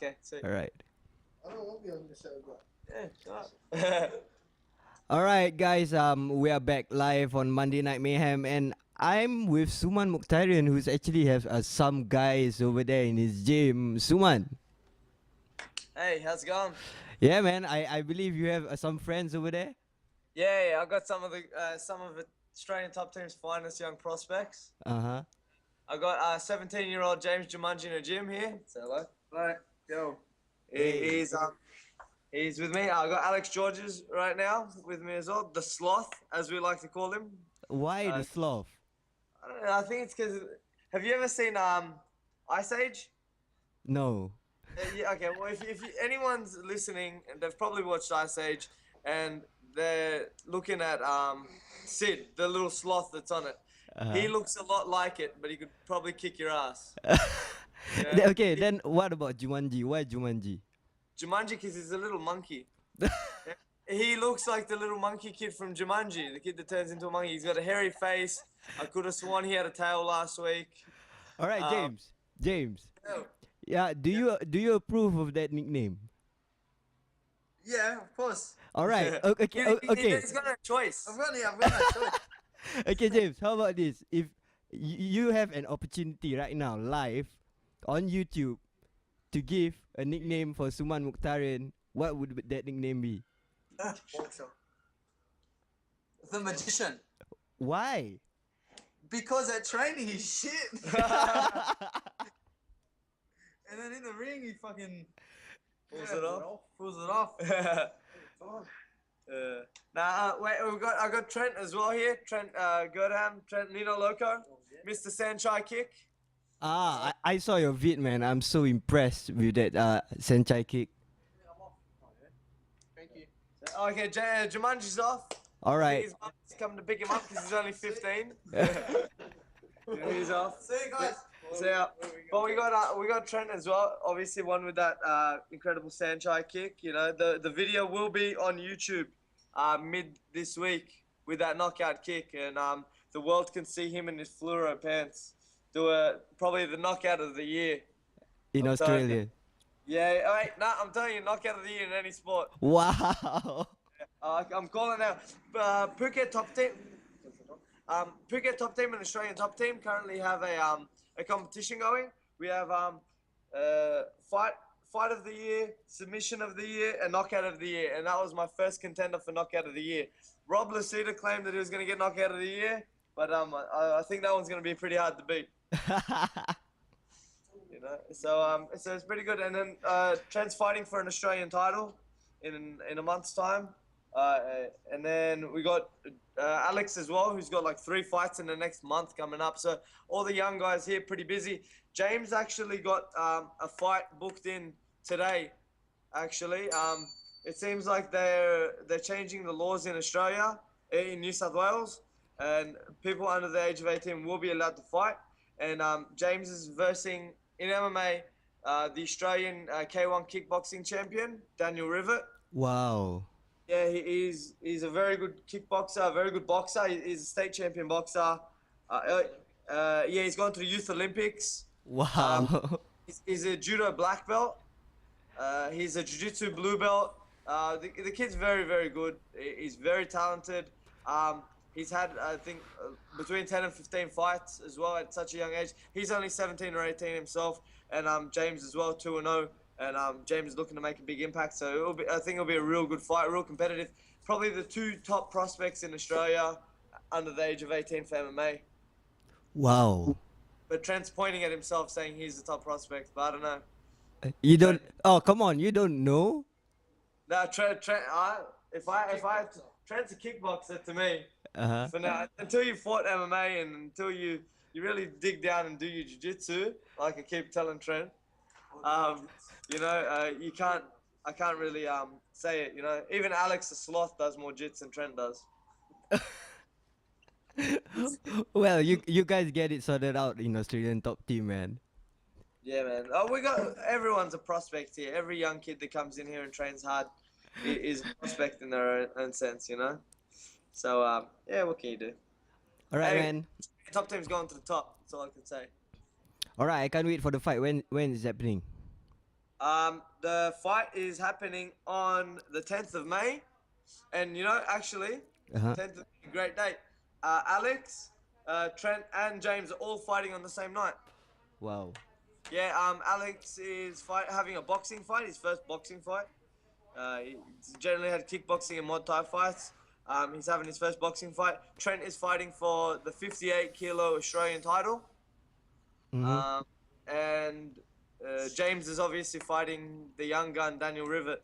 okay. So. All right. I don't want to be on the show, but. Yeah, shut up. All right, guys. We are back live on Monday Night Mayhem, and I'm with Suman Mukhtarian, who's actually have some guys over there in his gym. Suman. Hey, how's it going? Yeah, man. I believe you have some friends over there. Yeah, I got some of the Australian top team's finest young prospects. Uh-huh. I got 17-year-old James Jumanji in the gym here. Say hello. Right, yo. He's with me. I got Alex Georges right now with me as well. The Sloth, as we like to call him. Why the sloth? I don't know. I think it's because. Have you ever seen Ice Age? No. Yeah. Okay. Well, if anyone's listening, they've probably watched Ice Age, and they're looking at Sid, the little sloth that's on it. He looks a lot like it, but he could probably kick your ass. Yeah. Okay, then what about Jumanji? Why Jumanji? Jumanji, because he's a little monkey. He looks like the little monkey kid from Jumanji, the kid that turns into a monkey. He's got a hairy face. I could have sworn he had a tail last week. All right, James. Oh. Yeah, do you approve of that nickname? Yeah, of course. All right. Okay. He's got no choice. I've got no choice. Okay, James. How about this? If you have an opportunity right now, live on YouTube, to give a nickname for Suman Mukhtarian, what would that nickname be? The Magician. Why? Because at training he's shit. And then in the ring he fucking Pulls it off. Pulls it off. Wait, I got Trent as well here. Trent Trent Nino Loco, Mr. Sanchai Kick. I saw your vid, man. I'm so impressed with that Senchai kick. Thank you. Okay, Jumanji's off. All right. His mum's coming to pick him up because he's only 15. He's off. See you guys. So yeah, but we got Trent as well. Obviously, one with that incredible Sanchai kick. You know, the video will be on YouTube mid this week with that knockout kick, and the world can see him in his fluoro pants do probably the knockout of the year In Australia. Yeah, wait, I'm telling you, knockout of the year in any sport. Wow. I'm calling now. Phuket top team. Phuket top team and Australian top team currently have a competition going. We have fight of the year, submission of the year, and knockout of the year. And that was my first contender for knockout of the year. Rob Lucida claimed that he was going to get knockout of the year, but I think that one's going to be pretty hard to beat. You know, so it's pretty good. And then Trent's fighting for an Australian title in a month's time. And then we got Alex as well, who's got like 3 fights in the next month coming up. So all the young guys here pretty busy. James actually got a fight booked in today. Actually, it seems like they're changing the laws in Australia, in New South Wales, and people under the age of 18 will be allowed to fight. And James is versing in MMA the Australian K1 kickboxing champion, Daniel Rivet. Wow. Yeah, he's a very good kickboxer, a very good boxer. He's a state champion boxer. Yeah, he's gone to the Youth Olympics. Wow. He's a judo black belt. He's a jiu-jitsu blue belt. The kid's very, very good. He's very talented. He's had, I think, between 10 and 15 fights as well at such a young age. He's only 17 or 18 himself. And James as well, 2-0. And James is looking to make a big impact. So I think it'll be a real good fight, real competitive. Probably the 2 top prospects in Australia under the age of 18 for MMA. Wow. But Trent's pointing at himself saying he's the top prospect, but I don't know. You don't... Oh, come on. You don't know? No, Trent's a kickboxer to me. For now, until you fought MMA and until you really dig down and do your jiu-jitsu, like I keep telling Trent, you know, I can't really say it, you know. Even Alex the Sloth does more jits than Trent does. Well, you guys get it sorted out in Australian top team, man. Yeah, man. Everyone's a prospect here. Every young kid that comes in here and trains hard is a prospect in their own sense, you know. So yeah, what can you do? All right, man. Top team's going to the top. That's all I can say. All right, I can't wait for the fight. When is it happening? The fight is happening on the 10th of May, and actually, Uh-huh. 10th of May, great date. Alex, Trent, and James are all fighting on the same night. Wow. Yeah, Alex is having a boxing fight, his first boxing fight. He's generally had kickboxing and Muay Thai fights. He's having his first boxing fight. Trent is fighting for the 58 kilo Australian title. Mm-hmm. And James is obviously fighting the young gun Daniel Rivet.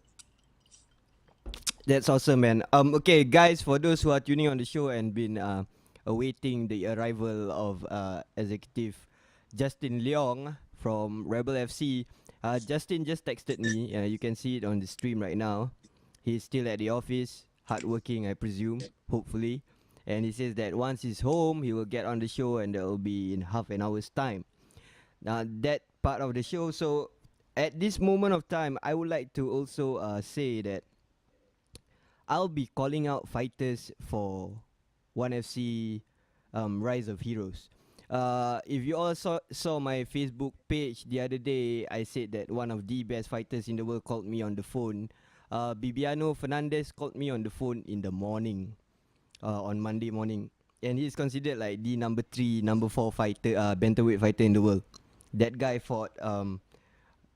That's awesome, man. Okay, guys, for those who are tuning on the show and been awaiting the arrival of executive Justin Leong from Rebel FC, Justin just texted me. You can see it on the stream right now. He's still at the office, hardworking, I presume, hopefully. And he says that once he's home, he will get on the show, and that will be in half an hour's time. Now, that part of the show. So, at this moment of time, I would like to also say that I'll be calling out fighters for 1FC Rise of Heroes. If you all saw my Facebook page the other day, I said that one of the best fighters in the world called me on the phone. Bibiano Fernandes called me on the phone in the morning, on Monday morning. And he's considered like the number 3, number 4 fighter, bantamweight fighter in the world. That guy fought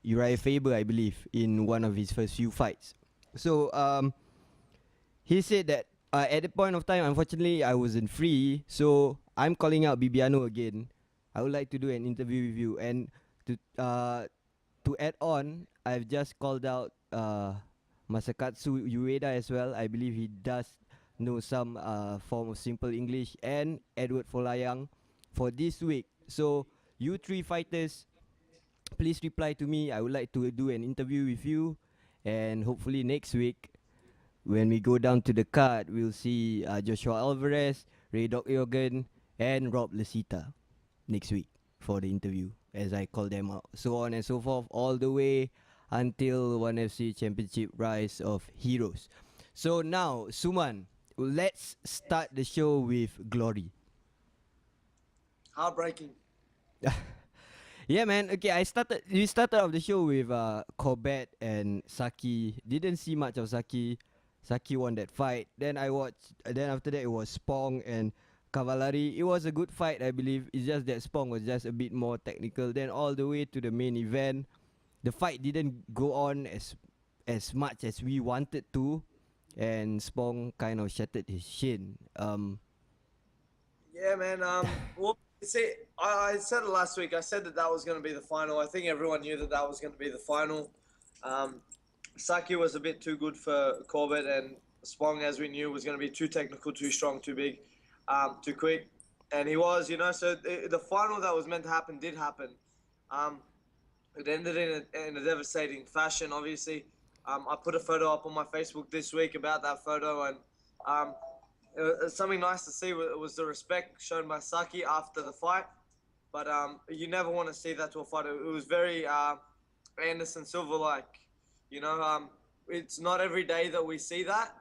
Uriah Faber, I believe, in one of his first few fights. So, he said that at the point of time, unfortunately, I wasn't free, so I'm calling out Bibiano again. I would like to do an interview with you, and to add on, I've just called out Masakatsu Ueda as well. I believe he does know some form of simple English, and Eduard Folayang for this week. So you 3 fighters, please reply to me. I would like to do an interview with you, and hopefully next week, when we go down to the card, we'll see Joshua Alvarez, Ray Doc Yogan, and Rob Lasita next week for the interview, as I call them out. So on and so forth, all the way until 1FC Championship Rise of Heroes. So now, Suman, let's start the show with glory. Heartbreaking. Yeah, man. Okay, we started off the show with Corbett and Saki. Didn't see much of Saki. Saki won that fight. Then after that it was Spong and Cavallari. It was a good fight, I believe. It's just that Spong was just a bit more technical. Then all the way to the main event, the fight didn't go on as much as we wanted to, and Spong kind of shattered his shin. Yeah, man. Well, see, I said it last week. I said that was going to be the final. I think everyone knew that was going to be the final. Saki was a bit too good for Corbett, and Spong, as we knew, was going to be too technical, too strong, too big, too quick. And he was, so the final that was meant to happen did happen. It ended in a devastating fashion, obviously. I put a photo up on my Facebook this week about that photo, and something nice to see was the respect shown by Saki after the fight. But you never want to see that to a fighter. It was very Anderson Silva-like. It's not every day that we see that,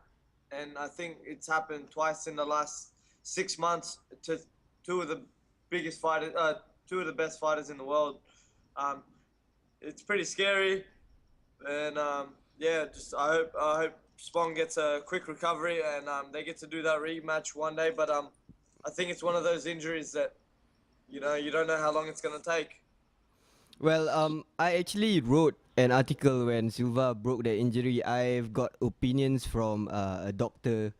and I think it's happened twice in the last 6 months to two of the biggest fighters, two of the best fighters in the world. It's pretty scary, and I hope Spong gets a quick recovery and they get to do that rematch one day. But I think it's one of those injuries that you don't know how long it's gonna take. Well, I actually wrote an article when Silva broke the injury. I've got opinions from a doctor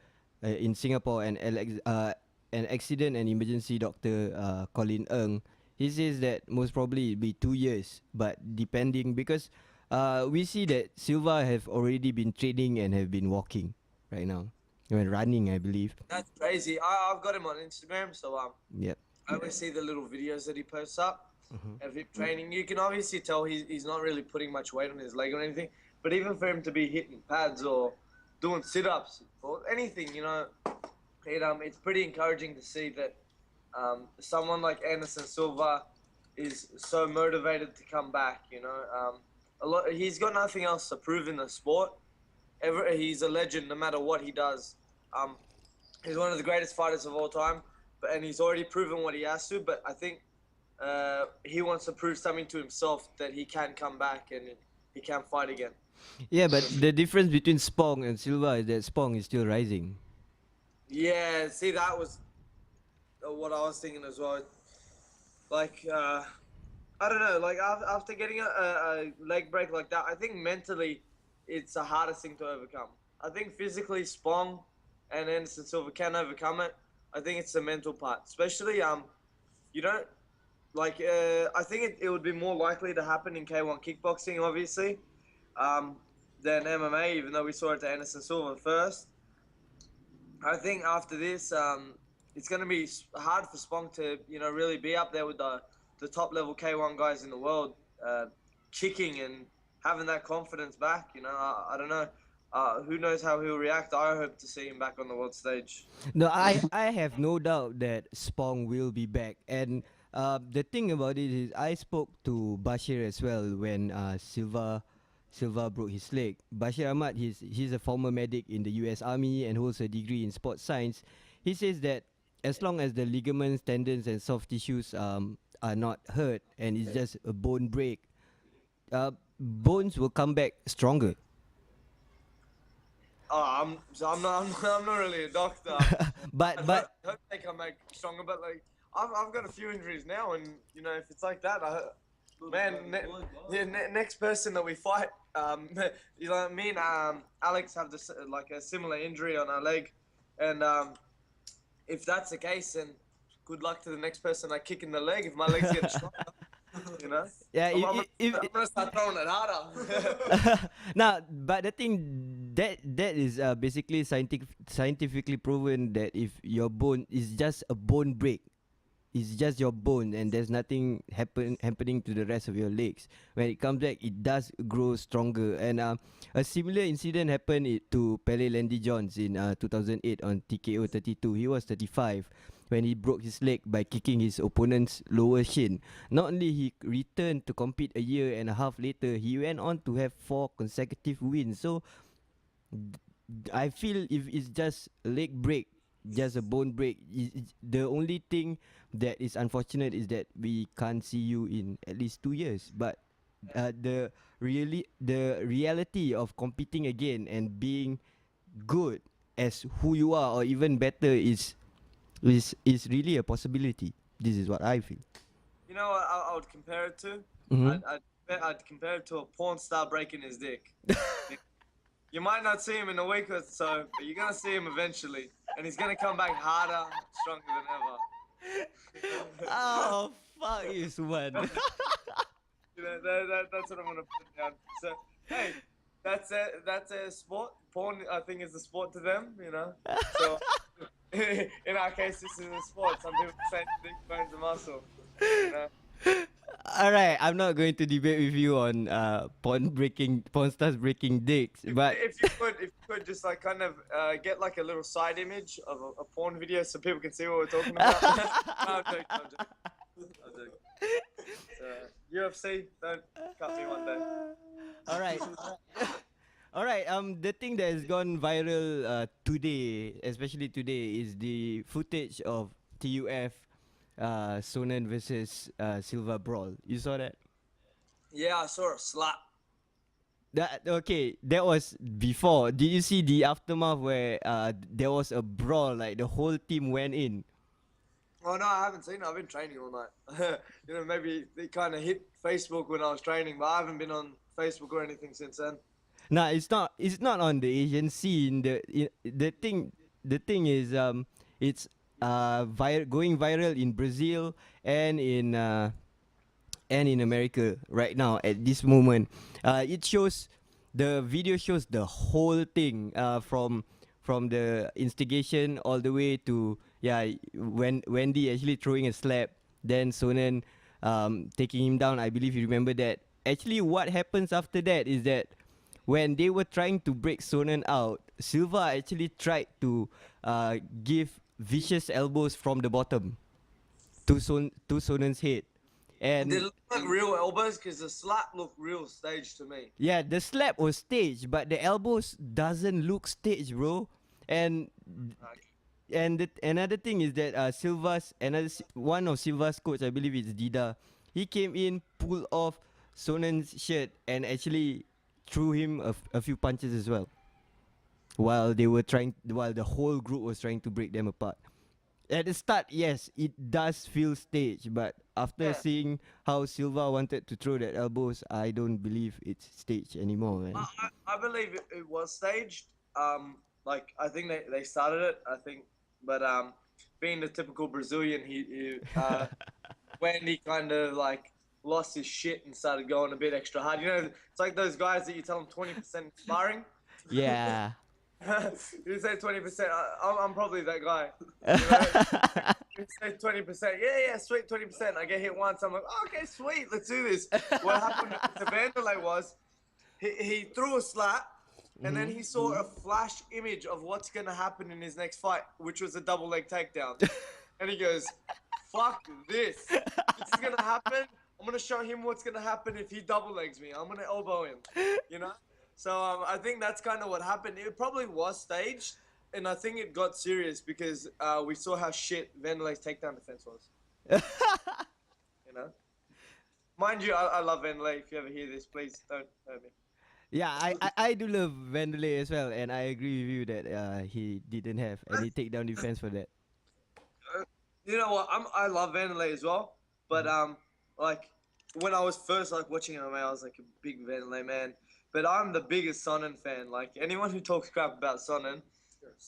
in Singapore, and an accident and emergency doctor, Colin Ng. He says that most probably it'll be 2 years, but depending, because we see that Silva have already been training and have been walking right now, when running, I believe. That's crazy. I've got him on Instagram, so Yep. I always see the little videos that he posts up. Of him training. You can obviously tell he's not really putting much weight on his leg or anything, but even for him to be hitting pads or doing sit-ups or anything, it's pretty encouraging to see that someone like Anderson Silva is so motivated to come back. He's got nothing else to prove in the sport. He's a legend no matter what he does. He's one of the greatest fighters of all time, and he's already proven what he has to, but I think he wants to prove something to himself, that he can come back, and he can fight again. Yeah, but the difference between Spong and Silva is that Spong is still rising. Yeah, see, that was what I was thinking as well. Like, I don't know, like after getting a leg break like that, I think mentally it's the hardest thing to overcome. I think physically Spong and Anderson Silva can overcome it. I think it's the mental part, especially you don't like. I think it would be more likely to happen in K1 kickboxing, obviously, than MMA. Even though we saw it to Anderson Silva first, I think after this, it's going to be hard for Spong to really be up there with the top level K1 guys in the world, kicking and having that confidence back. I don't know. Who knows how he'll react? I hope to see him back on the world stage. No, I have no doubt that Spong will be back. And the thing about it is, I spoke to Bashir as well when Silva broke his leg. Bashir Ahmad, he's a former medic in the US Army and holds a degree in sports science. He says that as long as the ligaments, tendons, and soft tissues are not hurt and it's just a bone break, bones will come back stronger. I'm not really a doctor. But I hope they come back stronger. But like, I've got a few injuries now, and if it's like that, next person that we fight, me and Alex have this like a similar injury on our leg, and if that's the case, then good luck to the next person I kick in the leg if my legs get stronger. Yeah, I'm gonna start throwing it harder. now, but the thing that is basically scientifically proven that if your bone is just a bone break, it's just your bone and there's nothing happening to the rest of your legs. When it comes back, it does grow stronger. And a similar incident happened to Pele Landy Jones in 2008 on TKO 32. He was 35 when he broke his leg by kicking his opponent's lower shin. Not only he returned to compete a year and a half later, he went on to have 4 consecutive wins. So I feel if it's just a leg break, just a bone break, the only thing that is unfortunate is that we can't see you in at least 2 years. But the reality of competing again and being good as who you are or even better is really a possibility. This is what I feel. You know what I would compare it to? Mhm. I'd compare it to a porn star breaking his dick. You might not see him in a week or so, but you're gonna see him eventually, and he's gonna come back harder, stronger than ever. Oh, fuck you, Suman. That's what I'm gonna put down. So, hey, that's a sport. Porn, I think, is a sport to them. So, in our case, this is a sport. Some people say dick burns a muscle. Alright, I'm not going to debate with you on porn stars breaking dicks, but if you could just like kind of get like a little side image of a porn video so people can see what we're talking about. No, I'm joking. UFC, don't cut me one day. alright. Alright, the thing that has gone viral today, especially today, is the footage of TUF Sonnen versus Silva brawl. You saw that? Yeah, I saw a slap. That was before. Did you see the aftermath where there was a brawl, like the whole team went in? Oh no, I haven't seen it. I've been training all night. Maybe it kind of hit Facebook when I was training, but I haven't been on Facebook or anything since then. No, it's not. It's not on the Asian scene. The thing is it's going viral in Brazil and in America right now at this moment. The video shows the whole thing from the instigation all the way to when Wendy actually throwing a slap, then Sonnen taking him down. I believe you remember that. Actually, what happens after that is that when they were trying to break Sonnen out, Silva actually tried to give vicious elbows from the bottom to Sonnen's head. And they look like real elbows because the slap looked real staged to me. Yeah, the slap was staged, but the elbows doesn't look staged, bro. And another thing is that one of Silva's coach, I believe it's Dida, he came in, pulled off Sonnen's shirt and actually threw him a few punches as well. While the whole group was trying to break them apart. At the start, yes, it does feel staged, but after Yeah. seeing how Silva wanted to throw that elbows, I don't believe it's staged anymore, man. I believe it was staged. Like I think they started it. I think, but being the typical Brazilian, he when he kind of like lost his shit and started going a bit extra hard. You know, it's like those guys that you tell them 20% sparring. Yeah. You say 20%. I'm probably that guy. You know? You say 20%. Yeah, sweet 20%. I get hit once. I'm like, oh, okay, sweet. Let's do this. What happened to Vanderlei was he threw a slap, and then he saw a flash image of what's gonna happen in his next fight, which was a double leg takedown. And he goes, "Fuck this! This is gonna happen. I'm gonna show him what's gonna happen if he double legs me. I'm gonna elbow him." You know. So I think that's kind of what happened. It probably was staged, and I think it got serious because we saw how shit Vanderlei's takedown defense was. You know, mind you, I love Vanderlei. If you ever hear this, please don't hurt me. Yeah, I do love Vanderlei as well, and I agree with you that he didn't have any takedown defense for that. You know what? I love Vanderlei as well, but like when I was first like watching MMA, I was like a big Vanderlei man. But I'm the biggest Sonnen fan. Like anyone who talks crap about Sonnen,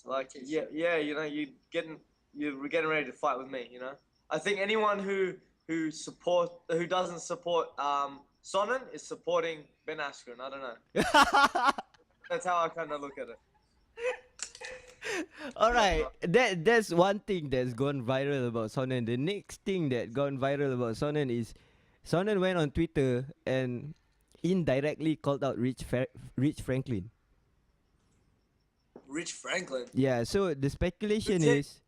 like yeah, you know, you're getting ready to fight with me. You know, I think anyone who doesn't support Sonnen is supporting Ben Askren. I don't know. That's how I kind of look at it. All right, that's one thing that's gone viral about Sonnen. The next thing that gone viral about Sonnen is Sonnen went on Twitter and indirectly called out Rich Franklin. Rich Franklin. Yeah, so the speculation is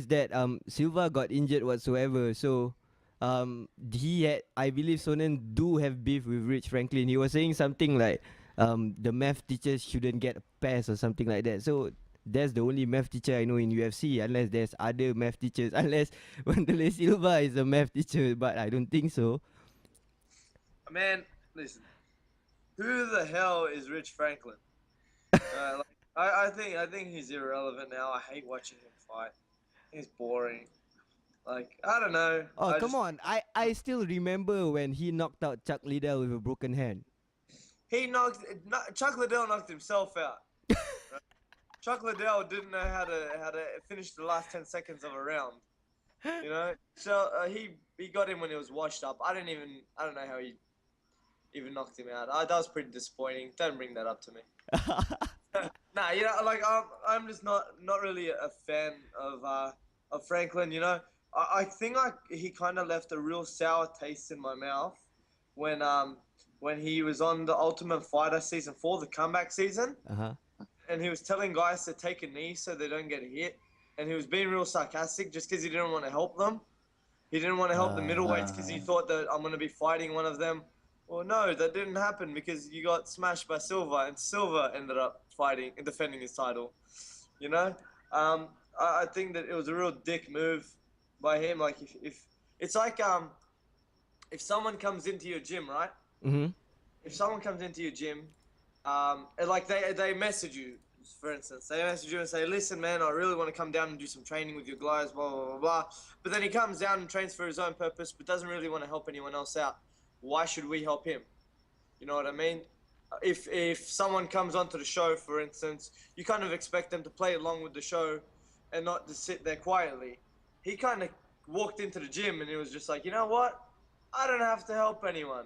that Silva got injured whatsoever. So I believe Sonnen do have beef with Rich Franklin. He was saying something like the math teachers shouldn't get a pass or something like that. So that's the only math teacher I know in UFC, unless there's other math teachers, unless Wanderlei Silva is a math teacher, but I don't think so. Man, listen. Who the hell is Rich Franklin? I think he's irrelevant now. I hate watching him fight. He's boring. Like I don't know. Oh, come on. I still remember when he knocked out Chuck Liddell with a broken hand. Chuck Liddell knocked himself out. Right? Chuck Liddell didn't know how to finish the last 10 seconds of a round. You know, so he got him when he was washed up. I don't know how he even knocked him out. That was pretty disappointing. Don't bring that up to me. Nah, you know, like I'm just not really a fan of Franklin. You know, I think he kind of left a real sour taste in my mouth when he was on the Ultimate Fighter season 4, the comeback season, and he was telling guys to take a knee so they don't get hit, and he was being real sarcastic just because he didn't want to help them. He didn't want to help the middleweights because he thought that I'm going to be fighting one of them. Well, no, that didn't happen because you got smashed by Silva, and Silva ended up fighting and defending his title. You know, I think that it was a real dick move by him. Like if it's like if someone comes into your gym, right? Mm-hmm. If someone comes into your gym, and like they message you, for instance, they message you and say, "Listen, man, I really want to come down and do some training with your guys, blah blah blah blah." But then he comes down and trains for his own purpose, but doesn't really want to help anyone else out. Why should we help him? You know what I mean? If someone comes onto the show, for instance, you kind of expect them to play along with the show and not just sit there quietly. He kind of walked into the gym and he was just like, you know what? I don't have to help anyone.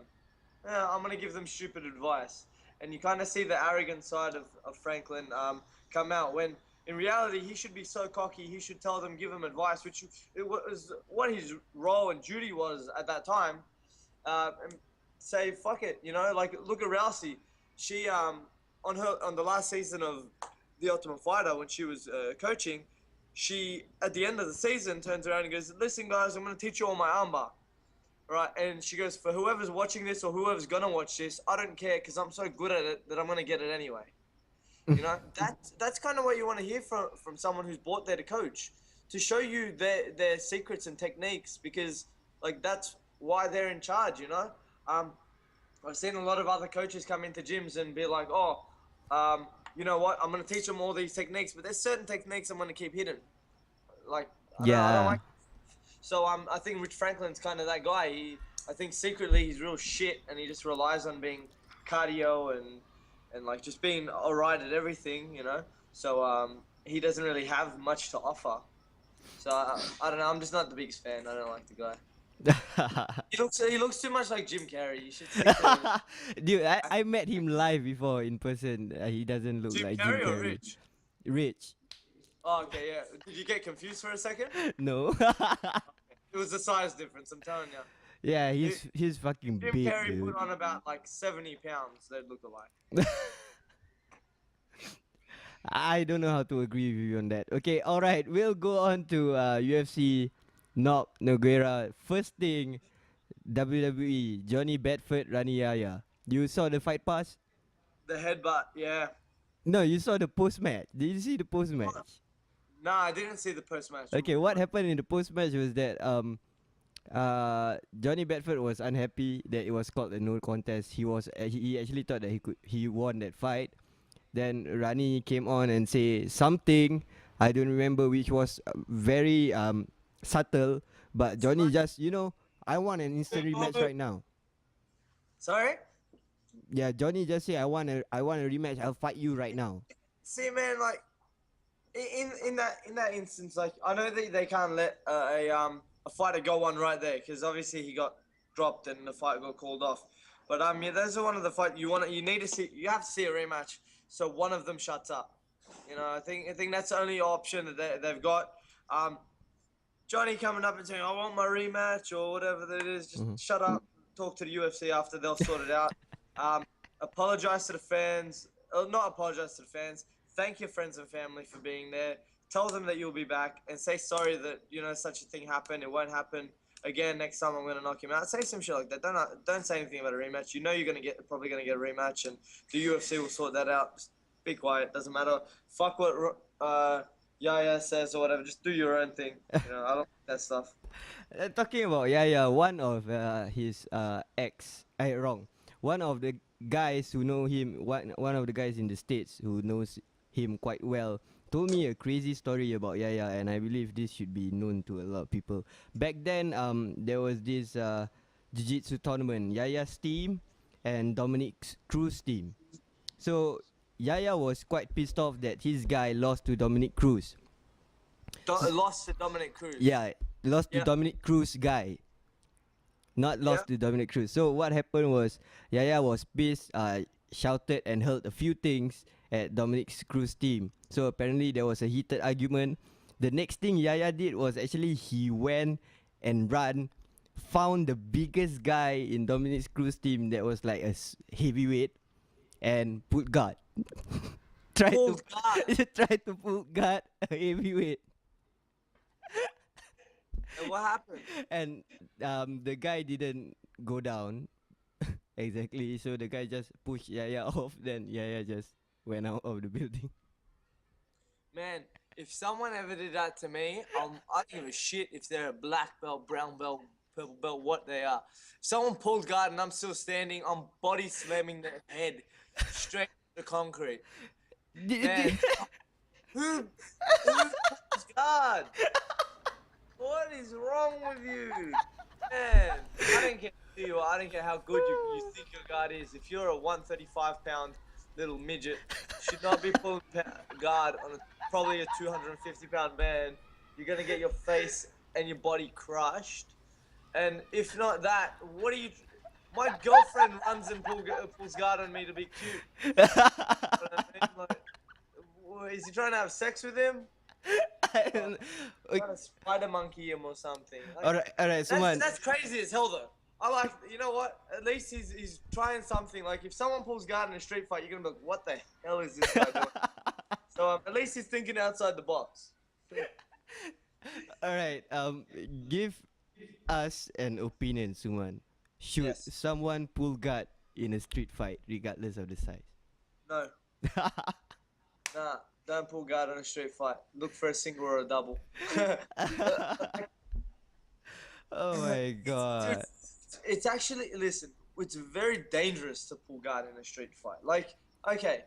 Yeah, I'm going to give them stupid advice. And you kind of see the arrogant side of Franklin come out when in reality he should be so cocky. He should tell them, give them advice, which it was what his role and duty was at that time. And say fuck it, you know, like look at Rousey. She on the last season of The Ultimate Fighter when she was coaching, she at the end of the season turns around and goes, "Listen guys, I'm going to teach you all my armbar." Right, and she goes, "For whoever's watching this or whoever's going to watch this, I don't care because I'm so good at it that I'm going to get it anyway." You know, that's kind of what you want to hear from someone who's brought there to coach, to show you their secrets and techniques, because like that's why they're in charge, you know. I've seen a lot of other coaches come into gyms and be like, oh, you know what? I'm gonna teach them all these techniques, but there's certain techniques I'm gonna keep hidden. Like, I don't like. So I think Rich Franklin's kind of that guy. I think secretly he's real shit, and he just relies on being cardio and like just being alright at everything, you know. So he doesn't really have much to offer. So I don't know. I'm just not the biggest fan. I don't like the guy. He looks too much like Jim Carrey. You should see him. Dude, I met him live before in person. He doesn't look Jim like Carrey Jim or Carrey. Rich? Rich. Oh, okay, yeah. Did you get confused for a second? No. It was the size difference. I'm telling you. Yeah, he's fucking Jim big, Carrey dude. put on about like 70 pounds. They'd look alike. I don't know how to agree with you on that. Okay, all right. We'll go on to UFC Knock Nogueira. First thing, WWE Johnny Bedford Rani Yaya. You saw the fight pass? The headbutt, yeah. No, you saw the post match. Did you see the post match? Nah, I didn't see the post match. Okay, what happened in the post match was that Johnny Bedford was unhappy that it was called a no contest. He actually thought that he won that fight. Then Rani came on and say something, I don't remember, which was very subtle, but Johnny just, I want an instant rematch right now. Sorry? Yeah, Johnny just say I want a rematch. I'll fight you right now. See, man, like in that instance, like I know that they can't let a fighter go on right there because obviously he got dropped and the fight got called off. But yeah, those are one of the fights you have to see a rematch. So one of them shuts up. You know, I think that's the only option that they've got. Johnny coming up and saying, "I want my rematch" or whatever that is. Just shut up. Talk to the UFC after they'll sort it out. Apologize to the fans. Not apologize to the fans. Thank your friends and family for being there. Tell them that you'll be back and say sorry that such a thing happened. It won't happen again next time. I'm gonna knock him out. Say some shit like that. Don't say anything about a rematch. You know you're probably gonna get a rematch, and the UFC will sort that out. Just be quiet. Doesn't matter. Fuck what Yaya says or whatever. Just do your own thing. I don't like that stuff. Talking about Yaya, one of his one of the guys who know him, one of the guys in the States who knows him quite well, told me a crazy story about Yaya, and I believe this should be known to a lot of people. Back then, there was this jiu-jitsu tournament, Yaya's team and Dominic Cruz's team. So Yaya was quite pissed off that his guy lost to Dominic Cruz. Lost to Dominic Cruz. Yeah, lost to Dominic Cruz guy. Not lost to Dominic Cruz. So what happened was Yaya was pissed, shouted and hurled a few things at Dominic Cruz's team. So apparently there was a heated argument. The next thing Yaya did was actually he went and found the biggest guy in Dominic Cruz's team that was like a heavyweight and put guard. Try to pull guard a heavyweight. And what happened? And the guy didn't go down. Exactly. So the guy just pushed Yaya off. Then Yaya just went out of the building. Man, if someone ever did that to me, I don't give a shit if they're a black belt, brown belt, purple belt, what they are. If someone pulls guard and I'm still standing, I'm body slamming their head straight to the concrete. Man, who pulls guard? What is wrong with you? Man, I don't care who you are. I don't care how good you think your guard is. If you're a 135-pound little midget, should not be pulling guard on probably a 250-pound man. You're going to get your face and your body crushed. And if not that, what are you... My girlfriend runs and pulls guard on me to be cute. You know what I mean? Like, is he trying to have sex with him? Trying to spider monkey him or something. Like, all right, Suman. That's crazy as hell though. I like, you know what? At least he's trying something. Like if someone pulls guard in a street fight, you're gonna be like, what the hell is this guy doing? So at least he's thinking outside the box. All right. Give us an opinion, Suman. Should someone pull guard in a street fight, regardless of the size? No. Nah. Don't pull guard on a street fight. Look for a single or a double. Oh my god. It's actually, listen, it's very dangerous to pull guard in a street fight. Like, okay,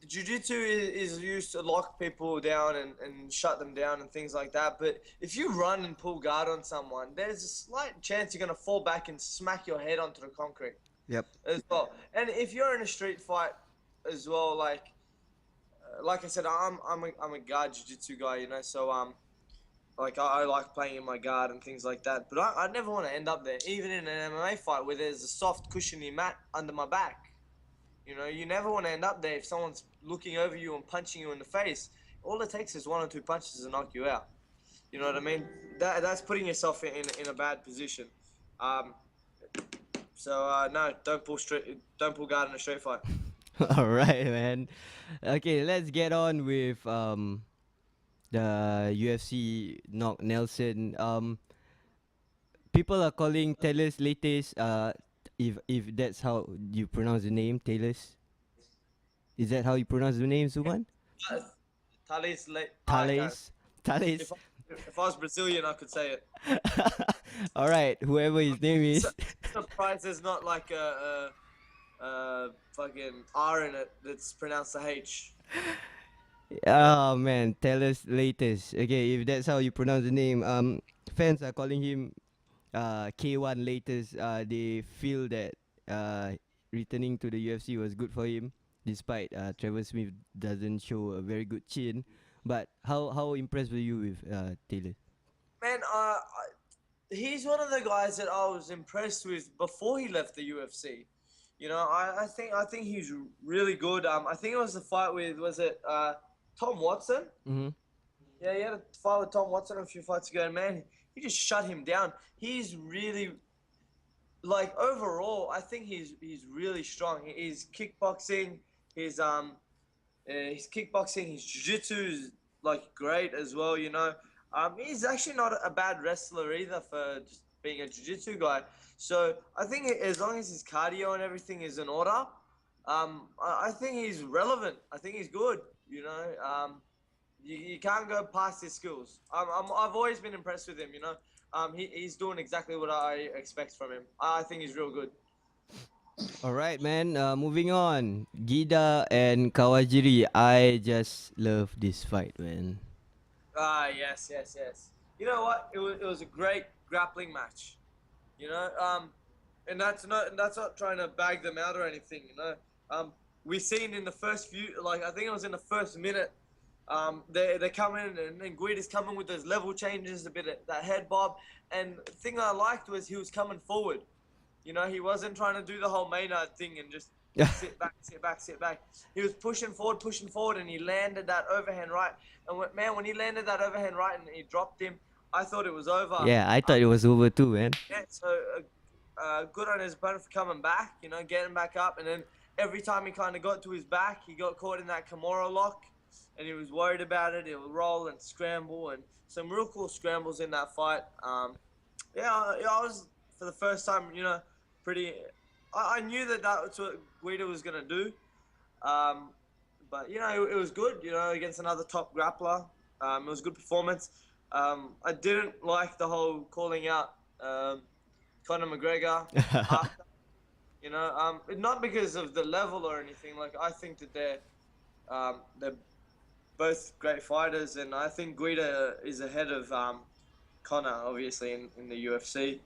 jiu-jitsu is used to lock people down and shut them down and things like that. But if you run and pull guard on someone, there's a slight chance you're gonna fall back and smack your head onto the concrete. Yep. As well. And if you're in a street fight as well, like I said, I'm a guard jiu-jitsu guy, you know. So like I like playing in my guard and things like that. But I never want to end up there, even in an MMA fight where there's a soft cushiony mat under my back. You know, you never want to end up there if someone's looking over you and punching you in the face. All it takes is 1 or 2 punches to knock you out. You know what I mean? That's putting yourself in a bad position. So no, don't pull guard in a street fight. All right, man. Okay, let's get on with the UFC knock Nelson. People are calling Taylor's latest if that's how you pronounce the name, Taylor's. Is that how you pronounce the name, Suman? Thales. Thales. If I was Brazilian, I could say it. All right, whoever his name is. Surprised there's not like a fucking R in it that's pronounced a H. Oh man, Taylor's latest. Okay, if that's how you pronounce the name, fans are calling him K1 latest. They feel that returning to the UFC was good for him, despite Trevor Smith doesn't show a very good chin. But how impressed were you with Taylor? Man, he's one of the guys that I was impressed with before he left the UFC. You know, I think he's really good. I think it was the fight with Tom Watson. Mm-hmm. Yeah, he had a fight with Tom Watson a few fights ago. Man, he just shut him down. He's really, like, overall, I think he's really strong. His kickboxing, his kickboxing, his jiu-jitsu is like great as well. You know, he's actually not a bad wrestler either for just being a jiu-jitsu guy. So I think as long as his cardio and everything is in order, I think he's relevant. I think he's good. You know, you can't go past his skills. I've always been impressed with him. You know, he's doing exactly what I expect from him. I think he's real good. All right, man. Moving on, Gida and Kawajiri. I just love this fight, man. Yes. You know what? It was a great grappling match. You know, and that's not trying to bag them out or anything. You know, we seen in the first few, like I think it was in the first minute, they come in and Guida's coming with those level changes, a bit of that head bob, and the thing I liked was he was coming forward. You know, he wasn't trying to do the whole Maynard thing and just sit back. He was pushing forward, and he landed that overhand right. And when he landed that overhand right and he dropped him, I thought it was over. Yeah, I thought it was over too, man. Yeah, so good on his opponent for coming back, you know, getting back up. And then every time he kind of got to his back, he got caught in that Kimura lock, and he was worried about it. He would roll and scramble, and some real cool scrambles in that fight. I was, for the first time, you know, I knew that's what Guida was going to do. But, you know, it was good, you know, against another top grappler. It was a good performance. I didn't like the whole calling out Conor McGregor after, you know, not because of the level or anything. Like, I think that they're both great fighters, and I think Guida is ahead of Conor, obviously, in the UFC.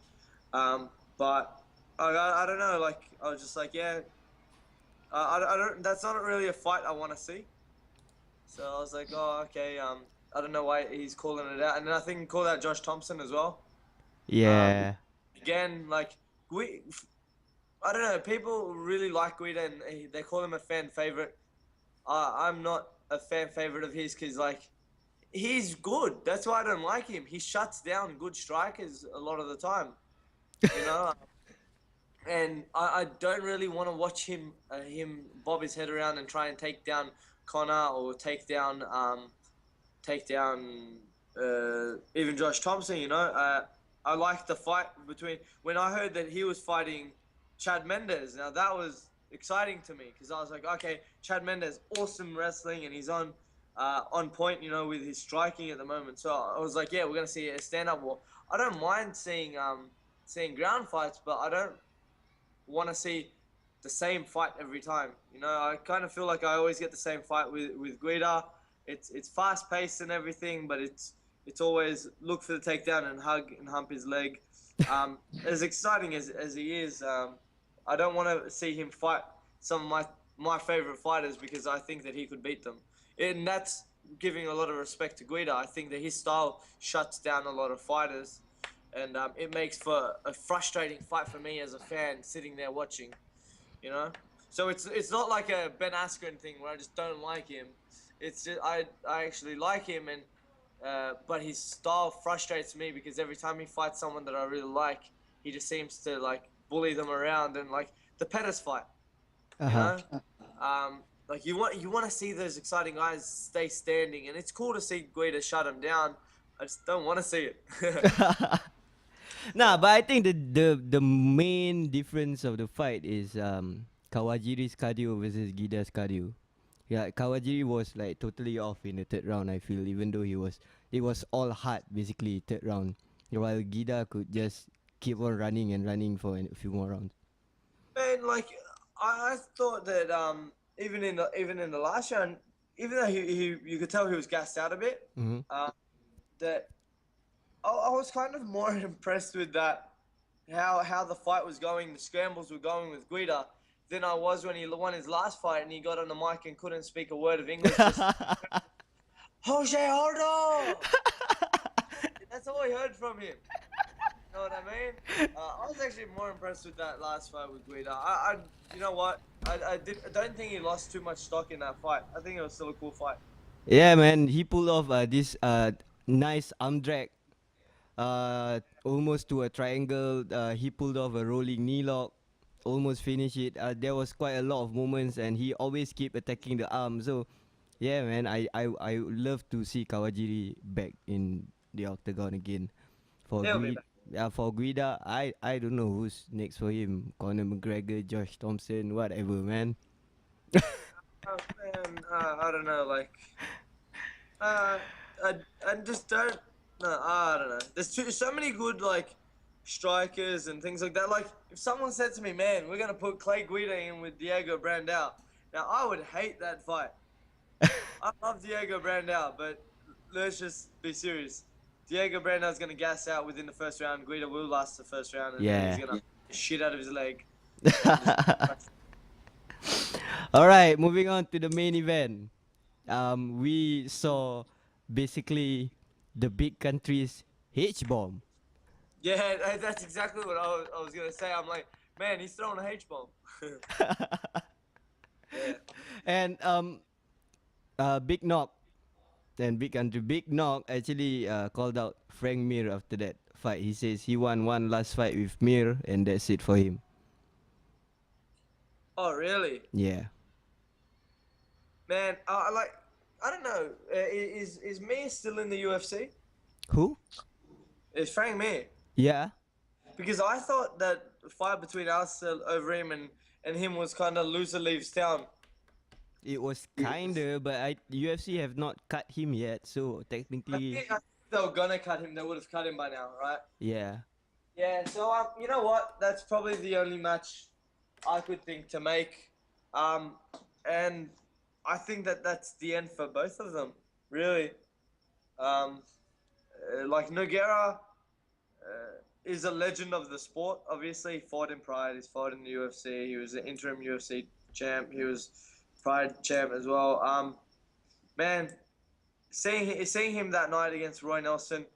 But I don't know, like, I was just like, yeah, I don't, that's not really a fight I want to see. So I was like, oh, okay, I don't know why he's calling it out. And then I think he called out Josh Thompson as well. Yeah. Again, like, I don't know, people really like Guida and they call him a fan favorite. I'm not a fan favorite of his because, like, he's good. That's why I don't like him. He shuts down good strikers a lot of the time, you know? And I don't really want to watch him bob his head around and try and take down Conor or take down even Josh Thompson, you know. I like the fight between, when I heard that he was fighting Chad Mendes. Now that was exciting to me because I was like, okay, Chad Mendes, awesome wrestling, and he's on point, you know, with his striking at the moment. So I was like, yeah, we're gonna see a stand-up war. I don't mind seeing ground fights, but I don't want to see the same fight every time. You know, I kind of feel like I always get the same fight with Guida. It's fast paced and everything, but it's always look for the takedown and hug and hump his leg. As exciting as he is, I don't want to see him fight some of my favorite fighters because I think that he could beat them. And that's giving a lot of respect to Guida. I think that his style shuts down a lot of fighters, and it makes for a frustrating fight for me as a fan sitting there watching. You know, so it's not like a Ben Askren thing where I just don't like him. It's just, I actually like him, and but his style frustrates me because every time he fights someone that I really like, he just seems to like bully them around, and like the Pettis fight. You know, like you want to see those exciting guys stay standing, and it's cool to see Guida shut him down. I just don't want to see it. Nah, but I think the main difference of the fight is Kawajiri's cardio versus Gida's cardio. Yeah, Kawajiri was like totally off in the third round. I feel, even though it was all hard basically third round, while Gida could just keep on running and running for a few more rounds. And like I thought that even in the last round, even though you could tell he was gassed out a bit, that I was kind of more impressed with that, how the fight was going, the scrambles were going with Guida, than I was when he won his last fight and he got on the mic and couldn't speak a word of English. Jose Aldo! That's all I heard from him. You know what I mean? I was actually more impressed with that last fight with Guida. You know what? I don't think he lost too much stock in that fight. I think it was still a cool fight. Yeah, man, he pulled off this nice arm drag. Almost to a triangle. He pulled off a rolling knee lock, almost finished it. There was quite a lot of moments, and he always keep attacking the arm. So, yeah, man, I love to see Kawajiri back in the octagon again. For for Guida, I don't know who's next for him. Conor McGregor, Josh Thompson, whatever, man. Oh man, I don't know. Like, I just don't. No, I don't know. There's so many good like strikers and things like that. Like, if someone said to me, "Man, we're gonna put Clay Guida in with Diego Brandao," now I would hate that fight. I love Diego Brandao, but let's just be serious. Diego Brandao's gonna gas out within the first round. Guida will last the first round, and then he's gonna shit out of his leg. All right, moving on to the main event. We saw basically the big country's H-bomb. Yeah, that's exactly what I was gonna say. I'm like, man, he's throwing a H-bomb. Yeah. And Big Knock and Big Country. Big Knock actually called out Frank Mir after that fight. He says he won one last fight with Mir, and that's it for him. Oh, really? Yeah. Man, I don't know. Is Mir still in the UFC? Who? Is Frank Mir? Yeah. Because I thought that the fight between Alistair Overeem and him was kind of loser leaves town. It was kinda, but UFC have not cut him yet, so technically. I think they were gonna cut him. They would have cut him by now, right? Yeah. Yeah. So you know what? That's probably the only match I could think to make, and I think that that's the end for both of them, really. Like Nogueira is a legend of the sport. Obviously, he fought in Pride. He's fought in the UFC. He was an interim UFC champ. He was Pride champ as well. Man, seeing him that night against Roy Nelson,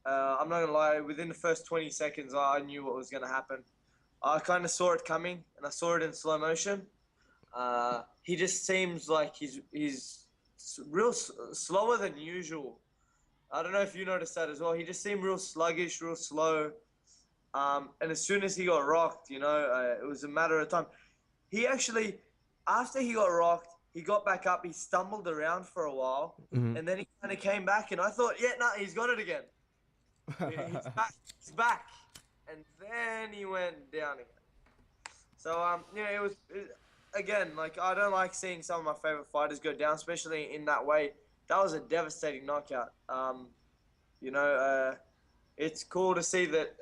I'm not gonna lie. Within the first 20 seconds, I knew what was gonna happen. I kind of saw it coming, and I saw it in slow motion. He just seems like he's real slower than usual. I don't know if you noticed that as well. He just seemed real sluggish, real slow. And as soon as he got rocked, you know, it was a matter of time. He actually, after he got rocked, he got back up. He stumbled around for a while, and then he kind of came back. And I thought, yeah, no, he's got it again. He's back. He's back. And then he went down again. So yeah, it was again, like, I don't like seeing some of my favorite fighters go down, especially in that way. That was a devastating knockout. You know, it's cool to see that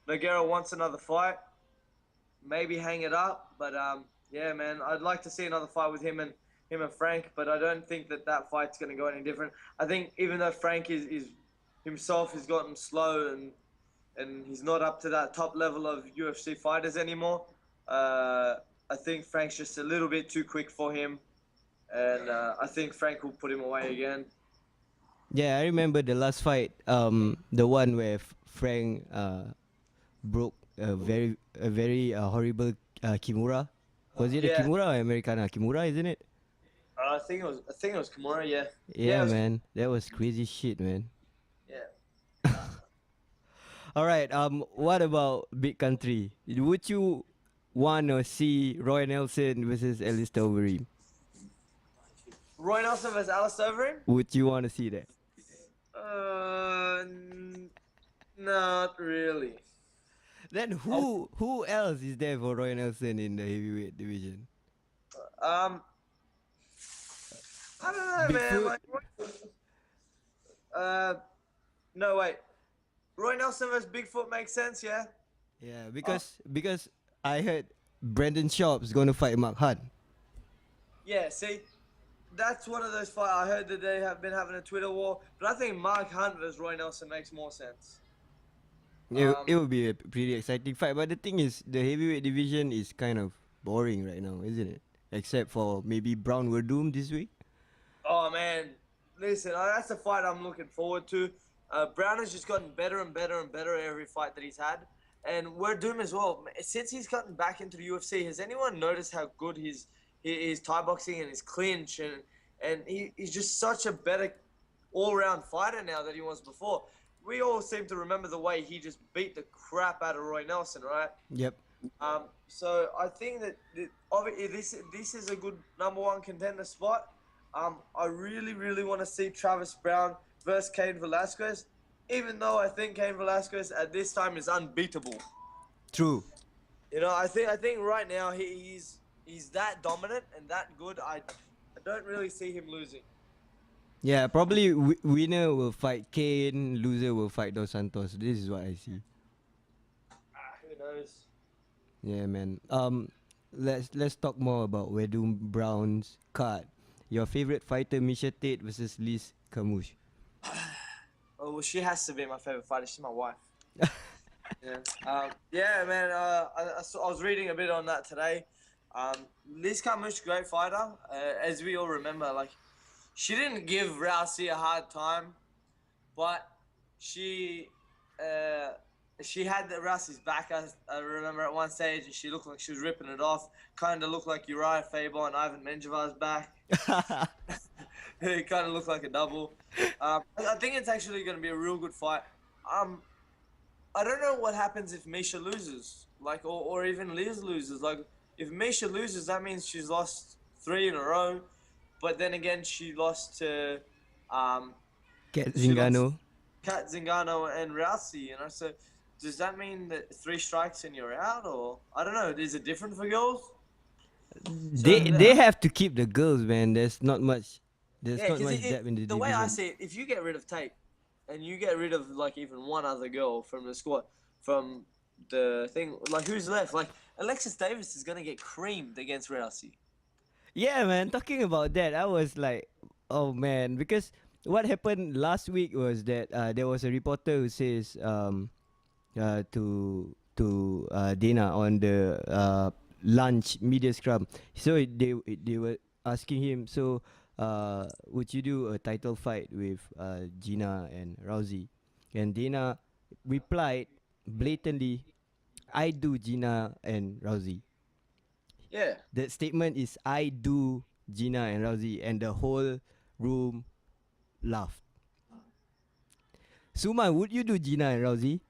Nogueira wants another fight. maybe hang it up. But yeah, man, I'd like to see another fight with him and Frank. But I don't think that fight's gonna go any different. I think even though Frank is himself has gotten slow and he's not up to that top level of UFC fighters anymore. I think Frank's just a little bit too quick for him, and I think Frank will put him away again. Yeah, I remember the last fight, the one where Frank broke a very horrible Kimura. Was it a Yeah. Kimura or Americana? Kimura, isn't it? I think it was Kimura. Yeah. Yeah, it was- man, that was crazy shit, man. Yeah. All right. What about big country? Would you wanna see Roy Nelson versus Alistair Overeem? Roy Nelson versus Alistair Overeem? Would you wanna see that? Not really. Then who else is there for Roy Nelson in the heavyweight division? I don't know, man. Bigfoot? No wait. Roy Nelson versus Bigfoot makes sense, yeah. Yeah, because I heard Brandon Sharp's gonna fight Mark Hunt. Yeah, see, that's one of those fights. I heard that they have been having a Twitter war, but I think Mark Hunt versus Roy Nelson makes more sense. It would be a pretty exciting fight, but the thing is, the heavyweight division is kind of boring right now, isn't it? Except for maybe Browne Wedum this week. Oh man, listen, that's a fight I'm looking forward to. Browne has just gotten better and better and better every fight that he's had, and Wedum as well. Since he's gotten back into the UFC, has anyone noticed how good his Thai boxing and his clinch and he's just such a better all-round fighter now than he was before. We all seem to remember the way he just beat the crap out of Roy Nelson, right? Yep. So I think that obviously this is a good number one contender spot. I really want to see Travis Browne versus Cain Velasquez, even though I think Cain Velasquez at this time is unbeatable. True. You know, I think right now he's that dominant and that good. I don't really see him losing. Yeah, probably winner will fight Kane, loser will fight Dos Santos. This is what I see. Who knows? Yeah, man. Let's talk more about Wedum Browne's card. Your favorite fighter, Misha Tate versus Liz Camouche. Oh, well, she has to be my favorite fighter. She's my wife. Yeah, man. I was reading a bit on that today. Liz Camouche, great fighter. As we all remember, like, she didn't give Rousey a hard time, but she had Rousey's back. I remember at one stage, and she looked like she was ripping it off. Kind of looked like Uriah Faber and Ivan Menjivar's back. It kind of looked like a double. I think it's actually going to be a real good fight. I don't know what happens if Misha loses, like, or even Liz loses. Like, if Misha loses, that means she's lost 3 in a row. But then again, she lost to Kat Zingano. Kat Zingano and Rousey. You know, so does that mean that 3 strikes and you're out, or I don't know? Is it different for girls? They have to keep the girls, man. There's not much. There's not 'cause much depth in the the way I division. see it, if you get rid of Tate and you get rid of like even one other girl from the squad, from the thing, like who's left? Like Alexis Davis is gonna get creamed against Rousey. Yeah, man. Talking about that, I was like, oh man, because what happened last week was that there was a reporter who says to Dana on the lunch media scrum. So they were asking him, so would you do a title fight with Gina and Rousey? And Dana replied blatantly, I do Gina and Rousey. Yeah. The statement is I do Gina and Rousey, and the whole room laughed. Suman, would you do Gina and Rousey?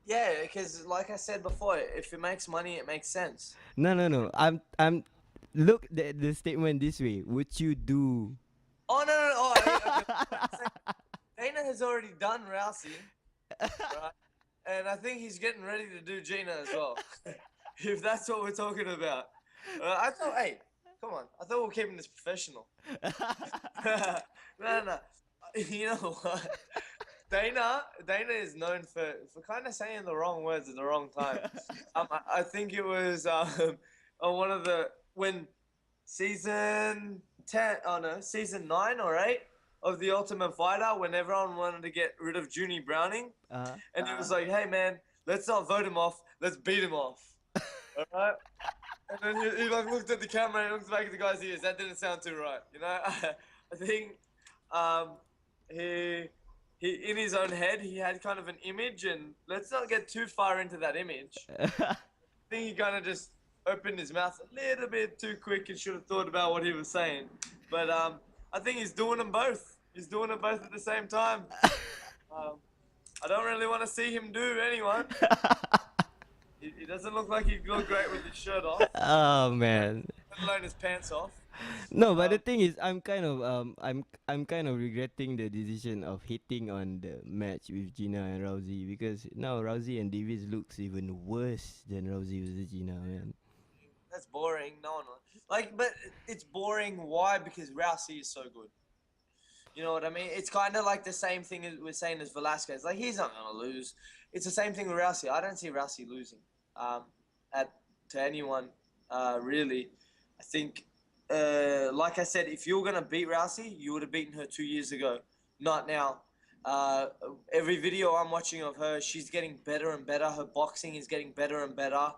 Yeah, because like I said before, if it makes money, it makes sense. No. I'm look the statement this way. Would you do? Oh no. Dana has already done Rousey, right? And I think he's getting ready to do Gina as well. If that's what we're talking about. I thought, hey, come on. I thought we were keeping this professional. No. You know what? Dana is known for kind of saying the wrong words at the wrong time. I think it was on one of the when season 10, oh no, season 9 or 8 of the Ultimate Fighter, when everyone wanted to get rid of Junie Browning, and he was like, "Hey man, let's not vote him off, let's beat him off." All right. And then he like looked at the camera and looked back at the guy's ears. That didn't sound too right, you know. I think he in his own head he had kind of an image, and let's not get too far into that image. I think he kind of just opened his mouth a little bit too quick and should have thought about what he was saying. But I think he's doing them both. He's doing it both at the same time. I don't really want to see him do anyone. He doesn't look like he'd look great with his shirt off. Oh man. Let alone his pants off. No, but the thing is, I'm kind of regretting the decision of hitting on the match with Gina and Rousey, because now Rousey and Davis looks even worse than Rousey versus Gina, man. That's boring. No one like, but it's boring. Why? Because Rousey is so good. You know what I mean? It's kind of like the same thing as we're saying as Velasquez. Like, he's not gonna lose. It's the same thing with Rousey. I don't see Rousey losing to anyone really. I think, like I said, if you were gonna beat Rousey, you would have beaten her 2 years ago, not now. Every video I'm watching of her, she's getting better and better. Her boxing is getting better and better.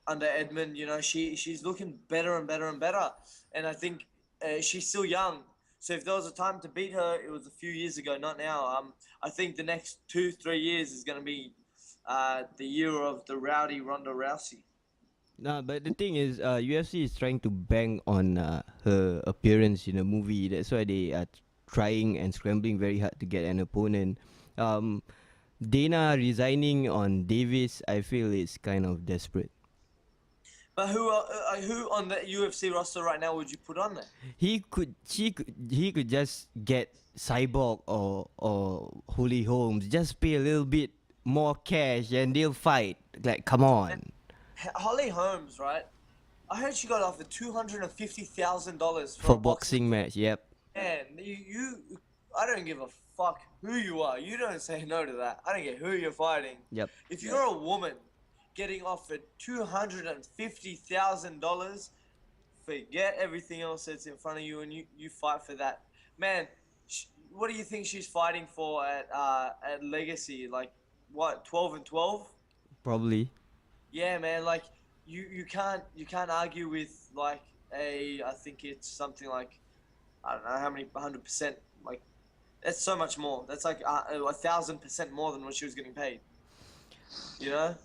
Under Edmund, you know, she's looking better and better and better. And I think she's still young. So if there was a time to beat her, it was a few years ago, not now. I think the next 2-3 years is going to be the year of the rowdy Ronda Rousey. No, but the thing is, UFC is trying to bang on her appearance in a movie. That's why they are trying and scrambling very hard to get an opponent. Dana resigning on Davis, I feel is kind of desperate. But who on the UFC roster right now would you put on there? He could just get Cyborg or Holly Holmes. Just pay a little bit more cash and they'll fight. Like, come on. Holly Holmes, right? I heard she got offered $250,000 for a boxing match. Yep. Man, I don't give a fuck who you are. You don't say no to that. I don't care who you're fighting. Yep. If you're a woman getting offered $250,000, forget everything else that's in front of you and you fight for that. Man, what do you think she's fighting for at Legacy? Like, what, 12-12? Probably. Yeah, man, like you can't argue with like I think it's something like, I don't know how many 100%, like that's so much more. That's like 1,000% more than what she was getting paid. You know?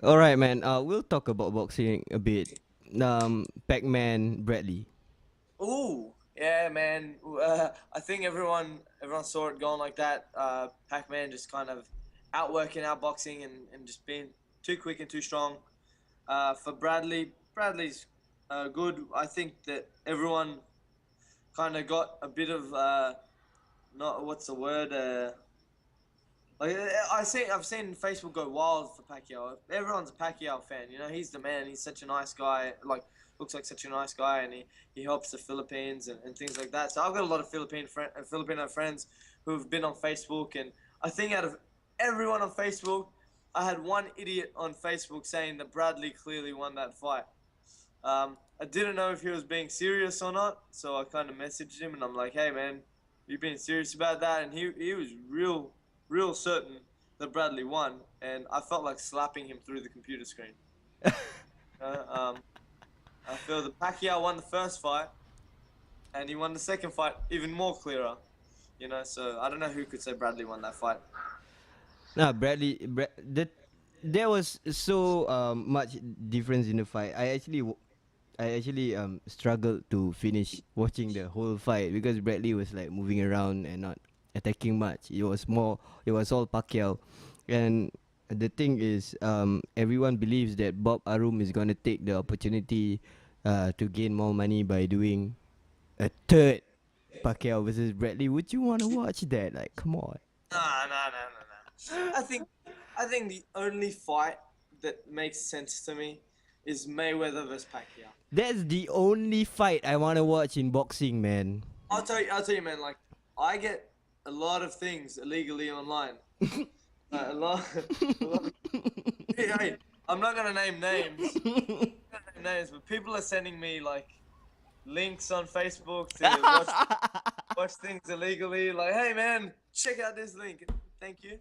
All right, man. We'll talk about boxing a bit. Pacman Bradley. Ooh, yeah, man. I think everyone saw it going like that. Pacman just kind of outworking, outboxing, and just being too quick and too strong. For Bradley's good. I think that everyone kind of got a bit of not what's the word. Like I've seen Facebook go wild for Pacquiao. Everyone's a Pacquiao fan. You know, he's the man. He's such a nice guy. Like, looks like such a nice guy, and he helps the Philippines and things like that. So I've got a lot of Filipino friends who've been on Facebook, and I think out of everyone on Facebook, I had one idiot on Facebook saying that Bradley clearly won that fight. I didn't know if he was being serious or not, so I kind of messaged him, and I'm like, "Hey man, you being serious about that?" And he was real certain that Bradley won, and I felt like slapping him through the computer screen. I feel that Pacquiao won the first fight, and he won the second fight even more clearer. You know, so I don't know who could say Bradley won that fight. No, there was so much difference in the fight. I actually struggled to finish watching the whole fight because Bradley was like moving around and not attacking much. It was all Pacquiao. And the thing is, everyone believes that Bob Arum is gonna take the opportunity to gain more money by doing a third Pacquiao versus Bradley. Would you want to watch that? Like, come on. No. I think the only fight that makes sense to me is Mayweather versus Pacquiao. That's the only fight I want to watch in boxing, man. I'll tell you, man. Like, I get a lot of things illegally online. A lot. Hey, I'm not gonna name names. But people are sending me like links on Facebook to watch things illegally. Like, hey man, check out this link. Thank you.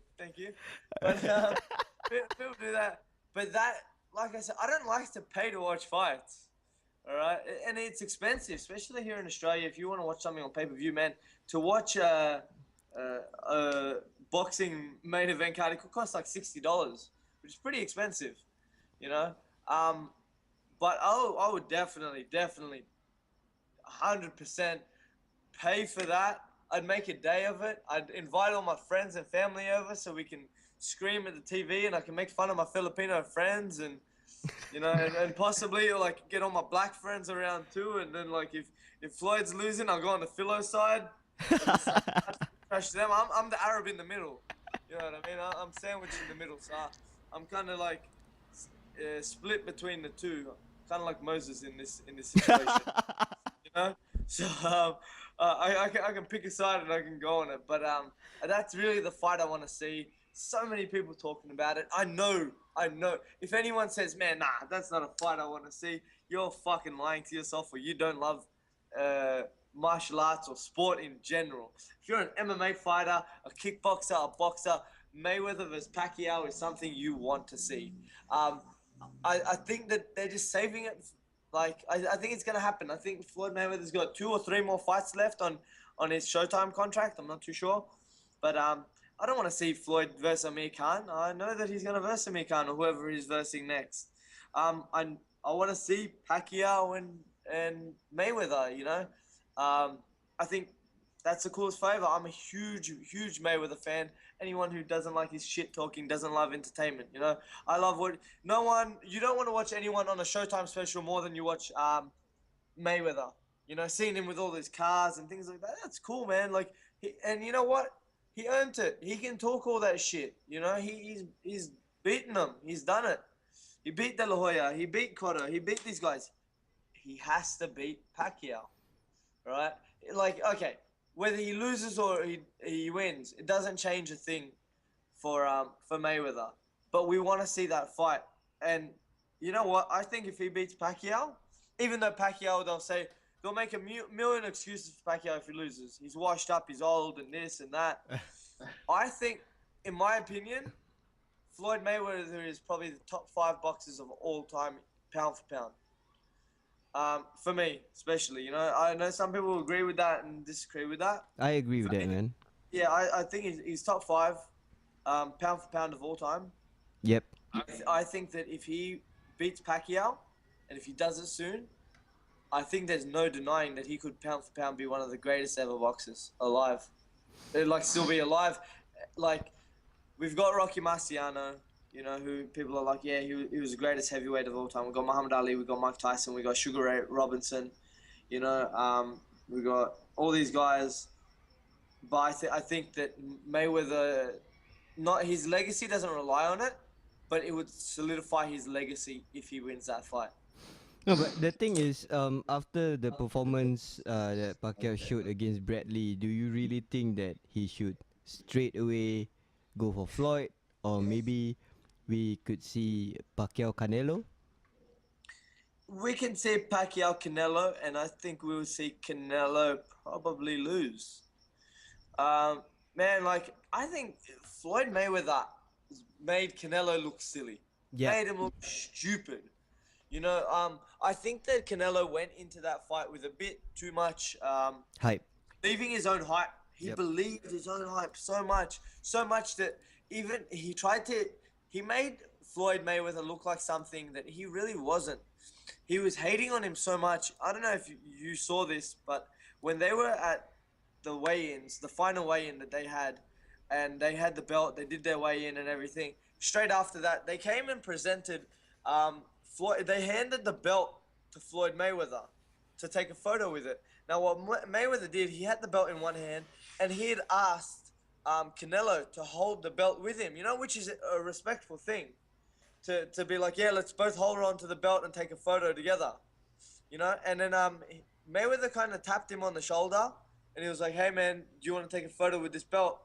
But people do that. But that, like I said, I don't like to pay to watch fights. All right, and it's expensive, especially here in Australia. If you want to watch something on pay-per-view, man, to watch a boxing main event card, it could cost like $60, which is pretty expensive, you know. But I would definitely, 100% pay for that. I'd make a day of it. I'd invite all my friends and family over so we can scream at the TV and I can make fun of my Filipino friends and, you know, and possibly like get all my black friends around too. And then like if Floyd's losing, I'll go on the Philo side. Crash them. I'm the Arab in the middle. You know what I mean? I'm sandwiched in the middle. So I'm kind of like split between the two. Kind of like Moses in this situation. You know? So I can pick a side and I can go on it. But that's really the fight I want to see. So many people talking about it. I know. If anyone says, man, nah, that's not a fight I want to see, you're fucking lying to yourself or you don't love martial arts or sport in general. If you're an MMA fighter, a kickboxer, a boxer, Mayweather versus Pacquiao is something you want to see. I think that they're just saving it. Like, I think it's going to happen. I think Floyd Mayweather's got 2 or 3 more fights left on his Showtime contract. I'm not too sure. But I don't want to see Floyd versus Amir Khan. I know that he's going to verse Amir Khan or whoever he's versing next. I want to see Pacquiao and Mayweather, you know. I think that's the coolest flavor. I'm a huge Mayweather fan. Anyone who doesn't like his shit talking doesn't love entertainment, you know. I love you don't want to watch anyone on a Showtime special more than you watch Mayweather. You know, seeing him with all these cars and things like that. That's cool, man. Like, and you know what? He earned it. He can talk all that shit. You know, he's beaten them. He's done it. He beat De La Hoya. He beat Cotto. He beat these guys. He has to beat Pacquiao, right? Like, okay, whether he loses or he wins, it doesn't change a thing for Mayweather. But we want to see that fight. And you know what? I think if he beats Pacquiao, even though Pacquiao, they'll make a million excuses for Pacquiao if he loses. He's washed up, he's old, and this and that. I think, in my opinion, Floyd Mayweather is probably the top 5 boxers of all time, pound for pound. For me, especially, you know, I know some people agree with that and disagree with that. I agree with that, man. Yeah, I think he's top 5, pound for pound of all time. Yep. I think that if he beats Pacquiao, and if he does it soon, I think there's no denying that he could pound for pound be one of the greatest ever boxers alive. They'd like still be alive. Like, we've got Rocky Marciano, you know, who people are like, yeah, he was the greatest heavyweight of all time. We've got Muhammad Ali, we've got Mike Tyson, we've got Sugar Ray Robinson, you know, we've got all these guys. But I think that Mayweather, his legacy doesn't rely on it, but it would solidify his legacy if he wins that fight. No, but the thing is, after the performance that Pacquiao showed against Bradley, do you really think that he should straight away go for Floyd, or maybe we could see Pacquiao Canelo? We can see Pacquiao Canelo, and I think we will see Canelo probably lose. Man, like, I think Floyd Mayweather made Canelo look silly. Yeah. Made him look stupid. You know, I think that Canelo went into that fight with a bit too much Hype. believing his own hype. He believed his own hype so much that even he made Floyd Mayweather look like something that he really wasn't. He was hating on him so much. I don't know if you saw this, but when they were at the weigh-ins, the final weigh-in that they had, and they had the belt, they did their weigh-in and everything. Straight after that, they came and presented Floyd. They handed the belt to Floyd Mayweather to take a photo with it. Now, what Mayweather did, he had the belt in one hand, and he had asked Canelo to hold the belt with him, you know, which is a respectful thing. To be like, yeah, let's both hold on to the belt and take a photo together, you know. And then Mayweather kind of tapped him on the shoulder and he was like, "Hey man, do you want to take a photo with this belt?"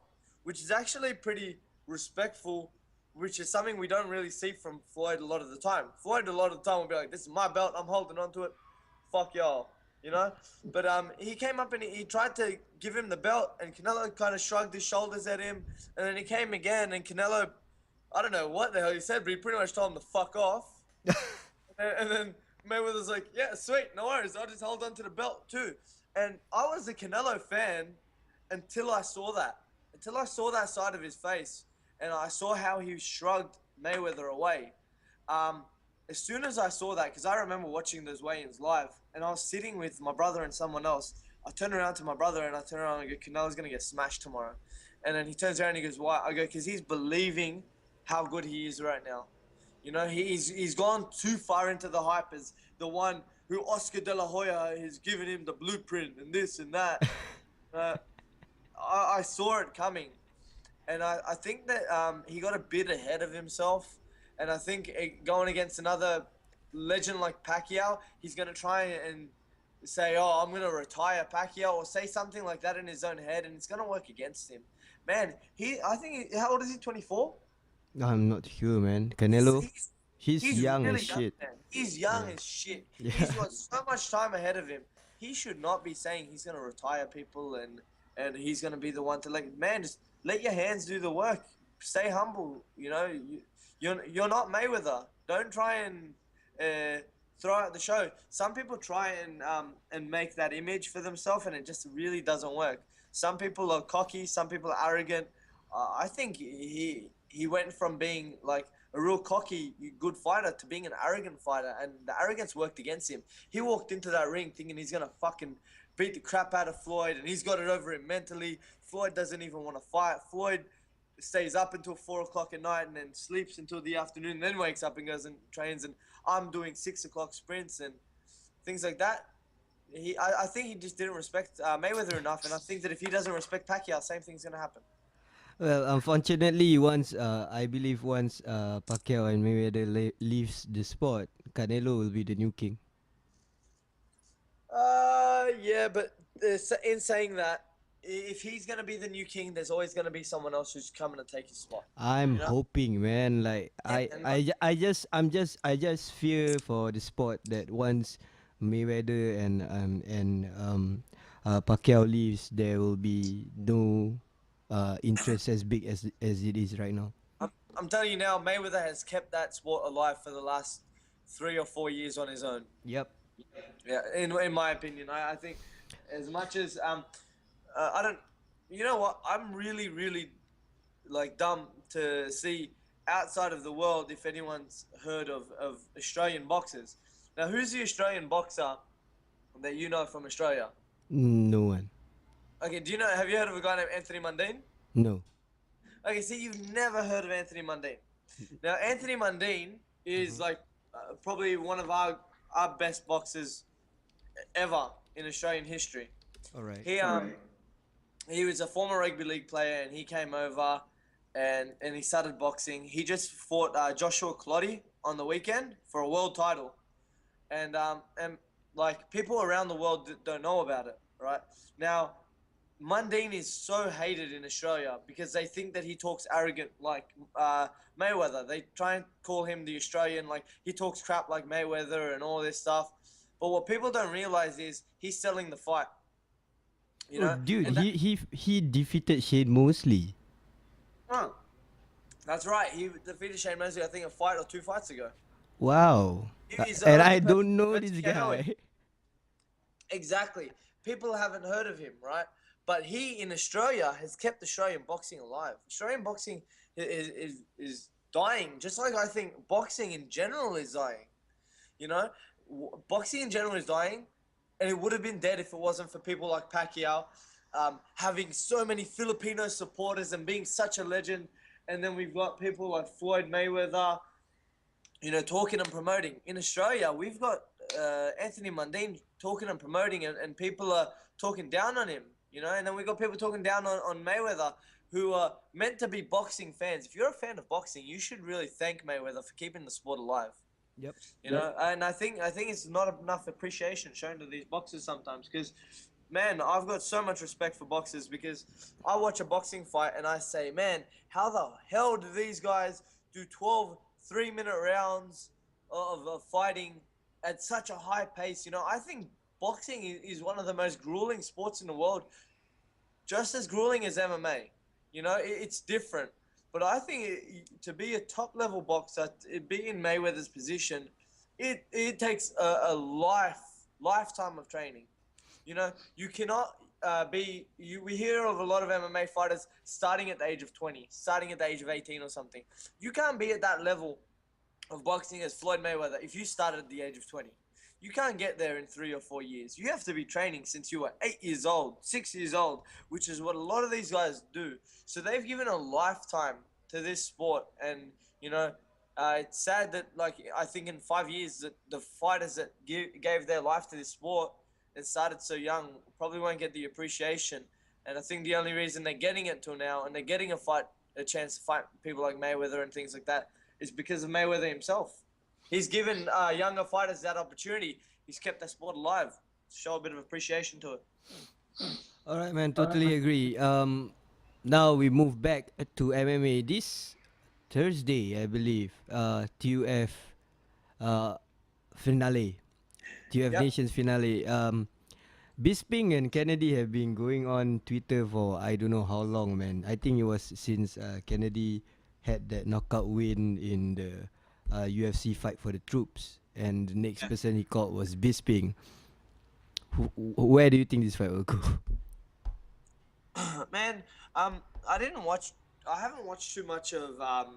Which is actually pretty respectful, which is something we don't really see from Floyd a lot of the time. Floyd a lot of the time will be like, "This is my belt, I'm holding on to it, fuck y'all," you know. But he came up and he tried to give him the belt, and Canelo kind of shrugged his shoulders at him, and then he came again, and Canelo, I don't know what the hell he said, but he pretty much told him to fuck off. And then Mayweather's like, "Yeah, sweet, no worries, I'll just hold on to the belt too." And I was a Canelo fan until I saw that. Until I saw that side of his face, and I saw how he shrugged Mayweather away. As soon as I saw that, because I remember watching those weigh-ins live, and I was sitting with my brother and someone else, I turned around to my brother and I turned around and go, "Canelo's going to get smashed tomorrow." And then he turns around and he goes, "Why?" I go, "Because he's believing how good he is right now. You know, he's gone too far into the hype as the one who Oscar De La Hoya has given him the blueprint and this and that." I saw it coming, and I think that he got a bit ahead of himself, and I think going against another legend like Pacquiao, he's going to try and say, "Oh, I'm going to retire Pacquiao," or say something like that in his own head, and it's going to work against him. Man, I think, how old is he, 24? I'm not sure, man. Canelo, he's young really as shit. Man. He's young Yeah. as shit. Yeah. He's got so much time ahead of him. He should not be saying he's going to retire people and he's going to be the one to man, just let your hands do the work. Stay humble. You know, you're not Mayweather. Don't try and throw out the show. Some people try and make that image for themselves, and it just really doesn't work. Some people are cocky. Some people are arrogant. I think he went from being like a real cocky, good fighter to being an arrogant fighter, and the arrogance worked against him. He walked into that ring thinking he's gonna fucking beat the crap out of Floyd, and he's got it over him mentally. Floyd doesn't even want to fight. Floyd stays up until 4 o'clock at night and then sleeps until the afternoon, and then wakes up and goes and trains. And I'm doing 6 o'clock sprints and things like that. I think he just didn't respect Mayweather enough, and I think that if he doesn't respect Pacquiao, same thing's gonna happen. Well, unfortunately, once I believe once Pacquiao and Mayweather leaves the sport, Canelo will be the new king. Yeah, but in saying that, if he's gonna be the new king, there's always gonna be someone else who's coming to take his spot. I'm You know? hoping, man. Like and I just fear for the sport that once Mayweather and Pacquiao leaves, there will be no interest as big as it is right now. I'm telling you now, Mayweather has kept that sport alive for the last 3 or 4 years on his own. Yep. Yeah, in my opinion, I think as much as I don't, you know what? I'm really like dumb to see outside of the world if anyone's heard of Australian boxers. Now, who's the Australian boxer that you know from Australia? No one. Okay, have you heard of a guy named Anthony Mundine? No. Okay, see, you've never heard of Anthony Mundine. Now, Anthony Mundine is like probably one of our best boxers ever in Australian history. All right. He was a former rugby league player, and he came over and he started boxing. He just fought Joshua Clottey on the weekend for a world title, and like people around the world don't know about it, right? Now, Mundine is so hated in Australia because they think that he talks arrogant like Mayweather. They try and call him the Australian, like he talks crap like Mayweather and all this stuff. But what people don't realize is he's selling the fight. You know, dude, he defeated Shane Mosley. Oh, that's right. He defeated Shane Mosley, I think, a fight or 2 fights ago. Wow. He's And the I only don't know person this to know guy. him. Exactly. People haven't heard of him, right? But he in Australia has kept Australian boxing alive. Australian boxing is dying, just like I think boxing in general is dying. You know, boxing in general is dying, and it would have been dead if it wasn't for people like Pacquiao having so many Filipino supporters and being such a legend. And then we've got people like Floyd Mayweather, you know, talking and promoting. In Australia, we've got Anthony Mundine talking and promoting, and people are talking down on him, you know. And then we've got people talking down on Mayweather who are meant to be boxing fans. If you're a fan of boxing, you should really thank Mayweather for keeping the sport alive. Yep. You know, and I think it's not enough appreciation shown to these boxers sometimes, because man, I've got so much respect for boxers because I watch a boxing fight and I say, man, how the hell do these guys do 12 3-minute rounds of fighting at such a high pace? You know, I think boxing is one of the most grueling sports in the world, just as grueling as MMA. You know, it's different. But I think to be a top level boxer, be in Mayweather's position, it takes a lifetime of training. You know, you cannot we hear of a lot of MMA fighters starting at the age of 20, starting at the age of 18 or something. You can't be at that level of boxing as Floyd Mayweather if you started at the age of 20. You can't get there in 3 or 4 years. You have to be training since you were 8 years old, 6 years old, which is what a lot of these guys do. So they've given a lifetime to this sport, and you know, it's sad that, like, I think in 5 years that the fighters that gave their life to this sport and started so young probably won't get the appreciation. And I think the only reason they're getting it till now, and they're getting a chance to fight people like Mayweather and things like that, is because of Mayweather himself. He's given younger fighters that opportunity. He's kept the sport alive. Show a bit of appreciation to it. All right, man. Totally agree. Now we move back to MMA this Thursday, I believe. TUF finale. TUF Yep. Nations finale. Bisping and Kennedy have been going on Twitter for I don't know how long, man. I think it was since Kennedy had that knockout win in the UFC fight for the troops, and the next person he called was Bisping. Where do you think this fight will go? Man, I haven't watched too much of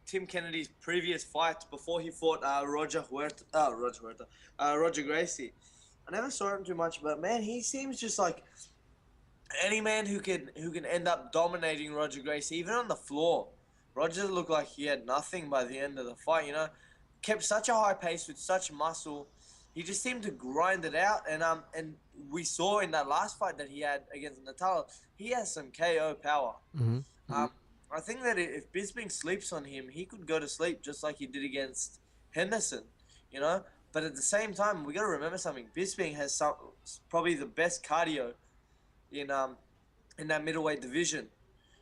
Tim Kennedy's previous fights before he fought Roger Gracie. I never saw him too much, but man, he seems just like any man who can end up dominating Roger Gracie, even on the floor. Roger looked like he had nothing by the end of the fight, you know. Kept such a high pace with such muscle. He just seemed to grind it out, and we saw in that last fight that he had against Natal, he has some KO power. Mm-hmm. I think that if Bisping sleeps on him, he could go to sleep just like he did against Henderson, you know. But at the same time, we got to remember something. Bisping has probably the best cardio in that middleweight division,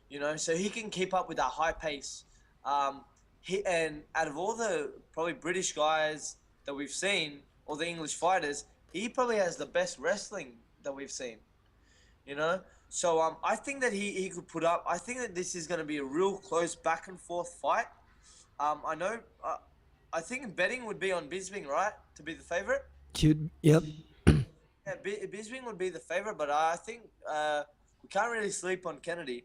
you know. So he can keep up with that high pace. And out of all the probably British guys that we've seen, or the English fighters, he probably has the best wrestling that we've seen, you know. So I think that he could put up. I think that this is going to be a real close back and forth fight. I know. I think betting would be on Bisping, right, to be the favorite. Yep. Yeah, Bisping would be the favorite, but I think we can't really sleep on Kennedy.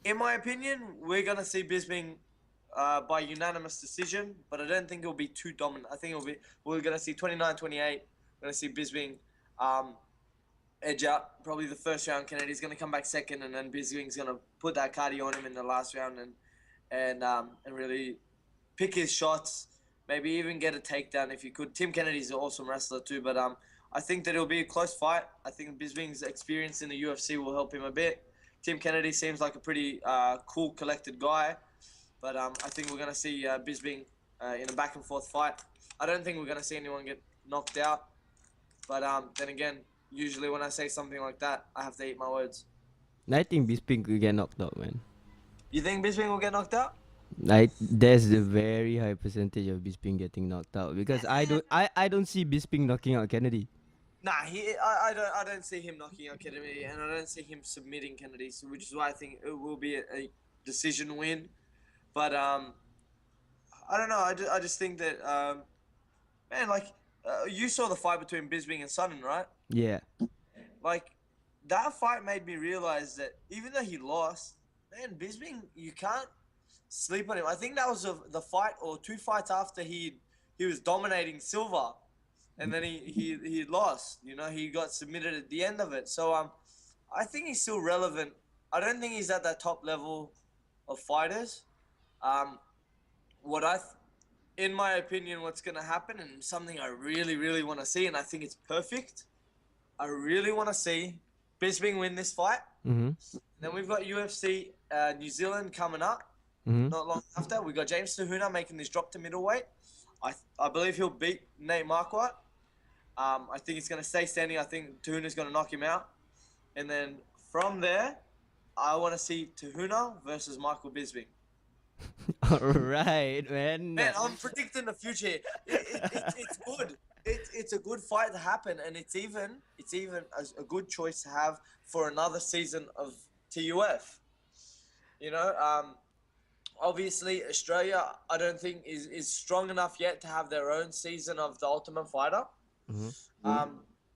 In my opinion, we're going to see Bisping by unanimous decision, but I don't think it'll be too dominant. I think we're going to see 29-28. We're going to see Bisping edge out. Probably the first round, Kennedy's going to come back second, and then Bisping's going to put that cardio on him in the last round and really pick his shots, maybe even get a takedown if he could. Tim Kennedy's an awesome wrestler too, but I think that it'll be a close fight. I think Bisping's experience in the UFC will help him a bit. Tim Kennedy seems like a pretty cool, collected guy, but I think we're going to see Bisping in a back and forth fight. I don't think we're going to see anyone get knocked out, but then again, usually when I say something like that, I have to eat my words. I think Bisping could get knocked out, man. You think Bisping will get knocked out? There's a very high percentage of Bisping getting knocked out because I don't see Bisping knocking out Kennedy. Nah, I don't see him knocking out Kennedy, and I don't see him submitting Kennedy, so which is why I think it will be a decision win. But I don't know. I just think that man, like you saw the fight between Bisping and Sonnen, right? Yeah. Like that fight made me realize that even though he lost, man, Bisping, you can't sleep on him. I think that was the fight or 2 fights after he was dominating Silva, and then he lost. You know, he got submitted at the end of it. So I think he's still relevant. I don't think he's at that top level of fighters. In my opinion, what's going to happen, and something I really, really want to see, and I think it's perfect. I really want to see Bisping win this fight. Mm-hmm. Then we've got UFC New Zealand coming up. Mm-hmm. Not long after, we got James Tahuna making this drop to middleweight. I believe he'll beat Nate Marquardt. I think he's going to stay standing. I think Tahuna's going to knock him out. And then from there, I want to see Tahuna versus Michael Bisping. All right, man. Man, I'm predicting the future here. It's good. It's a good fight to happen, and it's even a good choice to have for another season of TUF. You know, obviously Australia, I don't think is strong enough yet to have their own season of the Ultimate Fighter.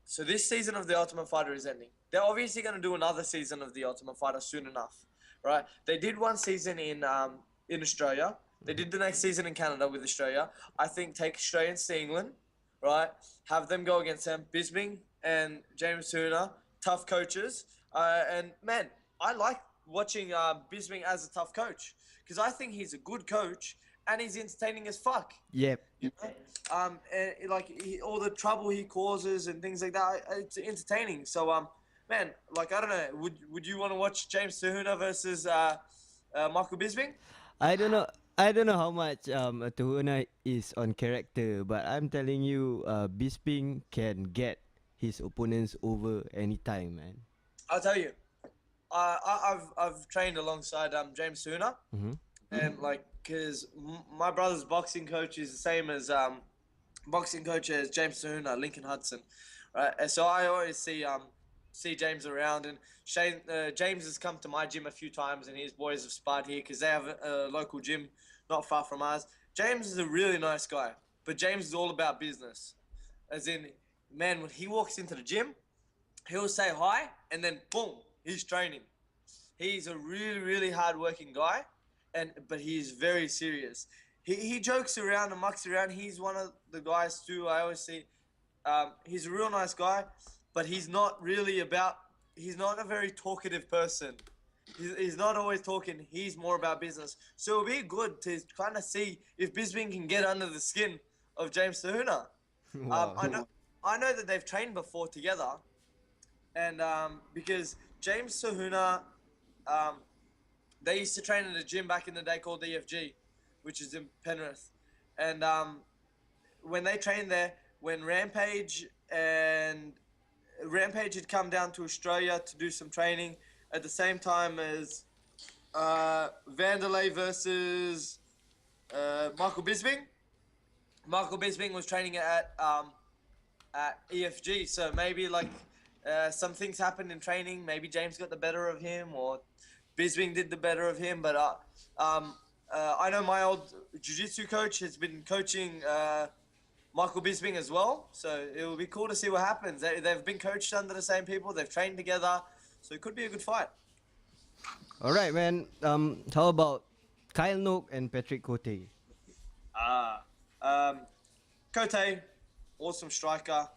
So this season of the Ultimate Fighter is ending. They're obviously going to do another season of the Ultimate Fighter soon enough, right? They did one season in Australia. They did the next season in Canada with Australia. I think take Australians to England, right? Have them go against them. Bisping and James Tuna, tough coaches. And man, I like watching Bisping as a tough coach because I think he's a good coach and he's entertaining as fuck. Yep. You know? And all the trouble he causes and things like that, it's entertaining. So man, like I don't know, would you want to watch James Tahuna versus Michael Bisping? I don't know how much Tahuna is on character, but I'm telling you, Bisping can get his opponents over anytime, man. I'll tell you, I've trained alongside James Tahuna, and like, cause my brother's boxing coach is the same as boxing coach as James Tahuna, Lincoln Hudson, right? And so I always see James around, and James has come to my gym a few times, and his boys have sparred here because they have a local gym not far from ours. James is a really nice guy, but James is all about business. As in, man, when he walks into the gym, he'll say hi, and then boom, he's training. He's a really, really hard-working guy, but he's very serious. He jokes around and mucks around. He's one of the guys too. I always see. He's a real nice guy, but he's not a very talkative person. He's not always talking. He's more about business. So it'll be good to kind of see if Bisping can get under the skin of James Tahuna. Wow. I know that they've trained before together, and because James Tahuna, they used to train in a gym back in the day called EFG, which is in Penrith, and when they trained there, when Rampage had come down to Australia to do some training at the same time as Vanderlei versus Michael Bisping. Michael Bisping was training at EFG, so maybe like some things happened in training. Maybe James got the better of him, or Bisping did the better of him. But I know my old jiu-jitsu coach has been coaching Michael Bisping as well, so it will be cool to see what happens. They've been coached under the same people. They've trained together, so it could be a good fight. All right, man. How about Kyle Noak and Patrick Cote? Cote, awesome striker.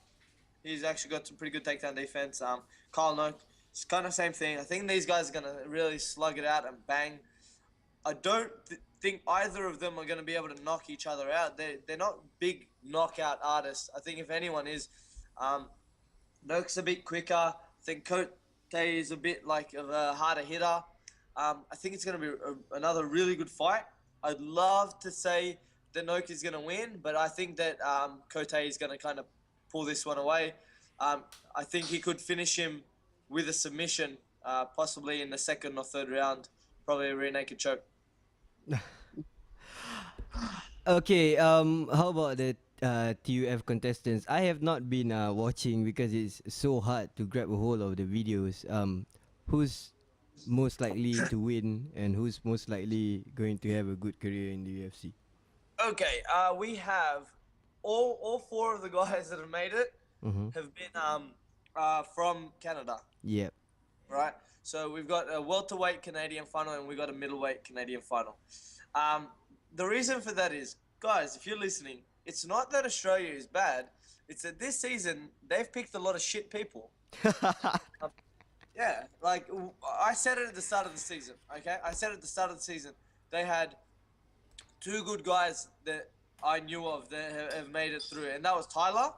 He's actually got some pretty good takedown defense. Kyle Noak, it's kind of same thing. I think these guys are going to really slug it out and bang. I don't think either of them are going to be able to knock each other out. They're not big knockout artists. I think if anyone is, Noak's a bit quicker. I think Cote is a bit like of a harder hitter. I think it's going to be another really good fight. I'd love to say that Noak is going to win, but I think that Cote is going to kind of pull this one away. I think he could finish him with a submission, possibly in the second or third round, probably a rear naked choke. Okay, how about the TUF contestants? I have not been watching because it's so hard to grab a hold of the videos. Who's most likely to win and who's most likely going to have a good career in the UFC? Okay, we have all four of the guys that have made it have been from Canada. Yep. Right? So we've got a welterweight Canadian final and we've got a middleweight Canadian final. The reason for that is, guys, if you're listening, it's not that Australia is bad. It's that this season, they've picked a lot of shit people. Yeah, like, I said it at the start of the season, okay? I said at the start of the season, they had two good guys that I knew of that have made it through, and that was Tyler,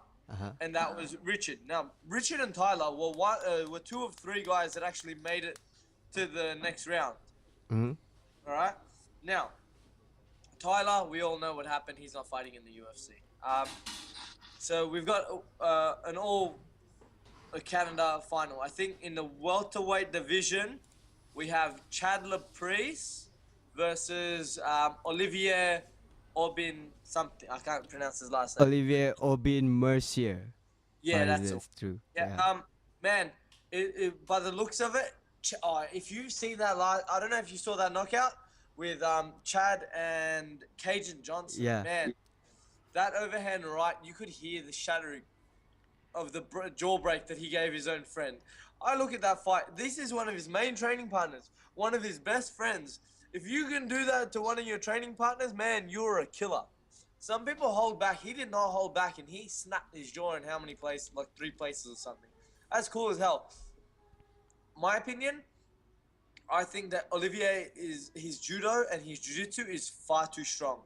and that was Richard. Now, Richard and Tyler were two of three guys that actually made it to the next round. All right? Now, Tyler, we all know what happened. He's not fighting in the UFC. So we've got an all Canada final. I think in the welterweight division, we have Chad Laprise versus Olivier Aubin something. I can't pronounce his last name. Olivier Aubin Mercier. Yeah, that's that's true. yeah. Man, by the looks of it, if you see that I don't know if you saw that knockout with Chad and Cajun Johnson. Yeah. Man, that overhand right, you could hear the shattering of the jaw break that he gave his own friend. I look at that fight. This is one of his main training partners, one of his best friends. If you can do that to one of your training partners, man, you're a killer. Some people hold back. He did not hold back, and he snapped his jaw in how many places? Like 3 places or something. That's cool as hell. My opinion, I think that Olivier his judo and his jiu-jitsu is far too strong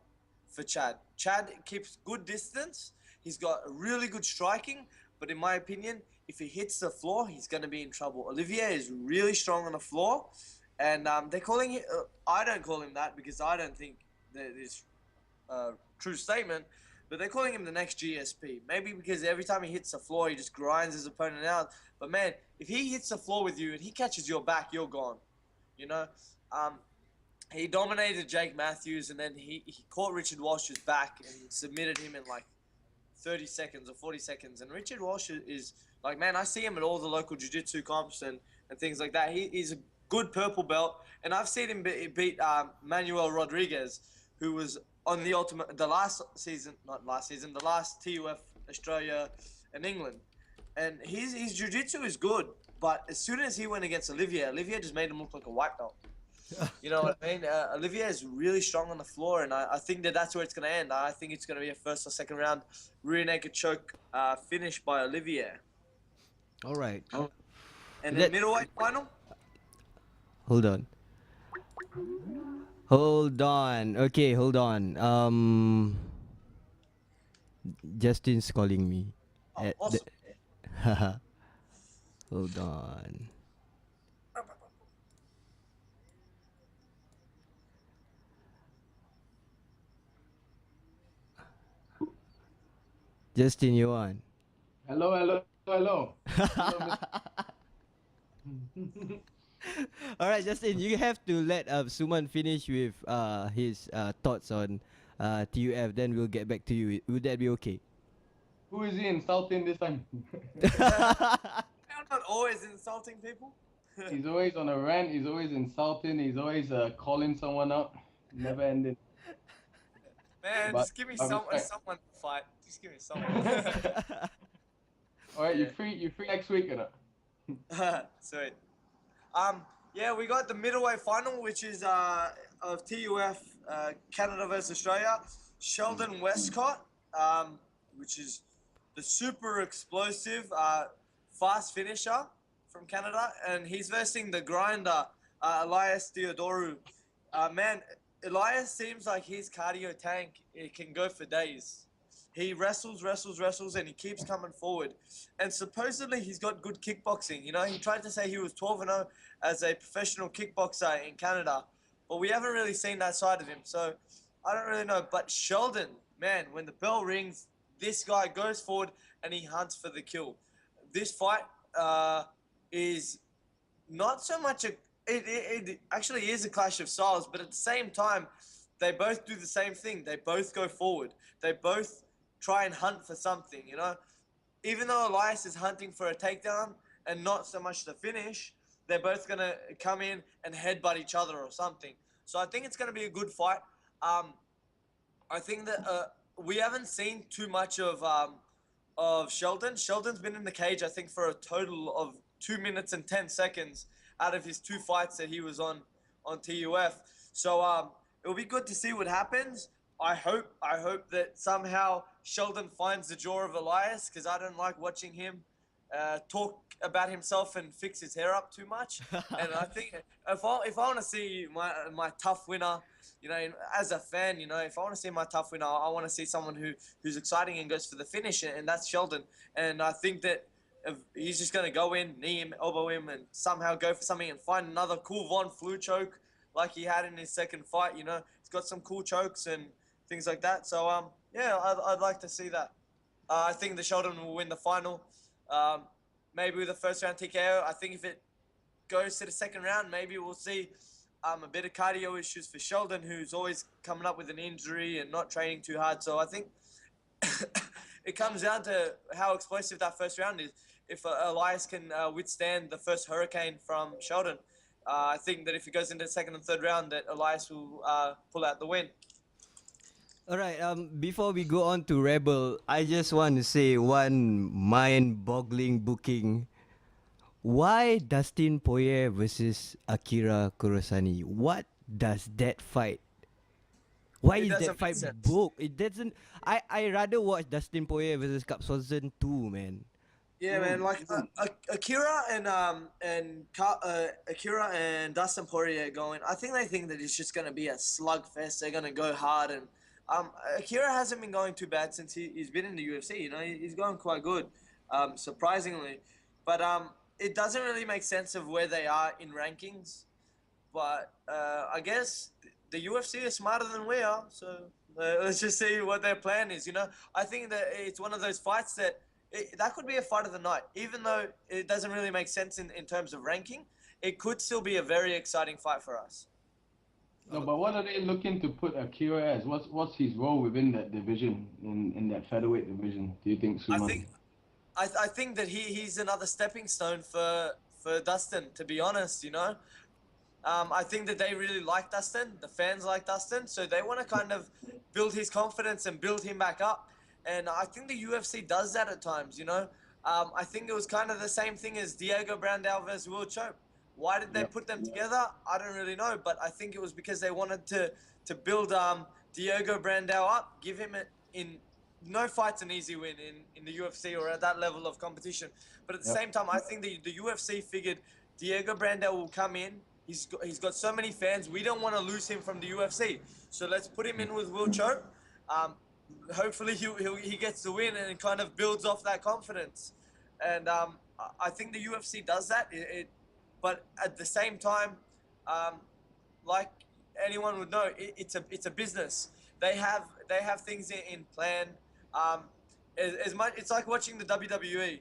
for Chad. Chad keeps good distance. He's got really good striking, but in my opinion, if he hits the floor, he's going to be in trouble. Olivier is really strong on the floor, and they're calling it. I don't call him that because I don't think that is a true statement. But they're calling him the next GSP. Maybe because every time he hits the floor, he just grinds his opponent out. But man, if he hits the floor with you and he catches your back, you're gone. You know, he dominated Jake Matthews, and then he caught Richard Walsh's back and submitted him in like 30 seconds or 40 seconds. And Richard Walsh is like, man, I see him at all the local jiu-jitsu comps and things like that. He's a good purple belt, and I've seen him beat Manuel Rodriguez, who was on the last TUF Australia and England. And his jiu-jitsu is good, but as soon as he went against Olivier just made him look like a white belt. You know what I mean? Olivier is really strong on the floor, and I think that's where it's going to end. I think it's going to be a first or second round rear naked choke finish by Olivier. All right. And then middleweight final? Hold on. Okay, hold on. Justin's calling me. Oh, awesome. Hold on. Justin, you on? Hello. All right, Justin, you have to let Suman finish with his thoughts on TUF. Then we'll get back to you. Would that be okay? Who is he insulting this time? I'm not always insulting people. He's always on a rant. He's always insulting. He's always calling someone out. Never ending. Man, just give me someone to fight. Just give me someone. All right, you free next week or not? Sweet. Yeah, we got the middleweight final, which is of TUF Canada versus Australia. Sheldon Westcott, which is the super explosive fast finisher from Canada, and he's versing the grinder Elias Theodoru. Man, Elias seems like his cardio tank. It can go for days. He wrestles, and he keeps coming forward. And supposedly he's got good kickboxing. You know, he tried to say he was 12-0 as a professional kickboxer in Canada, but we haven't really seen that side of him. So I don't really know. But Sheldon, man, when the bell rings, this guy goes forward and he hunts for the kill. This fight is not so much it actually is a clash of styles, but at the same time, they both do the same thing. They both go forward. They both try and hunt for something, you know? Even though Elias is hunting for a takedown and not so much the finish, they're both going to come in and headbutt each other or something. So I think it's going to be a good fight. I think that we haven't seen too much of Sheldon. Sheldon's been in the cage, I think, for a total of 2 minutes and 10 seconds out of his 2 fights that he was on TUF. So it'll be good to see what happens. I hope that somehow Sheldon finds the jaw of Elias, because I don't like watching him talk about himself and fix his hair up too much. And I think if I want to see my tough winner, you know, as a fan, you know, if I want to see my tough winner, I want to see someone who's exciting and goes for the finish, and that's Sheldon. And I think that if he's just going to go in, knee him, elbow him, and somehow go for something and find another cool Von Flue choke like he had in his second fight. You know, he's got some cool chokes and things like that. So, yeah, I'd like to see that. I think the Sheldon will win the final. Maybe with the first round TKO. I think if it goes to the second round, maybe we'll see a bit of cardio issues for Sheldon, who's always coming up with an injury and not training too hard. So I think it comes down to how explosive that first round is. If Elias can withstand the first hurricane from Sheldon, I think that if it goes into the second and third round, that Elias will pull out the win. Alright, before we go on to Rebel, I just want to say one mind-boggling booking. Why Dustin Poirier versus Akira Kurosani? What does that fight? Why It is doesn't that make fight sense. booked? It doesn't. I rather watch Dustin Poirier versus Cap Swanson 2, man. Yeah, man. Like Akira and Dustin Poirier going. I think they think that it's just gonna be a slugfest. They're gonna go hard, and Akira hasn't been going too bad since he's been in the UFC. You know, he's going quite good, surprisingly. But it doesn't really make sense of where they are in rankings. But I guess the UFC is smarter than we are, so let's just see what their plan is. You know, I think that it's one of those fights that that could be a fight of the night, even though it doesn't really make sense in terms of ranking. It could still be a very exciting fight for us. No, but what are they looking to put Akira as? What's his role within that division, in that featherweight division? Do you think, Suman? I think that he's another stepping stone for Dustin. To be honest, you know. I think that they really like Dustin. The fans like Dustin, so they want to kind of build his confidence and build him back up. And I think the UFC does that at times, you know. I think it was kind of the same thing as Diego Brandao versus Will Chope. Why did they put them together? I don't really know, but I think it was because they wanted to build Diego Brandao up, give him no fight's an easy win in the UFC or at that level of competition. But at the same time, I think the UFC figured Diego Brandao will come in. He's got so many fans. We don't want to lose him from the UFC. So let's put him in with Will Chope. Hopefully he gets the win and kind of builds off that confidence. And I think the UFC does that. But at the same time, like anyone would know, it's a business. They have things in plan. As much, it's like watching the WWE.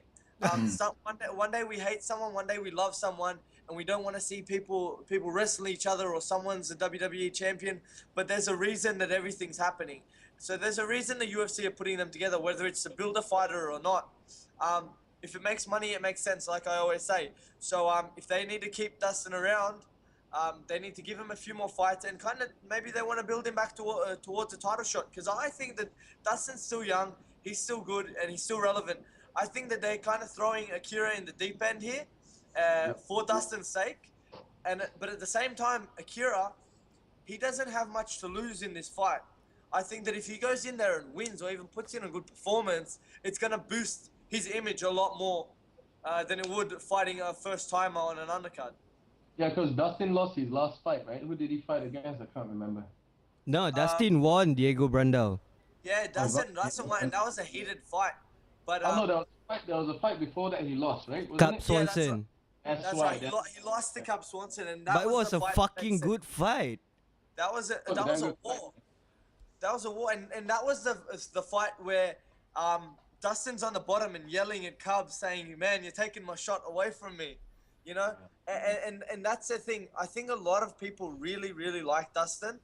One day we hate someone, one day we love someone, and we don't want to see people wrestle each other, or someone's a WWE champion. But there's a reason that everything's happening. So there's a reason the UFC are putting them together, whether it's to build a fighter or not. If it makes money, it makes sense, like I always say. So if they need to keep Dustin around, they need to give him a few more fights, and kind of maybe they want to build him back towards a title shot. Because I think that Dustin's still young, he's still good, and he's still relevant. I think that they're kind of throwing Akira in the deep end here for Dustin's sake. But at the same time, Akira, he doesn't have much to lose in this fight. I think that if he goes in there and wins, or even puts in a good performance, it's going to boost his image a lot more than it would fighting a first-timer on an undercard. Yeah, because Dustin lost his last fight, right? Who did he fight against? I can't remember. No, Dustin won Diego Brandao. Yeah, Dustin won. That was a heated fight. But no, there was a fight before that he lost, right? Wasn't Cap it? Swanson. That's right. He lost to Cap Swanson, and that But it was a fight fucking good fight. That was a war. That was a war, and that was the fight where Dustin's on the bottom and yelling at Cub, saying, "Man, you're taking my shot away from me," you know. And that's the thing. I think a lot of people really, really like Dustin,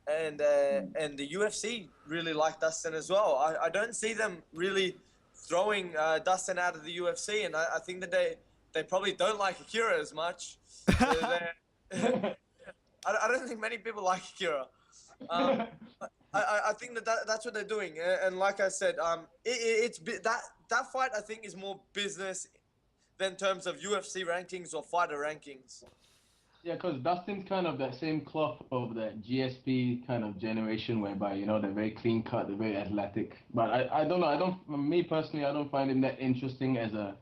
and the UFC really like Dustin as well. I don't see them really throwing Dustin out of the UFC, and I think that they probably don't like Akira as much. So I don't think many people like Akira. I think that's what they're doing, and like I said, that fight I think is more business than terms of UFC rankings or fighter rankings. Yeah, because Dustin's kind of that same cloth of that GSP kind of generation, whereby, you know, they're very clean cut, they're very athletic. But I don't know, me personally, I don't find him that interesting as a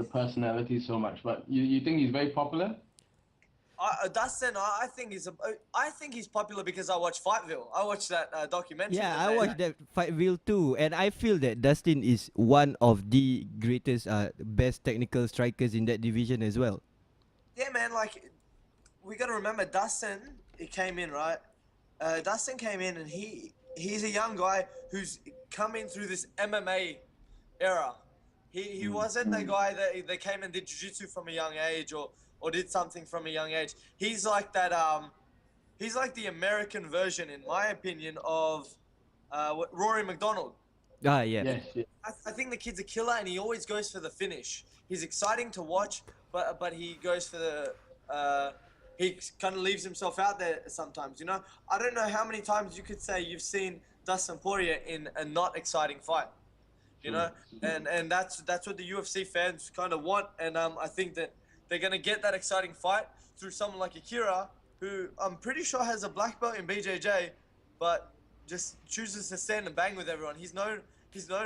personality so much. But you think he's very popular? Dustin, I think he's popular because I watch Fightville. I watched that documentary. Yeah, I watched that Fightville too, and I feel that Dustin is one of the greatest, best technical strikers in that division as well. Yeah, man. Like, we got to remember, Dustin. He came in, right? Dustin came in, and he's a young guy who's come in through this MMA era. He wasn't the guy that came and did jiu-jitsu from a young age or did something from a young age. He's like that. He's like the American version, in my opinion, of Rory McDonald. Ah, yeah. Yes, yes. I think the kid's a killer, and he always goes for the finish. He's exciting to watch, but he goes for the. He kind of leaves himself out there sometimes. You know, I don't know how many times you could say you've seen Dustin Poirier in a not exciting fight. You know, and that's what the UFC fans kind of want, and I think that they're gonna get that exciting fight through someone like Akira, who I'm pretty sure has a black belt in BJJ, but just chooses to stand and bang with everyone. He's known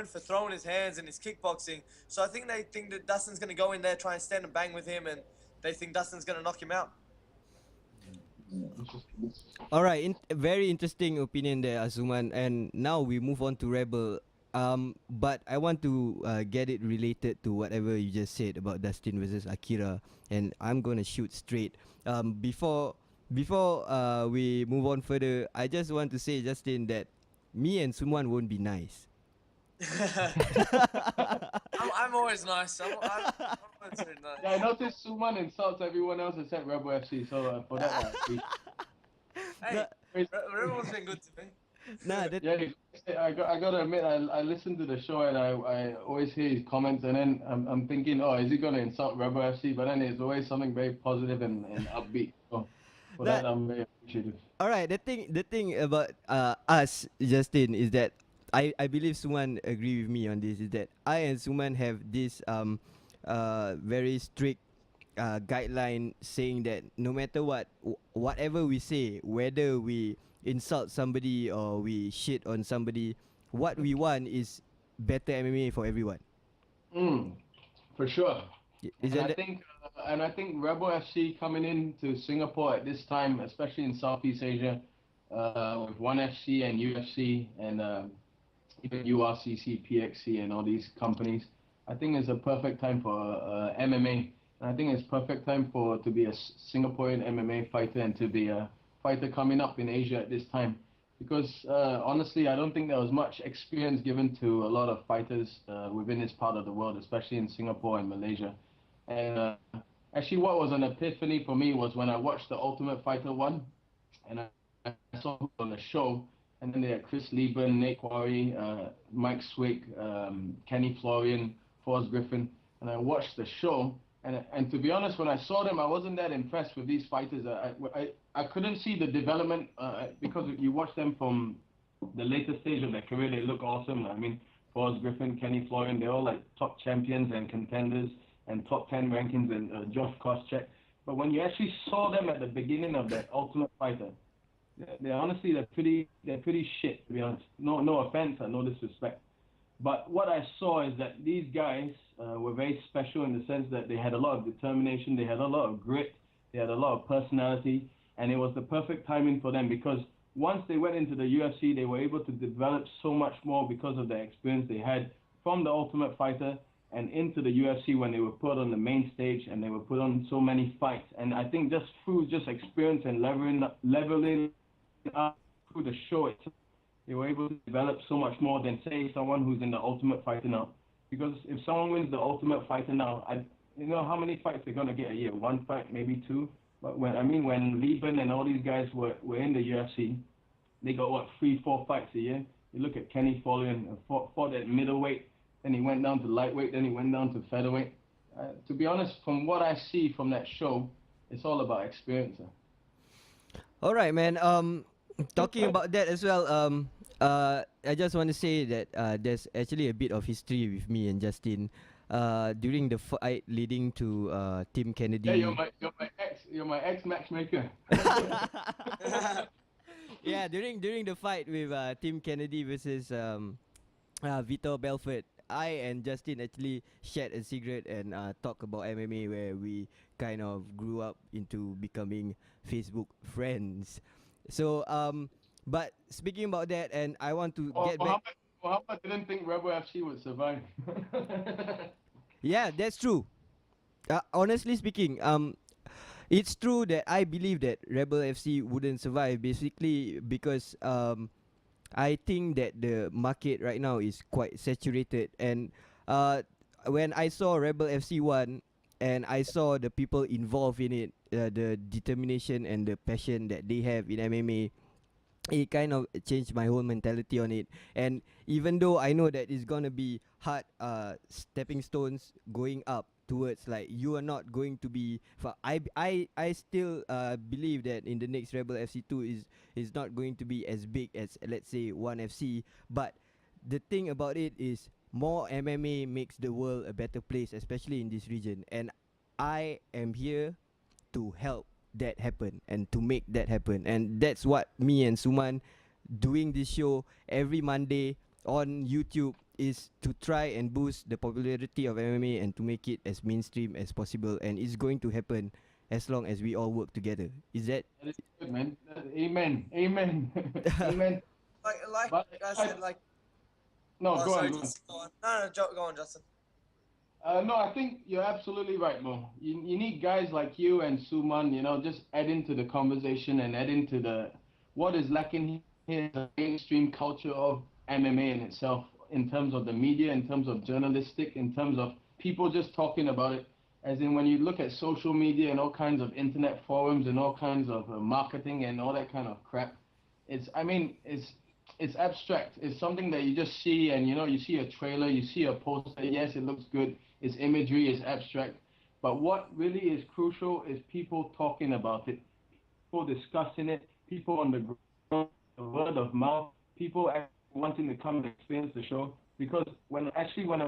for throwing his hands and his kickboxing, so I think they think that Dustin's gonna go in there, try and stand and bang with him, and they think Dustin's gonna knock him out. All right, very interesting opinion there, Azuman. And now we move on to Rebel. But I want to get it related to whatever you just said about Dustin versus Akira, and I'm gonna shoot straight. Before we move on further, I just want to say, Justin, that me and Suman won't be nice. I'm always nice. I'm always very nice. Yeah, I noticed Suman insults everyone else except Rebel FC, so for that, Hey, Rebel's been good to me. Nah, that, yeah, I gotta admit, I listen to the show and I always hear his comments, and then I'm thinking, oh, is he gonna insult Rebel FC? But then it's always something very positive and upbeat. So for that, I'm very appreciative. all right. The thing about us, Justin, is that I believe Suman agree with me on this. Is that I and Suman have this very strict guideline saying that no matter what, whatever we say, whether we insult somebody or we shit on somebody, what we want is better MMA for everyone. For sure. Is And that I think Rebel FC coming into Singapore at this time, especially in Southeast Asia, with ONE FC and UFC and even URCC, PXC, and all these companies, I think it's a perfect time for MMA. And I think it's perfect time to be a Singaporean MMA fighter and to be a fighter coming up in Asia at this time. Because honestly, I don't think there was much experience given to a lot of fighters within this part of the world, especially in Singapore and Malaysia. And actually, what was an epiphany for me was when I watched The Ultimate Fighter 1, and I saw him on the show, and then they had Chris Lieben, Nate Quarry, Mike Swick, Kenny Florian, Forrest Griffin, and I watched the show. And to be honest, when I saw them, I wasn't that impressed with these fighters. I couldn't see the development because you watch them from the later stage of their career, they look awesome. I mean, Forrest Griffin, Kenny Florian, they're all like top champions and contenders and top 10 rankings, and Josh Koscheck. But when you actually saw them at the beginning of that Ultimate Fighter, they're pretty shit, to be honest. No offense and no disrespect. But what I saw is that these guys were very special in the sense that they had a lot of determination, they had a lot of grit, they had a lot of personality, and it was the perfect timing for them because once they went into the UFC, they were able to develop so much more because of the experience they had from the Ultimate Fighter and into the UFC when they were put on the main stage and they were put on so many fights. And I think just through experience and leveling up through the show itself, they were able to develop so much more than, say, someone who's in the Ultimate Fighter now. Because if someone wins the Ultimate Fighter now, you know how many fights they're going to get a year? One fight, maybe two? But when Lieben and all these guys were in the UFC, they got, 3-4 fights a year? You look at Kenny Florian, fought at middleweight, then he went down to lightweight, then he went down to featherweight. To be honest, from what I see from that show, it's all about experience. all right, man? Talking about that as well, I just want to say that there's actually a bit of history with me and Justin. During the fight leading to Tim Kennedy. Yeah, you're my ex matchmaker. Yeah, during the fight with Tim Kennedy versus Vitor Belfort, I and Justin actually shared a cigarette and talk about MMA, where we kind of grew up into becoming Facebook friends. So but speaking about that, and I want to get back. Muhammad didn't think Rebel FC would survive. Yeah, that's true. Honestly speaking, it's true that I believe that Rebel FC wouldn't survive, basically because I think that the market right now is quite saturated, and when I saw Rebel FC 1 and I saw the people involved in it, the determination and the passion that they have in MMA, it kind of changed my whole mentality on it. And even though I know that it's gonna be hard stepping stones going up towards, like, you are not going to be I still believe that in the next Rebel FC 2 is not going to be as big as, let's say, 1FC. But the thing about it is, more MMA makes the world a better place, especially in this region, and I am here to help that happen and to make that happen. And that's what me and Suman doing this show every Monday on YouTube is, to try and boost the popularity of MMA and to make it as mainstream as possible. And it's going to happen as long as we all work together. Is that? That is good, man. Amen. Amen. Amen. Like But I said, like. No, Oh, go sorry, on. Go on. just go on. No, go on, Justin. No, I think you're absolutely right, Mo. You need guys like you and Suman, just add into the conversation and add into what is lacking here, the mainstream culture of MMA in itself, in terms of the media, in terms of journalistic, in terms of people just talking about it. As in, when you look at social media and all kinds of internet forums and all kinds of marketing and all that kind of crap, it's abstract. It's something that you just see, and you see a trailer, you see a poster. Yes, it looks good. It's imagery, it's abstract. But what really is crucial is people talking about it, people discussing it, people on the ground, the word of mouth, people actually wanting to come and experience the show. Because when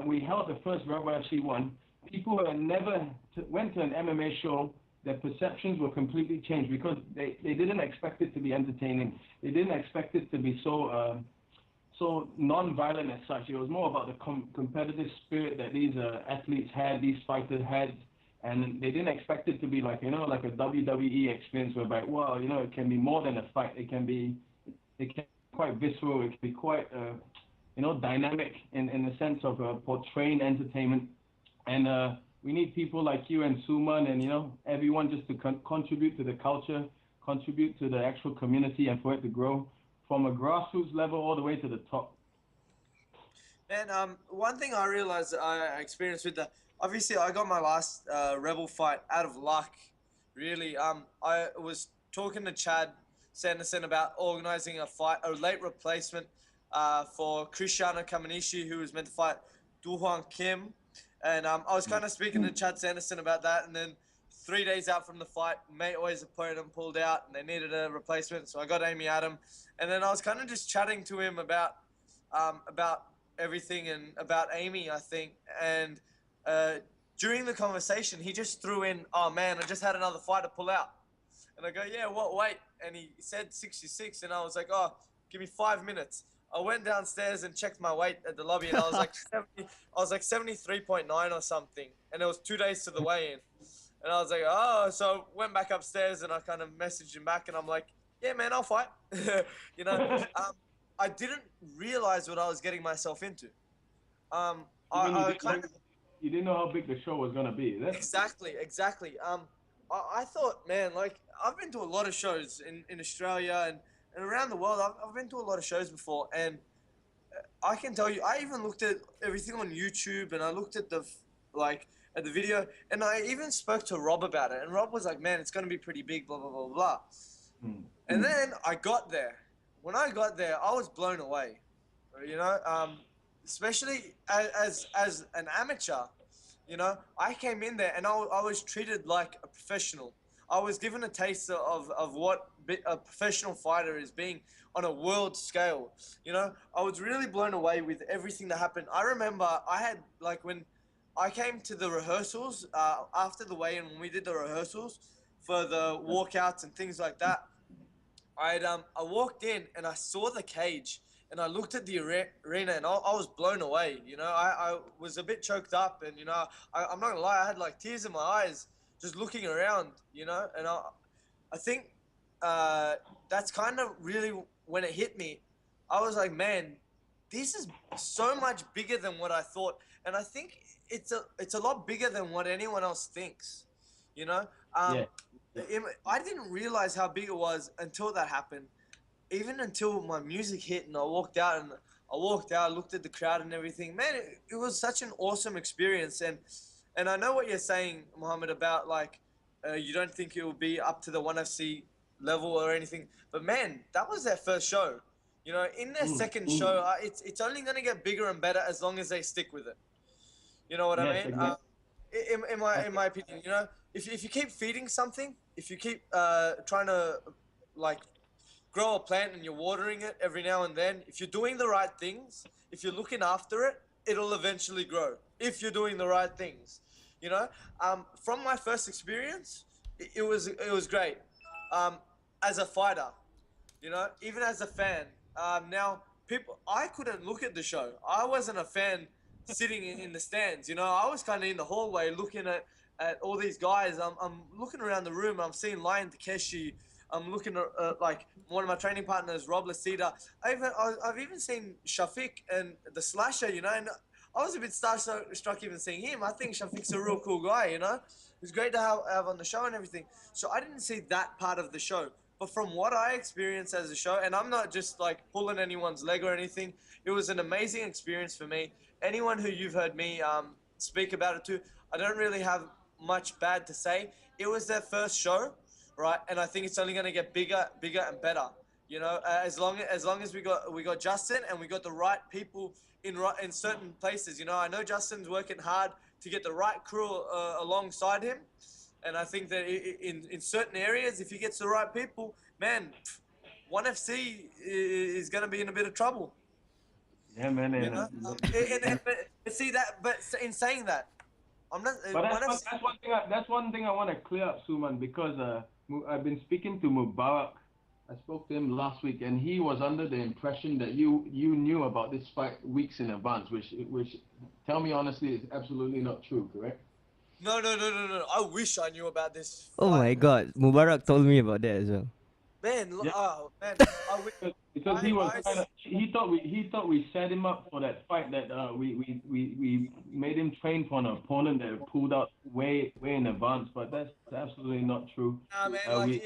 we held the first Rebel FC 1, people who had never went to an MMA show, their perceptions were completely changed, because they didn't expect it to be entertaining. They didn't expect it to be so non-violent as such. It was more about the competitive spirit that these athletes had, these fighters had, and they didn't expect it to be like a WWE experience whereby, wow, it can be more than a fight. It can be quite visceral. It can be quite dynamic in the sense of portraying entertainment. And we need people like you and Suman and everyone just to contribute to the culture, contribute to the actual community, and for it to grow from a grassroots level all the way to the top. And one thing I realized I experienced with obviously I got my last Rebel fight out of luck, really. I was talking to Chad Sanderson about organizing a late replacement for Cristiano Kamanishi, who was meant to fight Du Hwan Kim. And I was kind of speaking to Chad Sanderson about that, and then 3 days out from the fight, May Ooi's opponent pulled out, and they needed a replacement, so I got Amy Adam. And then I was kind of just chatting to him about everything and about Amy, I think. And during the conversation, he just threw in, "Oh man, I just had another fight to pull out." And I go, "Yeah, what weight?" And he said 66, and I was like, "Oh, give me 5 minutes." I went downstairs and checked my weight at the lobby, and I was like 73.9 or something, and it was 2 days to the weigh-in. And I was like, oh, so went back upstairs, and I kind of messaged him back, and I'm like, yeah, man, I'll fight. I didn't realize what I was getting myself into. You didn't know how big the show was gonna be. Exactly. I thought, man, like, I've been to a lot of shows in Australia and around the world. I've been to a lot of shows before, and I can tell you, I even looked at everything on YouTube, and I looked at the video, and I even spoke to Rob about it, and Rob was like, man, it's going to be pretty big, blah, blah, blah, blah. And then I got there. When I got there, I was blown away, especially as an amateur. I came in there, and I was treated like a professional. I was given a taste of what a professional fighter is, being on a world scale. I was really blown away with everything that happened. I remember I had, when I came to the rehearsals, after the weigh-in, when we did the rehearsals for the walkouts and things like that, I walked in and I saw the cage, and I looked at the arena, and I was blown away. I was a bit choked up, and I'm not gonna lie, I had tears in my eyes just looking around, and I think that's kind of really when it hit me. I was like, man, this is so much bigger than what I thought, and I think it's a lot bigger than what anyone else thinks. I didn't realize how big it was until that happened. Even until my music hit and I walked out and I walked out, looked at the crowd and everything. Man, it was such an awesome experience. And I know what you're saying, Mohammed, about like you don't think it will be up to the 1FC level or anything. But man, that was their first show. You know, in their second show, it's only going to get bigger and better as long as they stick with it. You know what I Yes, mean? exactly. In my opinion, you know, if you keep feeding something, if you keep trying to like grow a plant and you're watering it every now and then, if you're doing the right things, if you're looking after it, it'll eventually grow. If you're doing the right things, you know. From my first experience, it was great. Um, as a fighter, you know, even as a fan. Now, people, I couldn't look at the show. I wasn't a fan sitting in the stands. You know, I was kind of in the hallway looking at all these guys. I'm looking around the room. I'm seeing Lion Takeshi. I'm looking at like one of my training partners, Rob Lasita. I've even seen Shafiq and the Slasher. You know, and I was a bit starstruck even seeing him. I think Shafiq's a real cool guy. You know, it's great to have on the show and everything. So I didn't see that part of the show. But from what I experienced as a show, and I'm not just like pulling anyone's leg or anything, it was an amazing experience for me. Anyone who you've heard me speak about it to, I don't really have much bad to say. It was their first show, right? And I think it's only going to get bigger, bigger and better. You know, as long as we got Justin and we got the right people in certain places. You know, I know Justin's working hard to get the right crew alongside him. And I think that in certain areas, if he gets the right people, man, 1FC is going to be in a bit of trouble. Yeah, man. You know? But see that, but in saying that, I'm not. But that's one thing I want to clear up, Suman, because I've been speaking to Mubarak. I spoke to him last week, and he was under the impression that you knew about this fight weeks in advance, which tell me honestly is absolutely not true, correct? No. I wish I knew about this Oh fight. my God, Mubarak told me about that as well. Man, Yeah. oh man, I wish. Because he thought we set him up for that fight that we made him train for an opponent that pulled out way in advance, but that's absolutely not true. Nah, man,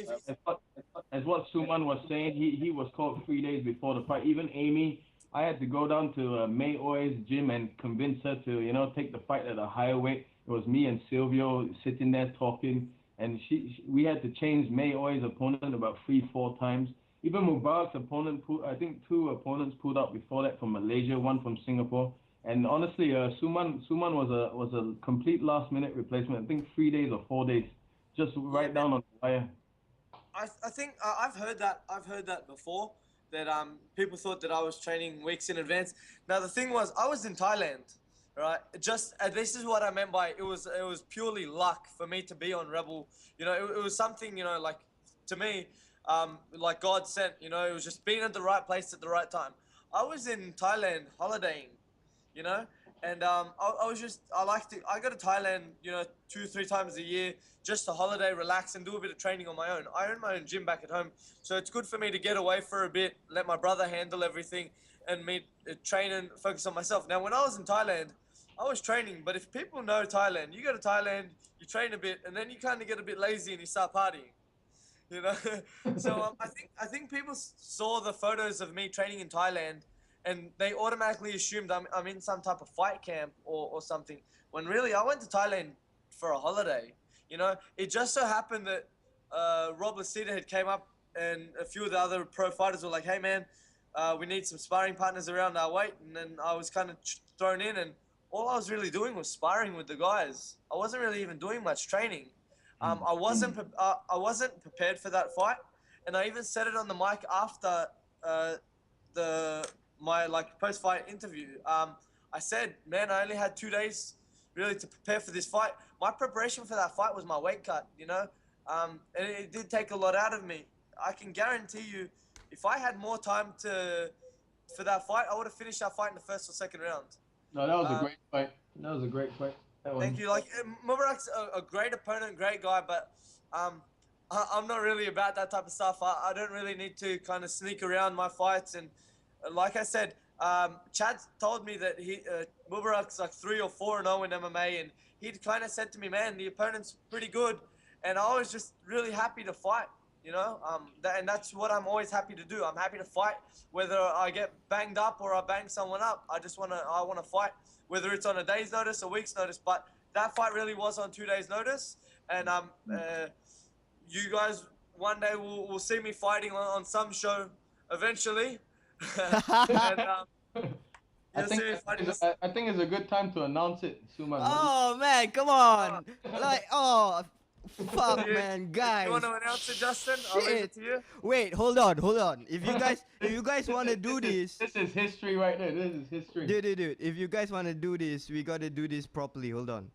As what Suman was saying, he was called 3 days before the fight. Even Amy, I had to go down to May Ooi's gym and convince her to take the fight at a higher weight. It was me and Silvio sitting there talking, and we had to change May Ooi's opponent about 3-4 times. Even Mubarak's opponent, I think 2 opponents pulled out before that from Malaysia, 1 from Singapore. And honestly, Suman was a complete last minute replacement. I think 3 days or 4 days, just right down on the wire. I think I've heard that before. That people thought that I was training weeks in advance. Now the thing was, I was in Thailand, right? This is what I meant by it was purely luck for me to be on Rebel. You know, it was something, you know, like to me, like God sent. You know, it was just being at the right place at the right time. I was in Thailand holidaying, you know, and I go to Thailand, you know, 2-3 times a year just to holiday, relax, and do a bit of training on my own. I own my own gym back at home, so it's good for me to get away for a bit, let my brother handle everything, and me train and focus on myself. Now, when I was in Thailand, I was training, but if people know Thailand, you go to Thailand, you train a bit, and then you kind of get a bit lazy and you start partying. You know, so I think people saw the photos of me training in Thailand, and they automatically assumed I'm in some type of fight camp or something. When really I went to Thailand for a holiday. You know, it just so happened that Rob Lasita had came up, and a few of the other pro fighters were like, "Hey man, we need some sparring partners around our weight," and then I was kind of thrown in, and all I was really doing was sparring with the guys. I wasn't really even doing much training. I wasn't prepared for that fight, and I even said it on the mic after my like post-fight interview. I said, man, I only had 2 days really to prepare for this fight. My preparation for that fight was my weight cut, you know, and it did take a lot out of me. I can guarantee you, if I had more time for that fight, I would have finished that fight in the first or second round. No, that was a great fight. That was a great fight. Thank you. Like Mubarak's a great opponent, great guy, but I'm not really about that type of stuff. I don't really need to kind of sneak around my fights. And like I said, Chad told me that Mubarak's like 3 or 4-0 in MMA, and he'd kind of said to me, man, the opponent's pretty good, and I was just really happy to fight. You know, and that's what I'm always happy to do. I'm happy to fight, whether I get banged up or I bang someone up. I wanna fight, whether it's on a day's notice, a week's notice. But that fight really was on 2 days' notice, and you guys one day will see me fighting on some show eventually, and I you'll think see me fighting. I think it's a good time to announce it, Suman. Oh man, come on! Like, oh, fuck, man, guys. You want to announce it, Justin? I'll leave it to you. Wait, hold on. If you guys want to do this, This is history right there. This is history. dude. If you guys want to do this, we gotta do this properly. Hold on.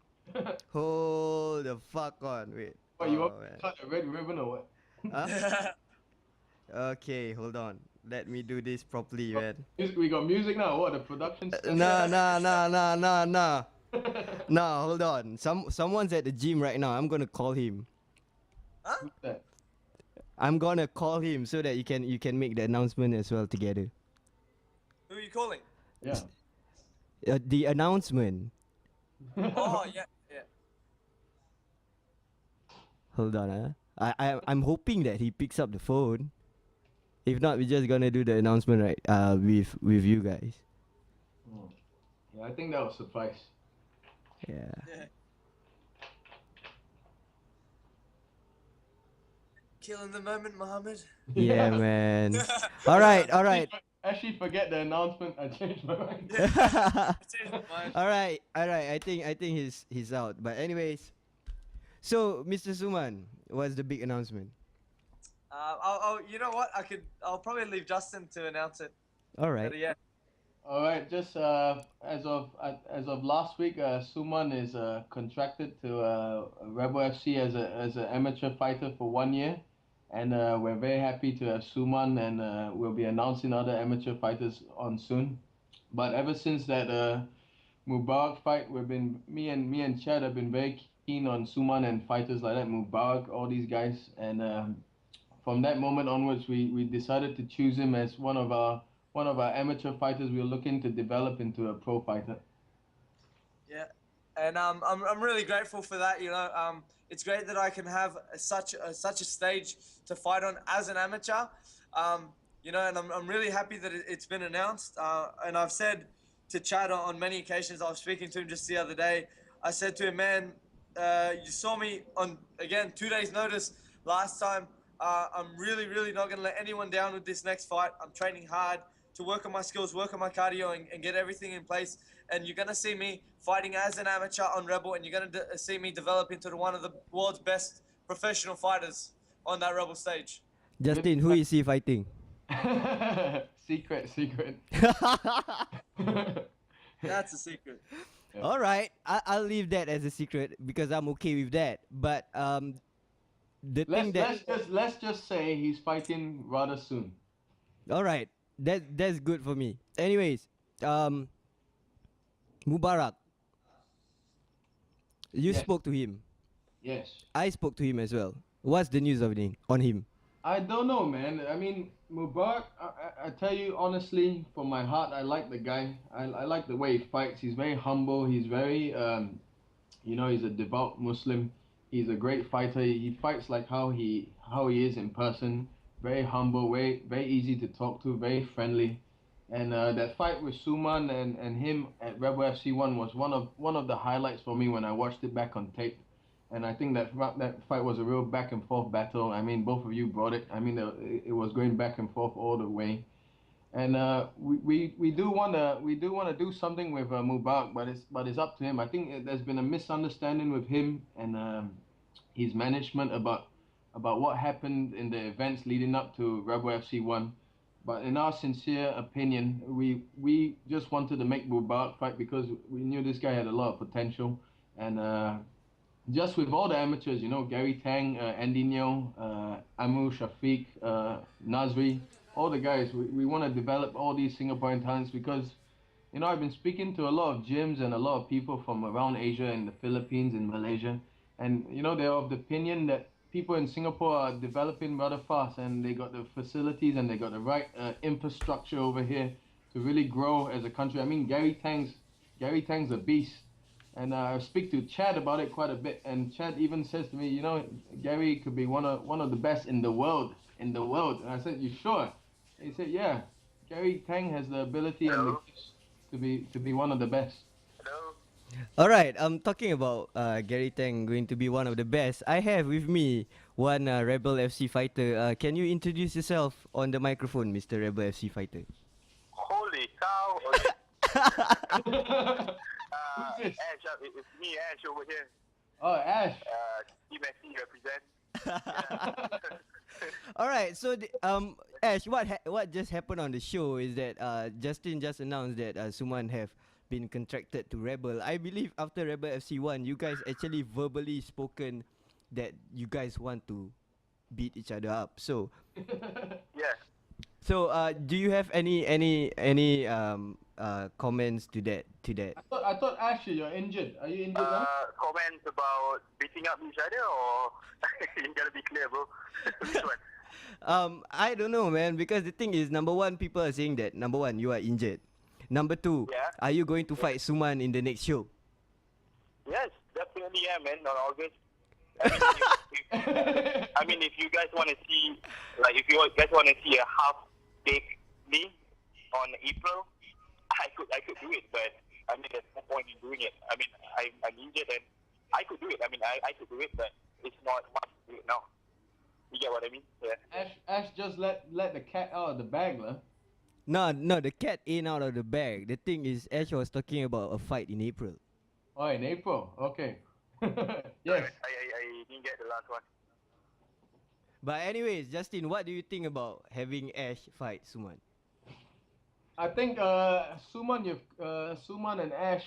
Hold the fuck on. Wait. What, you Oh, want man. to cut a red ribbon or what? Huh? Okay, hold on. Let me do this properly, man. We got music now. What, the production stuff? Nah. Nah, hold on. Someone's at the gym right now. I'm gonna call him. Who's that? I'm gonna call him so that you can make the announcement as well together. Who are you calling? Yeah. The announcement. Oh, yeah. Hold on, I'm hoping that he picks up the phone. If not, we're just gonna do the announcement right with you guys. Oh. Yeah, I think that will suffice. Yeah. Killing the moment, Mohammed. Yeah, man. All right. Actually, forget the announcement. I changed my mind. All right. I think he's out. But anyways, so Mr. Suman, what's the big announcement? You know what? I'll probably leave Justin to announce it. All right. But yeah. All right. Just as of last week, Suman is contracted to Rebel FC as an amateur fighter for 1 year, and we're very happy to have Suman, and we'll be announcing other amateur fighters on soon. But ever since that Mubarak fight, me and Chad have been very keen on Suman and fighters like that, Mubarak, all these guys, and from that moment onwards, we decided to choose him as one of our amateur fighters we're looking to develop into a pro fighter. Yeah, and I'm really grateful for that. You know, it's great that I can have such a stage to fight on as an amateur. You know, and I'm really happy that it's been announced. And I've said to Chad on many occasions. I was speaking to him just the other day. I said to him, man, you saw me on, again, 2 days notice last time. I'm really not going to let anyone down with this next fight. I'm training hard to work on my skills, work on my cardio, and get everything in place. And you're going to see me fighting as an amateur on Rebel, and you're going to see me develop into one of the world's best professional fighters on that Rebel stage. Justin, who is he fighting? Secret. That's a secret. Yeah. All right, I'll leave that as a secret because I'm okay with that. But let's just say he's fighting rather soon. All right, that's good for me. Anyways, Mubarak, you Yes. spoke to him. Yes. I spoke to him as well. What's the news on him? I don't know, man. I mean, Mubarak, I tell you honestly, from my heart, I like the guy. I like the way he fights. He's very humble. He's very, he's a devout Muslim. He's a great fighter. He fights like how he is in person. Very humble, very easy to talk to, very friendly. And that fight with Suman and him at Rebel FC 1 was one of the highlights for me when I watched it back on tape. And I think that fight was a real back and forth battle. I mean, both of you brought it. I mean, it was going back and forth all the way. And we do wanna do something with Mubarak, but it's up to him. I think there's been a misunderstanding with him and his management about what happened in the events leading up to Rebel FC 1. But in our sincere opinion, we just wanted to make Mubarak fight because we knew this guy had a lot of potential. And just with all the amateurs, Garie, Tang, Andinho, Amu, Shafiq, Nazri, all the guys, we want to develop all these Singaporean talents because, I've been speaking to a lot of gyms and a lot of people from around Asia and the Philippines and Malaysia. And, they're of the opinion that people in Singapore are developing rather fast and they got the facilities and they got the right infrastructure over here to really grow as a country. I mean, Garie Tang's a beast. And I speak to Chad about it quite a bit, and Chad even says to me, you know, Garie could be one of the best in the world, And I said, you sure? He said, yeah. Garie Tang has the ability and the gifts to be one of the best. Hello. All right, I'm talking about Garie Tang going to be one of the best. I have with me one Rebel FC fighter. Can you introduce yourself on the microphone, Mr. Rebel FC fighter? Holy cow. Who's this? Ash, it's me, Ash, over here. Oh, Ash. Team SC represent. All right, so Ash, what just happened on the show is that Justin just announced that Suman have been contracted to Rebel. I believe after Rebel FC 1, you guys actually verbally spoken that you guys want to beat each other up. So Yeah. so do you have any comments to that? I thought Ash, you're injured. Are you injured now? Comments about beating up each other, or you gotta be clear, bro. Which one? I don't know, man, because the thing is, number one, people are saying that number one, you are injured. Number two, Yeah. are you going to fight Suman in the next show? Yes, definitely, yeah, man. On August. I mean, if you guys want to see, like, if you guys want to see a half-baked me on April, I could do it, but I mean, there's no point in doing it. I mean, I'm injured and I could do it. I mean, I could do it, but it's not much to do it now. You get what I mean? Yeah. Ash just let the cat out of the bag, lah. No, the cat ain't out of the bag. The thing is, Ash was talking about a fight in April. Oh, in April. Okay. Yes. I didn't get the last one. But anyways, Justin, what do you think about having Ash fight Suman? I think Suman and Ash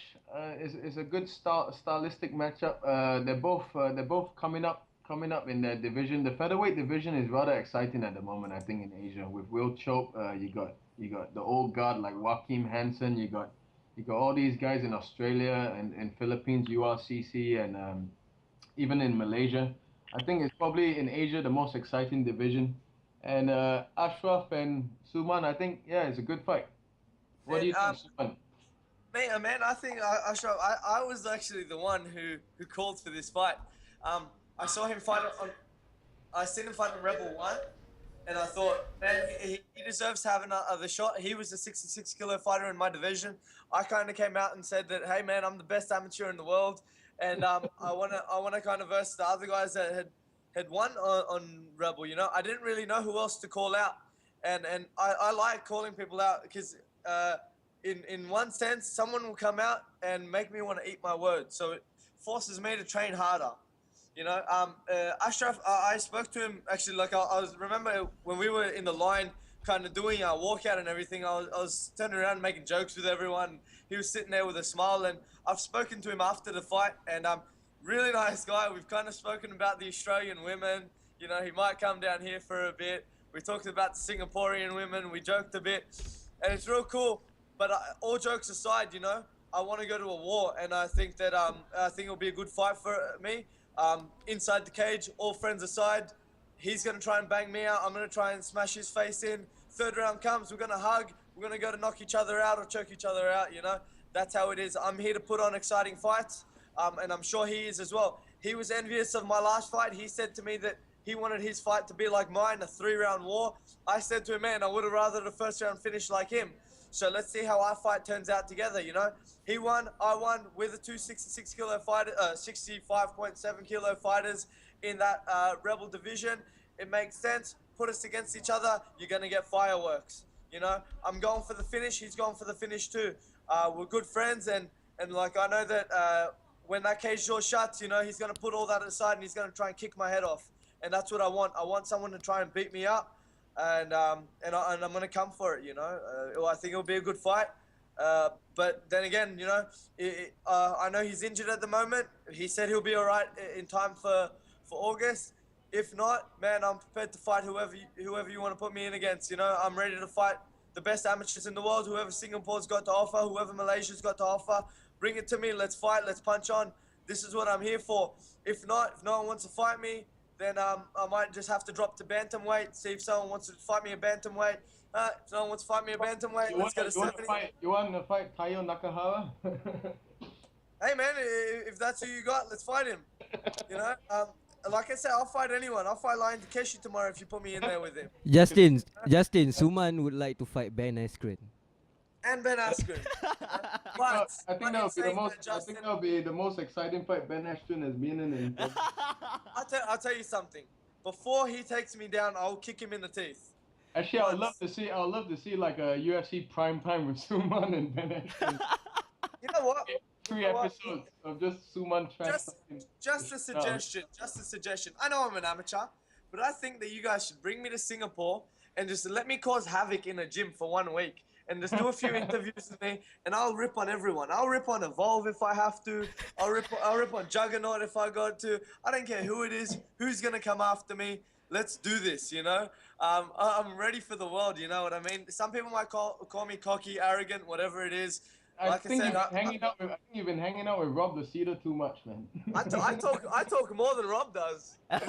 is a good stylistic matchup. They're both coming up in their division. The featherweight division is rather exciting at the moment, I think, in Asia. With Will Chope, you got the old guard like Joaquim Hansen. You got all these guys in Australia and Philippines, URCC, and even in Malaysia. I think it's probably in Asia the most exciting division. And Ashraf and Suman, I think, yeah, it's a good fight. What do you think, Suman? Man, I think Ashraf, I was actually the one who called for this fight. I saw him fight I seen him fight on Rebel 1, and I thought, man, he deserves to have another shot. He was a 66 kilo fighter in my division. I kind of came out and said that, hey man, I'm the best amateur in the world, and I wanna kind of verse the other guys that had won on Rebel. You know, I didn't really know who else to call out, and I like calling people out because in one sense, someone will come out and make me want to eat my words. So it forces me to train harder. You know, Ashraf, I spoke to him actually. Like I remember when we were in the line, kind of doing our walkout and everything. I was turning around, making jokes with everyone. He was sitting there with a smile, and I've spoken to him after the fight, and really nice guy. We've kind of spoken about the Australian women. You know, he might come down here for a bit. We talked about the Singaporean women. We joked a bit, and it's real cool. But all jokes aside, you know, I want to go to a war, and I think that it'll be a good fight for me. Inside the cage, all friends aside, he's going to try and bang me out. I'm going to try and smash his face in. Third round comes, we're going to hug. We're going to go to knock each other out or choke each other out, you know. That's how it is. I'm here to put on exciting fights, and I'm sure he is as well. He was envious of my last fight. He said to me that he wanted his fight to be like mine, a 3-round war. I said to him, man, I would have rather the first round finish like him. So let's see how our fight turns out together, you know. He won, I won. We're the two 66 kilo fighter, 65.7 kilo fighters in that Rebel division. It makes sense. Put us against each other, you're going to get fireworks, you know. I'm going for the finish. He's going for the finish too. We're good friends, and like I know that when that cage door shuts, you know, he's going to put all that aside and he's going to try and kick my head off. And that's what I want. I want someone to try and beat me up. And I'm gonna come for it, you know. I think it'll be a good fight. But then again, you know, I know he's injured at the moment. He said he'll be all right in time for August. If not, man, I'm prepared to fight whoever you want to put me in against. You know, I'm ready to fight the best amateurs in the world. Whoever Singapore's got to offer, whoever Malaysia's got to offer, bring it to me. Let's fight. Let's punch on. This is what I'm here for. If no one wants to fight me, then I might just have to drop to bantamweight, see if someone wants to fight me a bantamweight. If no one wants to fight me a bantamweight, let's go to 70. You want to fight Tayo Nakahara? Hey man, if that's who you got, let's fight him. You know, like I said, I'll fight anyone. I'll fight Lion Takeshi tomorrow if you put me in there with him. Justin, Suman would like to fight Ben Askren. And Ben Askren. But I think in that'll be the saying most. that, Justin, I think that'll be the most exciting fight Ben Askren has been in. I'll tell you something. Before he takes me down, I'll kick him in the teeth. Actually, I would love to see like a UFC prime time with Suman and Ben Askren. You know what? 3 episodes of just Suman trash. Just a suggestion. Just a suggestion. I know I'm an amateur, but I think that you guys should bring me to Singapore and just let me cause havoc in a gym for 1 week. And just do a few interviews with me, and I'll rip on everyone. I'll rip on Evolve if I have to. I'll rip on Juggernaut if I got to. I don't care who it is, who's gonna come after me. Let's do this, you know. I'm ready for the world. You know what I mean? Some people might call me cocky, arrogant, whatever it is. I Like think I said, you've been hanging out with Rob the Cedar too much, man. I talk more than Rob does. That's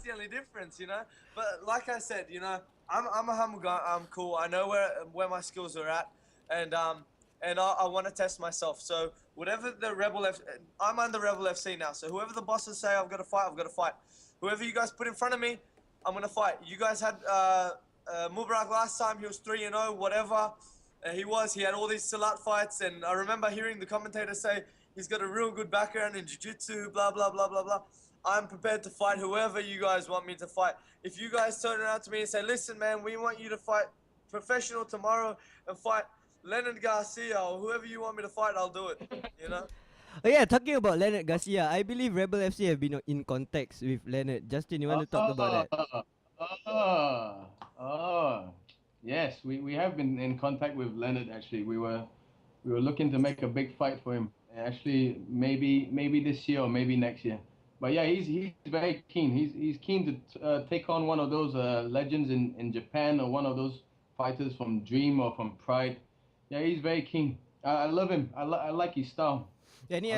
the only difference, you know. But like I said, you know, I'm a humble guy. I'm cool. I know where my skills are at, and I want to test myself. So whatever the Rebel I'm under Rebel FC now. So whoever the bosses say I've got to fight, I've got to fight. Whoever you guys put in front of me, I'm gonna fight. You guys had Mubarak last time. He was 3-0, whatever. He had all these Salat fights, and I remember hearing the commentator say he's got a real good background in jiu-jitsu, blah blah blah blah blah. I'm prepared to fight whoever you guys want me to fight. If you guys turn around to me and say, listen, man, we want you to fight professional tomorrow and fight Leonard Garcia or whoever you want me to fight, I'll do it, you know? Oh yeah, talking about Leonard Garcia, I believe Rebel FC have been in contact with Leonard. Justin, you want to talk about that? Yes, we have been in contact with Leonard. Actually, we were looking to make a big fight for him. Actually, maybe this year or maybe next year. But yeah, he's very keen. He's keen to take on one of those legends in Japan or one of those fighters from Dream or from Pride. Yeah, he's very keen. I love him. I like his style. Any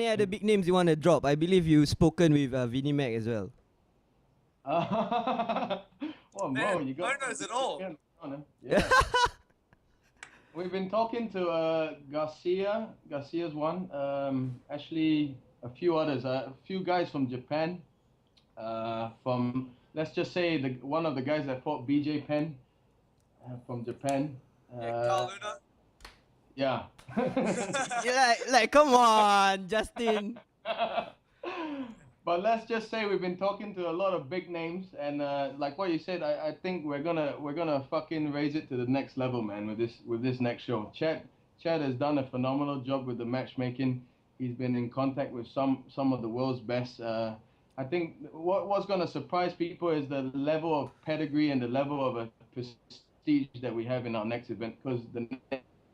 other big names you want to drop? I believe you've spoken with Vinnie Mac as well. Well, man, you got knows it all. Yeah. We've been talking to Garcia. Garcia's one. Actually, a few others. A few guys from Japan. From let's just say one of the guys that fought BJ Penn from Japan. Caol. Yeah, like come on, Justin. But let's just say we've been talking to a lot of big names, and like what you said, I think we're gonna fucking raise it to the next level, man. With this next show, Chad has done a phenomenal job with the matchmaking. He's been in contact with some of the world's best. I think what's gonna surprise people is the level of pedigree and the level of prestige that we have in our next event. Because the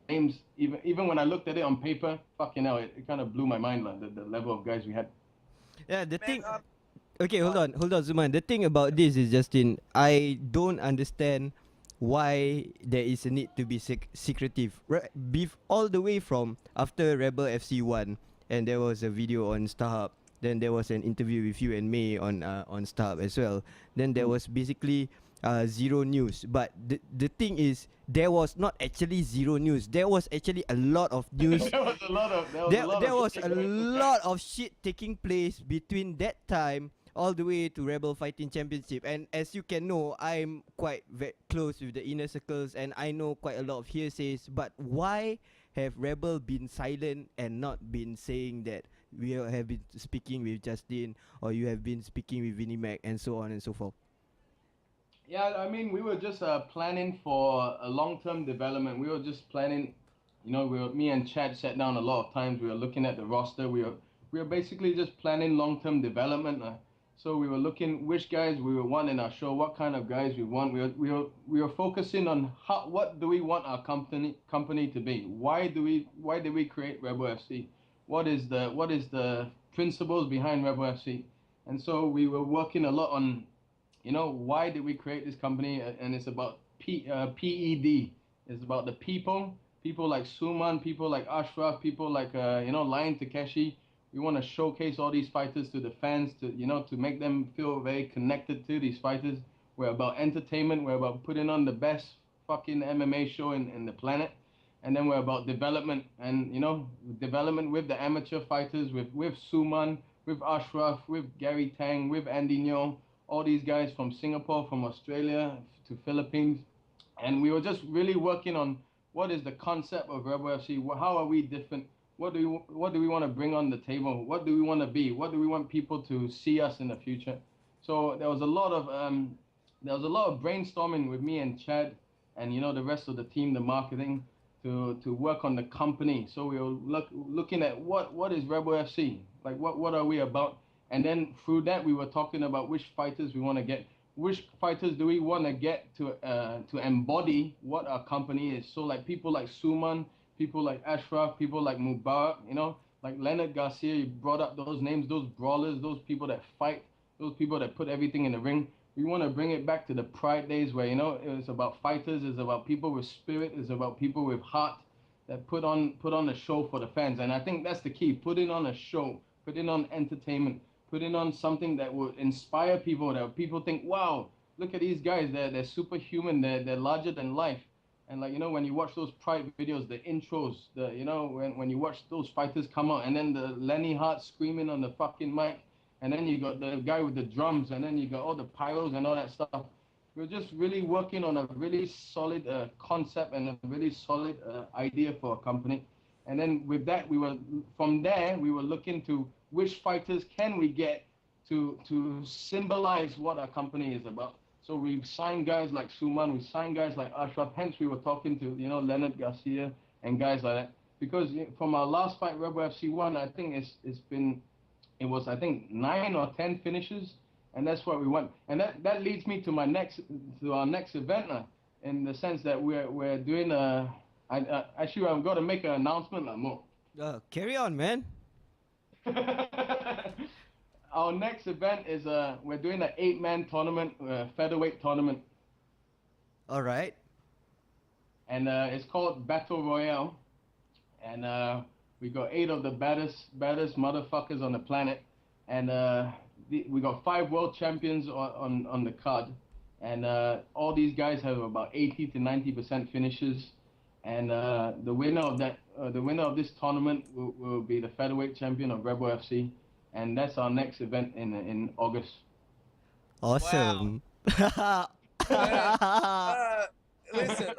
names, even when I looked at it on paper, fucking hell, it kind of blew my mind, like the level of guys we had. Yeah, okay, hold on, Suman. The thing about this is, Justin, I don't understand why there is a need to be secretive. All the way from after Rebel FC won, and there was a video on StarHub. Then there was an interview with you and May on StarHub as well. Then there was basically zero news. But the thing is, there was not actually zero news. There was actually a lot of news. There was a lot of shit taking place between that time all the way to Rebel Fighting Championship. And as you can know, I'm quite close with the inner circles, and I know quite a lot of hearsays. But why have Rebel been silent and not been saying that we have been speaking with Justin, or you have been speaking with Vinnie Mac, and so on and so forth? Yeah, I mean, we were just planning for a long-term development. We were just planning, me and Chad sat down a lot of times. We were looking at the roster. We were basically just planning long-term development. So we were looking which guys we would want in our show, what kind of guys we want. We were focusing on what do we want our company to be? Why do we create Rebel FC? What is the principles behind Rebel FC? And so we were working a lot on, why did we create this company? And it's about PED. It's about the people like Suman, people like Ashraf, people like Lion Takeshi. We want to showcase all these fighters to the fans, to make them feel very connected to these fighters. We're about entertainment. We're about putting on the best fucking MMA show in the planet. and then we're about development, and development with the amateur fighters, with Suman, with Ashraf, with Garie, Tang, with Andy Nyo, all these guys from Singapore, from Australia to Philippines, and we were just really working on what is the concept of Rebel FC. How are we different? What do we want to bring on the table? What do we want to be? What do we want people to see us in the future? So there was a lot of brainstorming with me and Chad, and the rest of the team, the marketing, to work on the company. So we were looking at what is Rebel FC, like what are we about, and then through that we were talking about which fighters we want to get, which fighters do we want to get to embody what our company is. So like people like Suman, people like Ashraf, people like Mubarak, like Leonard, Garcia. You brought up those names, those brawlers, those people that fight, those people that put everything in the ring. We want to bring it back to the Pride days where, it was about fighters, it's about people with spirit, it's about people with heart that put on a show for the fans. And I think that's the key, putting on a show, putting on entertainment, putting on something that will inspire people, that people think, wow, look at these guys, they're superhuman, they're larger than life. And when you watch those Pride videos, the intros, when you watch those fighters come out, and then the Lenny Hart screaming on the fucking mic, and then you got the guy with the drums, and then you got all the pyros and all that stuff. We're just really working on a really solid concept and a really solid idea for a company. And then with that, we were looking to which fighters can we get to symbolize what our company is about. So we've signed guys like Suman, we signed guys like Ashraf. Hence we were talking to Leonard, Garcia, and guys like that. Because from our last fight, Rebel FC 1, I think it was 9 or 10 finishes, and that's what we want. And that leads me to our next event now, in the sense that we're doing actually I've got to make an announcement more. Carry on, man. Our next event is we're doing an 8-man tournament, featherweight tournament. All right. And it's called Battle Royale, and we got 8 of the baddest motherfuckers on the planet, and we got 5 world champions on the card, and all these guys have about 80 to 90% finishes, and the winner of this tournament will be the featherweight champion of Rebel FC, and that's our next event in August. Awesome. Wow. Listen,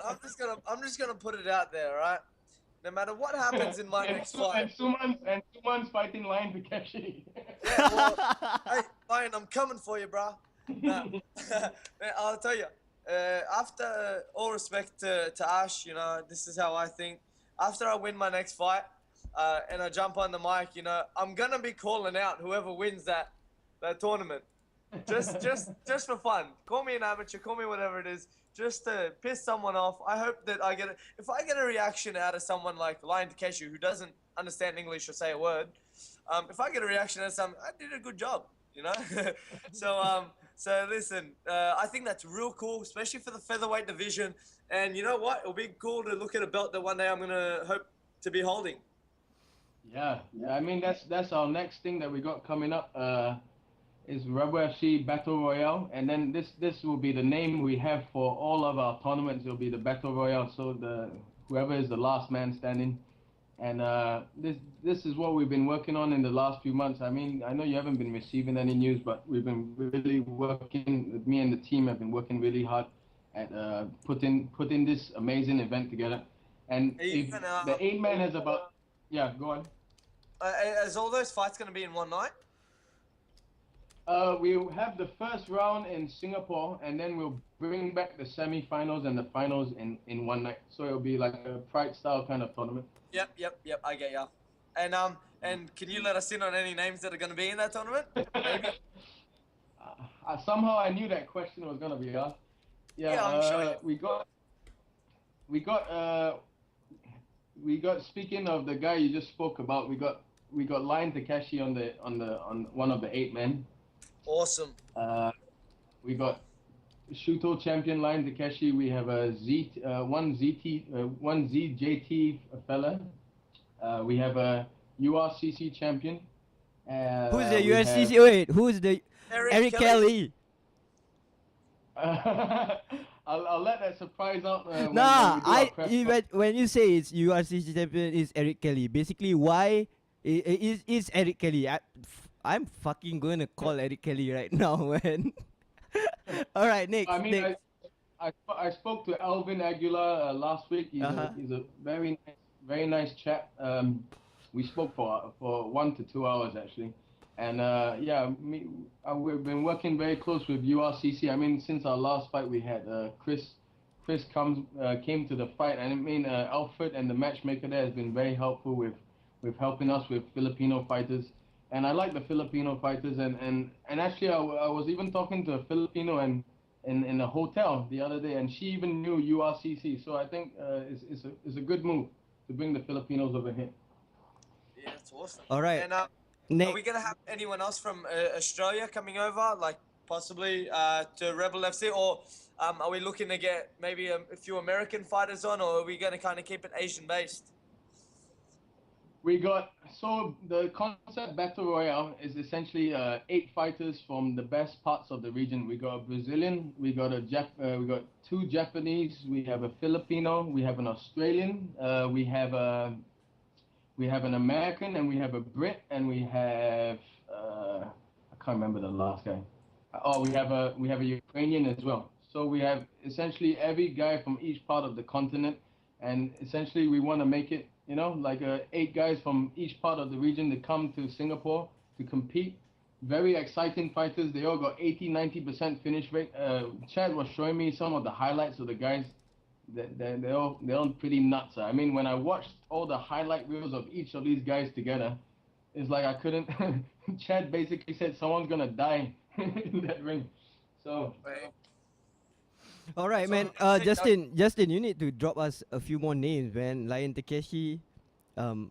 I'm just gonna put it out there, right? No matter what happens in my next fight. And Suman's fighting Lion Takeshi. Yeah, well, hey, Lion, I'm coming for you, bro. Nah. I'll tell you, after all respect to Ash, this is how I think. After I win my next fight, and I jump on the mic, I'm gonna be calling out whoever wins that tournament. Just for fun. Call me an amateur, call me whatever it is. Just to piss someone off. I hope that if I get a reaction out of someone like Lion Takeshi, who doesn't understand English or say a word, if I get a reaction out of someone, I did a good job, So listen, I think that's real cool, especially for the featherweight division. And you know what? It'll be cool to look at a belt that one day I'm gonna hope to be holding. Yeah. I mean, that's our next thing that we got coming up. Is Rebel FC Battle Royale, and then this will be the name we have for all of our tournaments. It'll be the Battle Royale, so whoever is the last man standing, and this is what we've been working on in the last few months. I mean, I know you haven't been receiving any news, but we've been really working. Me and the team have been working really hard at putting this amazing event together. And the 8-man has about go on. Is all those fights gonna be in one night? We'll have the first round in Singapore, and then we'll bring back the semi-finals and the finals in one night. So it'll be like a Pride-style kind of tournament. Yep, I get ya. And can you let us in on any names that are going to be in that tournament? Maybe? Somehow I knew that question was going to be asked. Yeah, I'm sure. We got. Speaking of the guy you just spoke about, we got Lion Takeshi on one of the 8-men. Awesome. We got Shoutout champion Lion Takeshi. We have one ZJT fella. We have a URCC champion. Who's the USCC? Wait, who's the Eric Kelly? I'll let that surprise out. Nah, when we do our press when you say it's URCC champion is Eric Kelly, basically why is Eric Kelly? I'm fucking going to call Eric Kelly right now, man. All right, next. I mean, next. I spoke to Alvin Aguilar last week. He's a very nice chap. We spoke for 1 to 2 hours actually, and we've been working very close with URCC. I mean, since our last fight, we had Chris came to the fight, and I mean Alfred and the matchmaker there has been very helpful with helping us with Filipino fighters. And I like the Filipino fighters, and actually I was even talking to a Filipino in a hotel the other day, and she even knew URCC. So I think it's a good move to bring the Filipinos over here. Yeah, that's awesome. All right. And are we gonna have anyone else from Australia coming over, like possibly to Rebel FC, or are we looking to get maybe a few American fighters on, or are we gonna kind of keep it Asian based? So the concept Battle Royale is essentially 8 fighters from the best parts of the region. We got a Brazilian, we got 2 Japanese, we have a Filipino, we have an Australian, we have an American, and we have a Brit, and we have I can't remember the last guy. Oh, we have a Ukrainian as well. So we have essentially every guy from each part of the continent, and essentially we want to make it, like 8 guys from each part of the region to come to Singapore to compete. Very exciting fighters. They all got 80-90% finish rate. Chad was showing me some of the highlights of the guys. They're all pretty nuts. I mean, when I watched all the highlight reels of each of these guys together, it's like I couldn't. Chad basically said someone's gonna die in that ring. So. All right, man. Justin, you need to drop us a few more names, man. Lion Takeshi,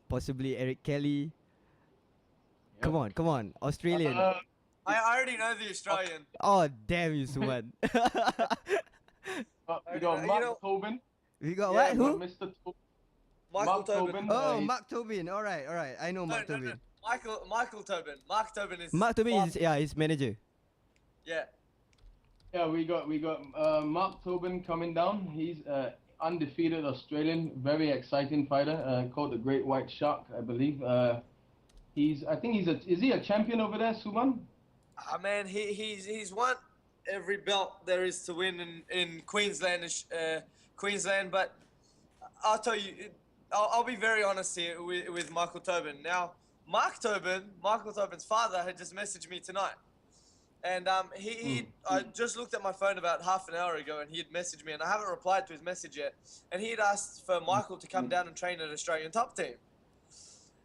possibly Eric Kelly. Yep. Come on, Australian. I already know the Australian. Oh damn you, Suman. We got Mark Tobin. We got what? Who? Mr. Mark Tobin. Oh, Mark Tobin. All right. I know Mark Tobin. No. Michael Tobin. Mark Tobin is. Mark Tobin is his manager. Yeah. Yeah, we got Mark Tobin coming down. He's undefeated Australian, very exciting fighter called the Great White Shark, I believe. Is he a champion over there, Suman? Man, he's won every belt there is to win in Queensland. But I'll tell you, I'll be very honest here with Michael Tobin. Now, Michael Tobin's father had just messaged me tonight. And I just looked at my phone about half an hour ago, and he had messaged me, and I haven't replied to his message yet. And he had asked for Michael to come down and train at Australian top team.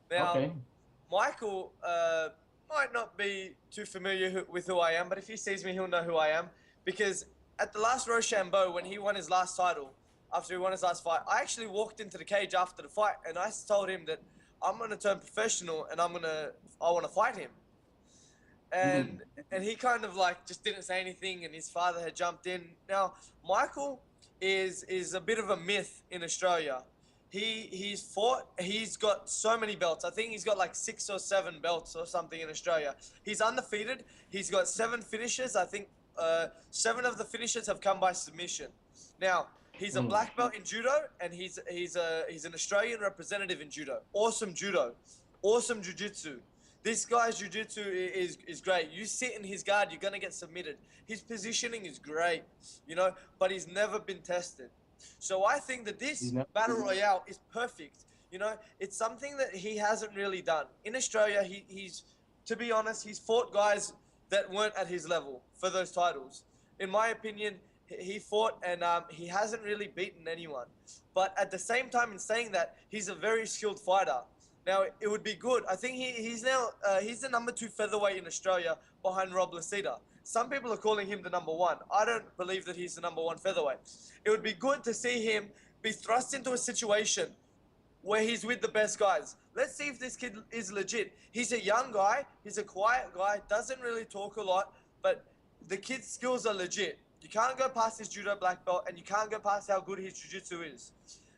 Now, Michael might not be too familiar with who I am, but if he sees me, he'll know who I am. Because at the last Rochambeau, when he won his last title, after he won his last fight, I actually walked into the cage after the fight, and I told him that I'm going to turn professional, and I want to fight him. And he kind of like just didn't say anything, and his father had jumped in. Now, Michael is a bit of a myth in Australia. He's got so many belts. I think he's got like 6 or 7 belts or something in Australia. He's undefeated. He's got 7 finishes. I think 7 of the finishes have come by submission. Now, he's a black belt in judo, and he's an Australian representative in judo. Awesome judo, awesome jiu-jitsu. This guy's jiu-jitsu is great. You sit in his guard, you're going to get submitted. His positioning is great, but he's never been tested. So I think that this Battle Royale is perfect. It's something that he hasn't really done. In Australia, he's, to be honest, he's fought guys that weren't at his level for those titles. In my opinion, he fought and he hasn't really beaten anyone. But at the same time, in saying that, he's a very skilled fighter. Now, it would be good. I think he's the number 2 featherweight in Australia behind Rob Lacida. Some people are calling him the number 1. I don't believe that he's the number 1 featherweight. It would be good to see him be thrust into a situation where he's with the best guys. Let's see if this kid is legit. He's a young guy. He's a quiet guy. Doesn't really talk a lot. But the kid's skills are legit. You can't go past his judo black belt, and you can't go past how good his jiu-jitsu is.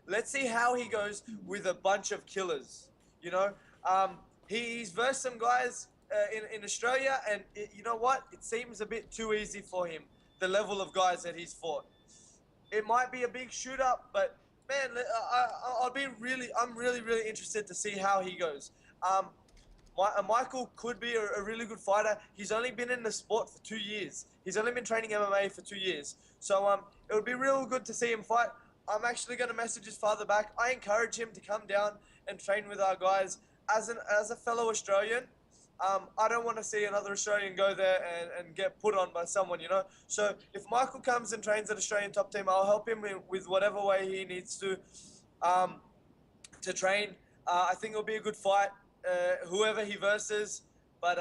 Let's see how he goes with a bunch of killers. He's versed some guys in Australia, and you know what? It seems a bit too easy for him, the level of guys that he's fought. it might be a big shoot-up, but man, I'm really interested to see how he goes. Michael could be a really good fighter. He's only been in the sport for 2 years. He's only been training MMA for 2 years. So it would be real good to see him fight. I'm actually going to message his father back. I encourage him to come down and train with our guys. As a fellow Australian, I don't want to see another Australian go there and get put on by someone, you know. So if Michael comes and trains at Australian top team, I'll help him with whatever way he needs to train. I think it'll be a good fight, whoever he versus. But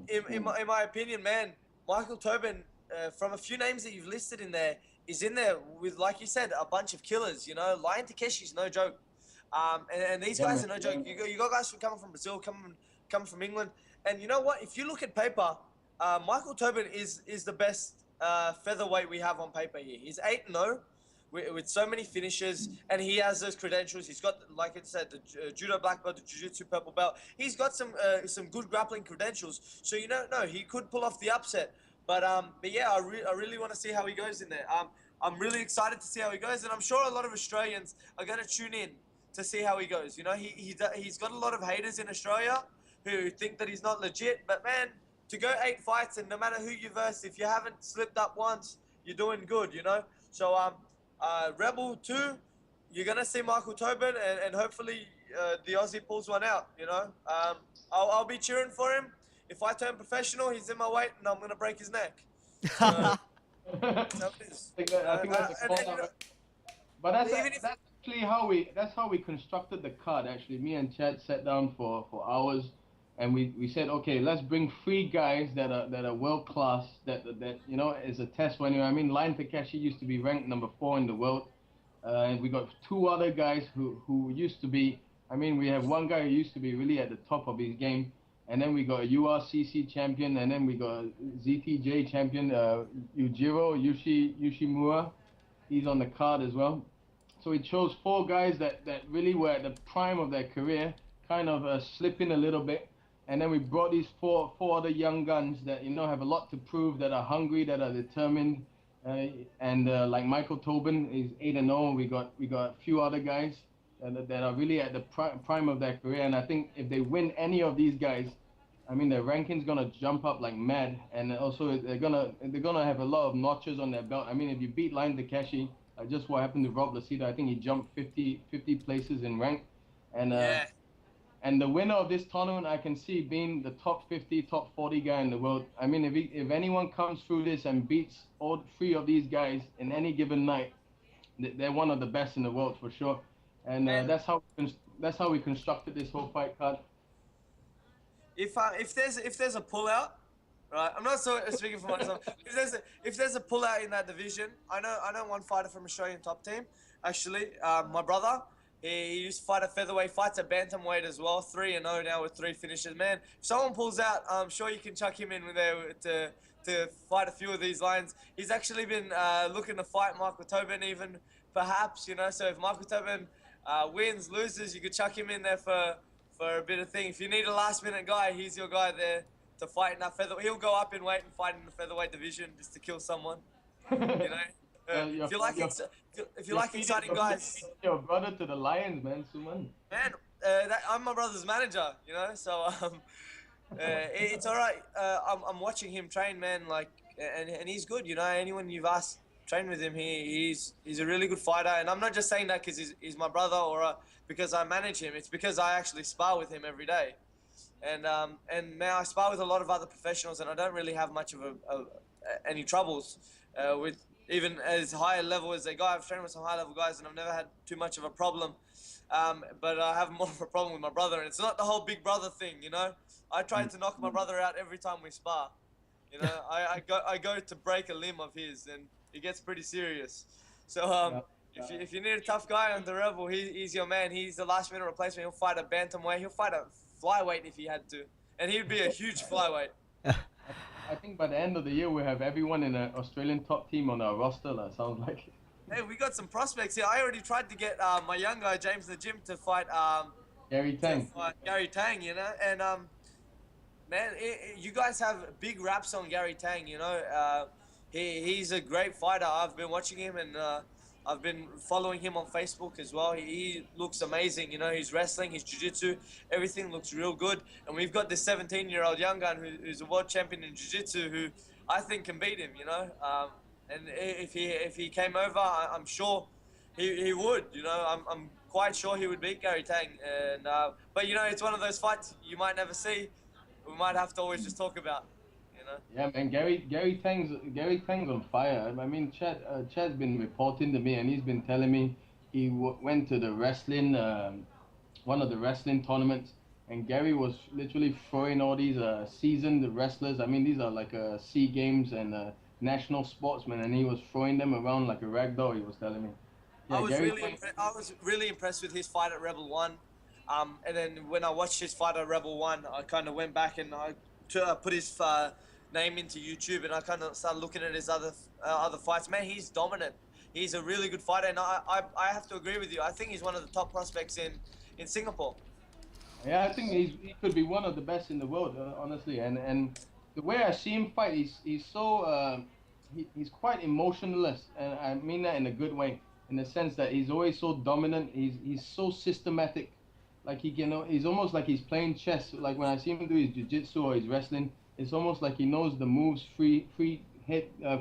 in my opinion, man, Michael Tobin, from a few names that you've listed in there, is in there with, like you said, a bunch of killers. You know, Lion Takeshi's no joke. And these guys are no joke. You got guys coming from Brazil, coming from England. And you know what? If you look at paper, Michael Tobin is the best featherweight we have on paper here. He's 8-0 with so many finishes, and he has those credentials. He's got, like I said, the judo black belt, the jiu-jitsu purple belt. He's got some good grappling credentials. So you know, no, he could pull off the upset. But yeah, I really want to see how he goes in there. I'm really excited to see how he goes, and I'm sure a lot of Australians are going to tune in to see how he goes. You know, he's got a lot of haters in Australia who think that he's not legit. But man, to go 8 fights, and no matter who you verse, if you haven't slipped up once, you're doing good, you know. So Rebel 2, you're gonna see Michael Tobin, and hopefully the Aussie pulls one out, you know. I'll be cheering for him. If I turn professional, he's in my weight, and I'm gonna break his neck. So, I think that's a call. But that's actually how we constructed the card. Actually, me and Chad sat down for hours, and we said, okay, let's bring 3 guys that are world class. That you know is a test for anyone. I mean, Lion Takeshi used to be ranked number 4 in the world, and we got 2 other guys who used to be. I mean, we have one guy who used to be really at the top of his game, and then we got a URCC champion, and then we got a ZTJ champion, Yujiro Yoshimura. He's on the card as well. So we chose 4 guys that really were at the prime of their career, kind of slipping a little bit. And then we brought these four other young guns that, you know, have a lot to prove, that are hungry, that are determined. Like Michael Tobin is 8-0. We got a few other guys that are really at the prime of their career. And I think if they win any of these guys, I mean, their ranking's gonna jump up like mad. And also they're gonna have a lot of notches on their belt. I mean, if you beat Lion Takeshi, just what happened to Rob Lacida, I think he jumped 50 places in rank. And and the winner of this tournament, I can see being the top 50, top 40 guy in the world. I mean, if anyone comes through this and beats all 3 of these guys in any given night, they're one of the best in the world for sure. And that's how we constructed this whole fight card. If there's a pullout, right? I'm not speaking for myself. If there's a pullout in that division, I know one fighter from Australian top team. Actually, my brother. He used to fight at featherweight, fights at bantamweight as well. 3-0 now with 3 finishes. Man, if someone pulls out, I'm sure you can chuck him in there to fight a few of these lions. He's actually been looking to fight Michael Tobin even, perhaps, you know. So if Michael Tobin wins, loses, you could chuck him in there for a bit of thing. If you need a last-minute guy, he's your guy there to fight in that featherweight. He'll go up in weight and fight in the featherweight division just to kill someone, you know. If you like exciting guys, your brother to the Lions, man, Suman. Man, I'm my brother's manager, you know. So it's all right. I'm watching him train, man. Like, and he's good, you know. Anyone you've asked train with him, he's a really good fighter. And I'm not just saying that because he's my brother or because I manage him. It's because I actually spar with him every day. And man, I spar with a lot of other professionals, and I don't really have much of any troubles with. Even as high a level as they go, I've trained with some high level guys and I've never had too much of a problem. But I have more of a problem with my brother, and it's not the whole big brother thing, you know. I try to knock my brother out every time we spar. You know, I go to break a limb of his, and it gets pretty serious. So if you need a tough guy on the Rebel, he's your man. He's the last minute replacement. He'll fight a bantamweight. He'll fight a flyweight if he had to, and he'd be a huge flyweight. I think by the end of the year, we'll have everyone in an Australian top team on our roster, sounds like. Hey, we got some prospects here. I already tried to get my young guy, James the Gym, to fight Garie Tang. Garie Tang, you know? And, man, you guys have big raps on Garie Tang, you know? He's a great fighter. I've been watching him, and I've been following him on Facebook as well. He looks amazing. You know, his wrestling, his jiu-jitsu, everything looks real good. And we've got this 17-year-old young gun who's a world champion in jiu-jitsu who I think can beat him. You know, and if he came over, I'm sure he would. You know, I'm quite sure he would beat Garie Tang. And but you know, it's one of those fights you might never see. We might have to always just talk about. Yeah, man, Garie Tang's on fire. I mean, Chad's been reporting to me, and he's been telling me he went to the wrestling, one of the wrestling tournaments, and Garie was literally throwing all these seasoned wrestlers. I mean, these are like SEA Games and national sportsmen, and he was throwing them around like a rag doll. He was telling me. Yeah, I was really impressed with his fight at Rebel One, and then when I watched his fight at Rebel One, I kind of went back and I put his name into YouTube, and I kind of started looking at his other fights. Man, he's dominant. He's a really good fighter, and I have to agree with you. I think he's one of the top prospects in Singapore. Yeah, I think he could be one of the best in the world, honestly. And the way I see him fight, he's so he's quite emotionless, and I mean that in a good way, in the sense that he's always so dominant. He's so systematic, like he's almost like he's playing chess. Like when I see him do his jiu-jitsu or his wrestling, it's almost like he knows the moves free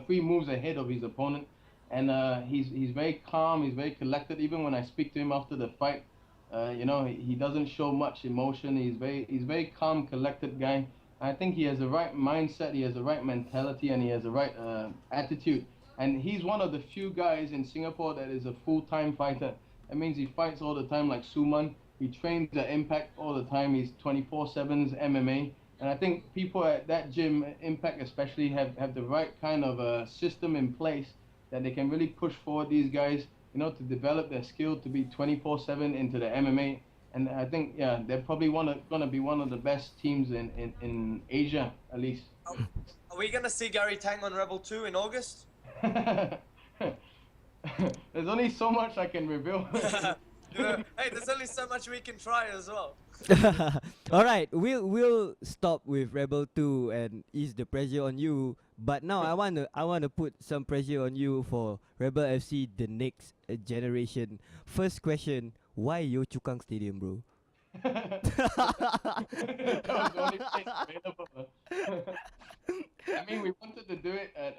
moves ahead of his opponent, and he's very calm. He's very collected. Even when I speak to him after the fight, you know, he doesn't show much emotion. He's very calm, collected guy. I think he has the right mindset. He has the right mentality, and he has the right attitude. And he's one of the few guys in Singapore that is a full-time fighter. That means he fights all the time, like Suman. He trains at Impact all the time. He's 24/7's MMA. And I think people at that gym, Impact especially, have the right kind of system in place that they can really push forward these guys, you know, to develop their skill to be 24/7 into the MMA. And I think, yeah, they're probably gonna be one of the best teams in Asia, at least. Are we gonna see Garie Tang on Rebel 2 in August? There's only so much I can reveal. Hey, there's only so much we can try as well. All right, we'll stop with Rebel 2 and ease the pressure on you. But now I wanna put some pressure on you for Rebel FC, the next generation. First question: why Yio Chu Kang Stadium, bro? That was the only place available. I mean, we wanted to do it at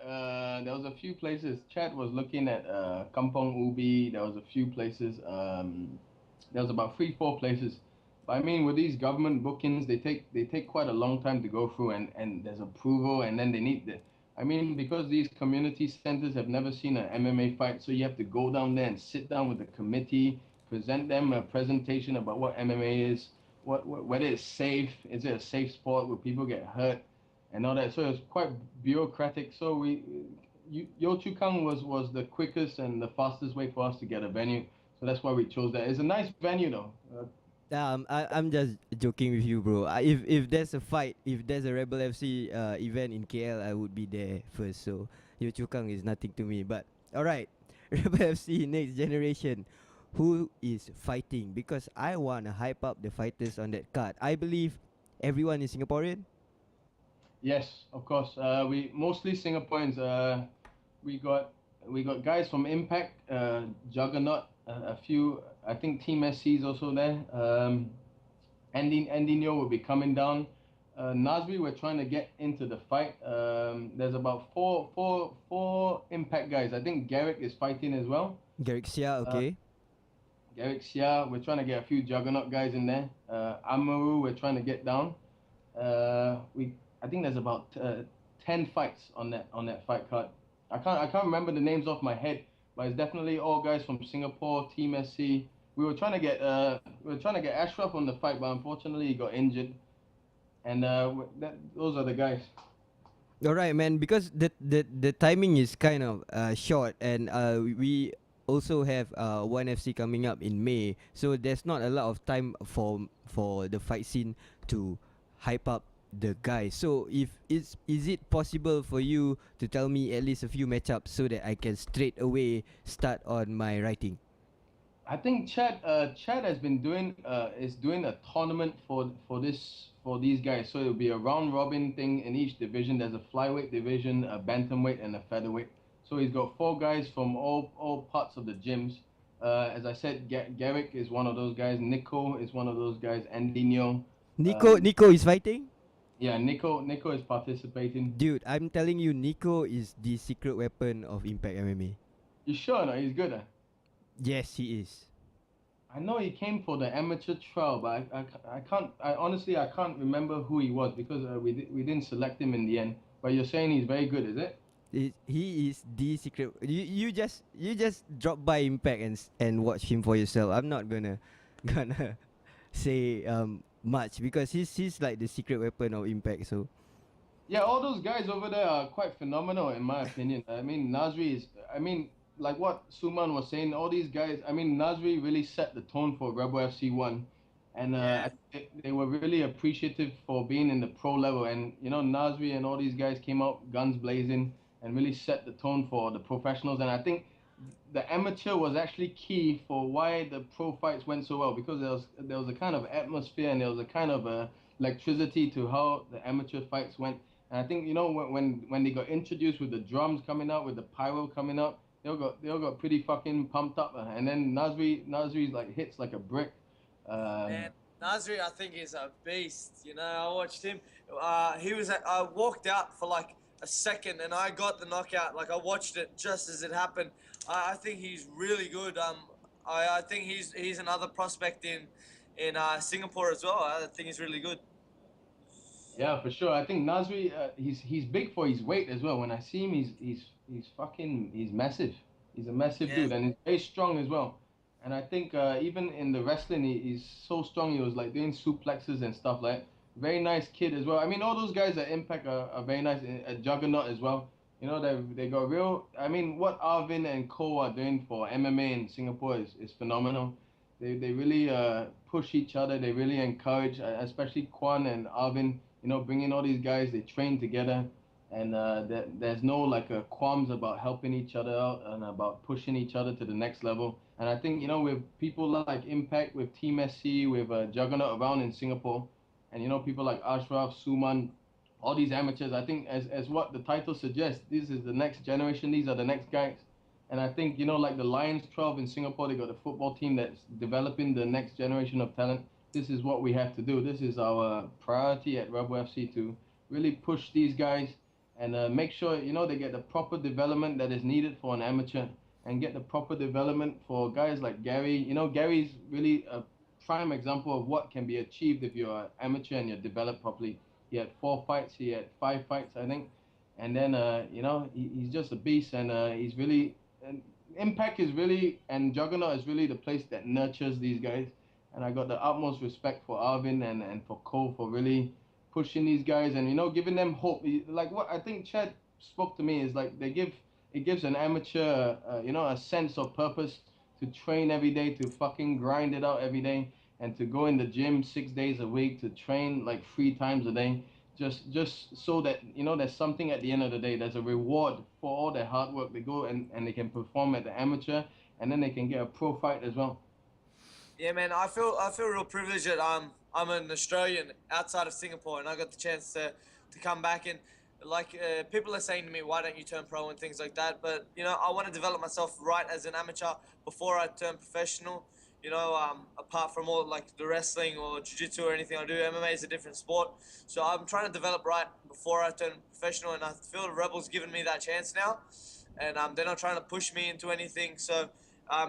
there was a few places. Chad was looking at Kampong Ubi. There was a few places. There was about 3-4 places. But I mean, with these government bookings, they take quite a long time to go through, and there's approval, and then they need the. I mean, because these community centers have never seen an MMA fight, so you have to go down there and sit down with the committee, present them a presentation about what MMA is, whether it's safe, is it a safe sport where people get hurt, and all that. So it was quite bureaucratic. So Yio Chu Kang was the quickest and the fastest way for us to get a venue. So that's why we chose that. It's a nice venue though. I'm just joking with you, bro. If there's a fight, if there's a Rebel FC event in KL, I would be there first. So Yio Chu Kang is nothing to me. But all right, Rebel FC next generation. Who is fighting? Because I want to hype up the fighters on that card. I believe everyone is Singaporean. Yes, of course. We mostly Singaporeans. We got guys from Impact, Juggernaut, a few. I think Team SC is also there. Andy Neo will be coming down. Nasri, we're trying to get into the fight. There's about four Impact guys. I think Garrick is fighting as well. Garcia, okay. Garcia, we're trying to get a few Juggernaut guys in there. Amaru, we're trying to get down. I think there's about 10 fights on that fight card. I can't remember the names off my head, but it's definitely all guys from Singapore, Team SC. We were trying to get Ashraf on the fight, but unfortunately he got injured. And those are the guys. All right, man. Because the timing is kind of short, and we also have One FC coming up in May, so there's not a lot of time for the fight scene to hype up the guys. So is it possible for you to tell me at least a few matchups so that I can straight away start on my writing? I think Chad has been doing a tournament for these guys. So it'll be a round robin thing in each division. There's a flyweight division, a bantamweight, and a featherweight. So he's got 4 guys from all parts of the gyms. As I said, Garrick is one of those guys. Nico is one of those guys. Andinho. Nico is fighting? Yeah, Nico is participating. Dude, I'm telling you, Nico is the secret weapon of Impact MMA. You sure? No, he's good. Yes, he is. I know he came for the amateur trial, but I can't. I honestly I can't remember who he was because we didn't select him in the end. But you're saying he's very good, is it? He is the secret. You just drop by Impact and watch him for yourself. I'm not gonna say much because he's like the secret weapon of Impact. So Yeah, all those guys over there are quite phenomenal in my opinion. I mean, Nasri is. I mean, like what Suman was saying, all these guys. I mean, Nasri really set the tone for Rebel FC 1, and they were really appreciative for being in the pro level. And you know, Nasri and all these guys came out guns blazing and really set the tone for the professionals. And I think the amateur was actually key for why the pro fights went so well because there was a kind of atmosphere and there was a kind of electricity to how the amateur fights went. And I think you know when they got introduced with the drums coming out, with the pyro coming out, they all got pretty fucking pumped up. And then Nasri's like hits like a brick. Man, Nasri, I think is a beast. You know, I watched him. I walked out for like a second and I got the knockout. Like I watched it just as it happened. I think he's really good. I think he's another prospect in Singapore as well. I think he's really good. Yeah, for sure. I think Nasri, he's big for his weight as well. When I see him, he's massive. He's a massive dude, and he's very strong as well. And I think even in the wrestling, he's so strong. He was like doing suplexes and stuff like that. Very nice kid as well. I mean, all those guys at Impact are very nice. At Juggernaut as well. You know, they got real. I mean, what Arvin and Caol are doing for MMA in Singapore is phenomenal. They really push each other. They really encourage, especially Quan and Arvin. You know, bringing all these guys, they train together, and there's no like qualms about helping each other out and about pushing each other to the next level. And I think you know with people like Impact, with Team SC, with Juggernaut around in Singapore, and you know people like Ashraf, Suman, all these amateurs. I think as what the title suggests, this is the next generation. These are the next guys. And I think, you know, like the Lions 12 in Singapore, they got a football team that's developing the next generation of talent. This is what we have to do. This is our priority at Rebel FC to really push these guys and make sure, you know, they get the proper development that is needed for an amateur and get the proper development for guys like Garie. You know, Garie's really a prime example of what can be achieved if you're an amateur and you're developed properly. He had 4 fights, he had 5 fights, I think. And then, you know, he's just a beast and he's really... And Impact is really, and Juggernaut is really the place that nurtures these guys. And I got the utmost respect for Arvin and for Cole for really pushing these guys and, you know, giving them hope. Like what I think Chad spoke to me is like it gives an amateur, you know, a sense of purpose to train every day, to fucking grind it out every day and to go in the gym 6 days a week, to train like 3 times a day. Just so that, you know, there's something at the end of the day. There's a reward for all their hard work. They go and they can perform at the amateur and then they can get a pro fight as well. Yeah, man, I feel real privileged that I'm an Australian outside of Singapore and I got the chance to come back and like people are saying to me, why don't you turn pro and things like that? But you know, I want to develop myself right as an amateur before I turn professional. You know, apart from all like the wrestling or jiu-jitsu or anything I do, MMA is a different sport. So I'm trying to develop right before I turn professional, and I feel Rebel's given me that chance now, and they're not trying to push me into anything. So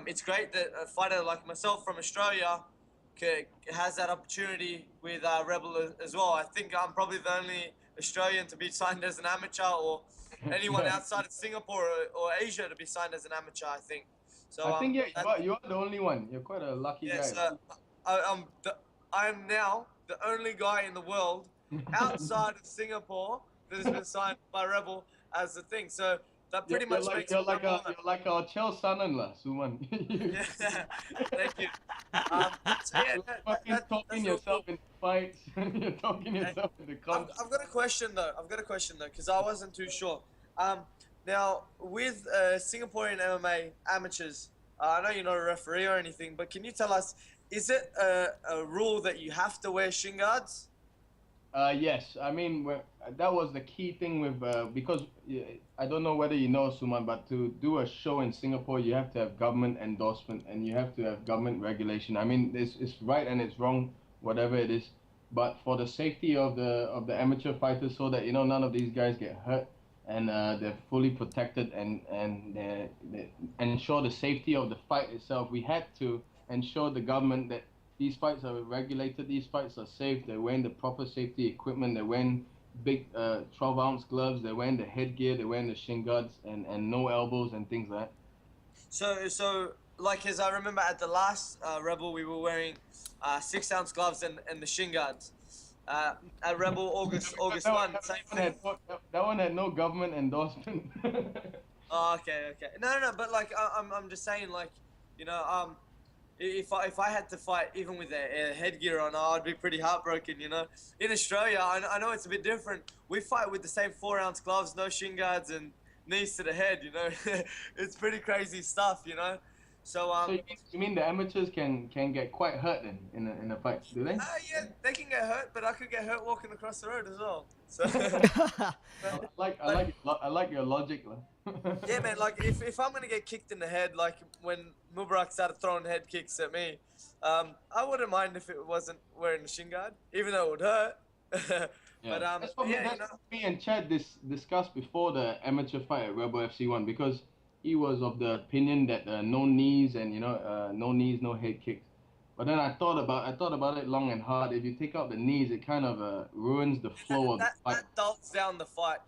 it's great that a fighter like myself from Australia has that opportunity with Rebel as well. I think I'm probably the only Australian to be signed as an amateur, or anyone outside of Singapore or Asia to be signed as an amateur, I think. So I think you are the only one. You're quite a lucky guy. So I'm now the only guy in the world outside of Singapore that has been signed by Rebel as the thing. So that pretty much makes you're like our Chel son-in-law, Suman. Yeah, thank you. You're talking yourself in fights. You're talking yourself in the club. I've got a question though, because I wasn't too sure. Now, with Singaporean MMA amateurs, I know you're not a referee or anything, but can you tell us, is it a rule that you have to wear shin guards? Yes, I mean that was the key thing with because I don't know whether you know Suman, but to do a show in Singapore, you have to have government endorsement and you have to have government regulation. I mean, it's right and it's wrong, whatever it is, but for the safety of the amateur fighters, so that none of these guys get hurt and they're fully protected and they ensure the safety of the fight itself, we had to ensure the government that these fights are regulated, these fights are safe, they're wearing the proper safety equipment, they're wearing big 12-ounce gloves, they're wearing the headgear, they're wearing the shin guards and no elbows and things like that. So like as I remember at the last Rebel, we were wearing 6-ounce gloves and the shin guards. At Rebel August 1, same thing. That one had no government endorsement. Oh, okay. No, but like I'm just saying, like, if I had to fight even with a headgear on, I'd be pretty heartbroken, In Australia, I know it's a bit different. We fight with the same 4-ounce gloves, no shin guards and knees to the head, It's pretty crazy stuff, So so you mean the amateurs can get quite hurt then in a fight, do they? Yeah, they can get hurt, but I could get hurt walking across the road as well. So I like your logic, lah. yeah, man. Like if I'm gonna get kicked in the head, like when Mubarak started throwing head kicks at me, I wouldn't mind if it wasn't wearing a shin guard, even though it would hurt. Yeah. But that's what me and Chad discussed before the amateur fight at Rebel FC1, because he was of the opinion that no knees and no knees, no head kicks. But then I thought about it long and hard. If you take out the knees, it kind of ruins the flow of the fight. That dulls down the fight.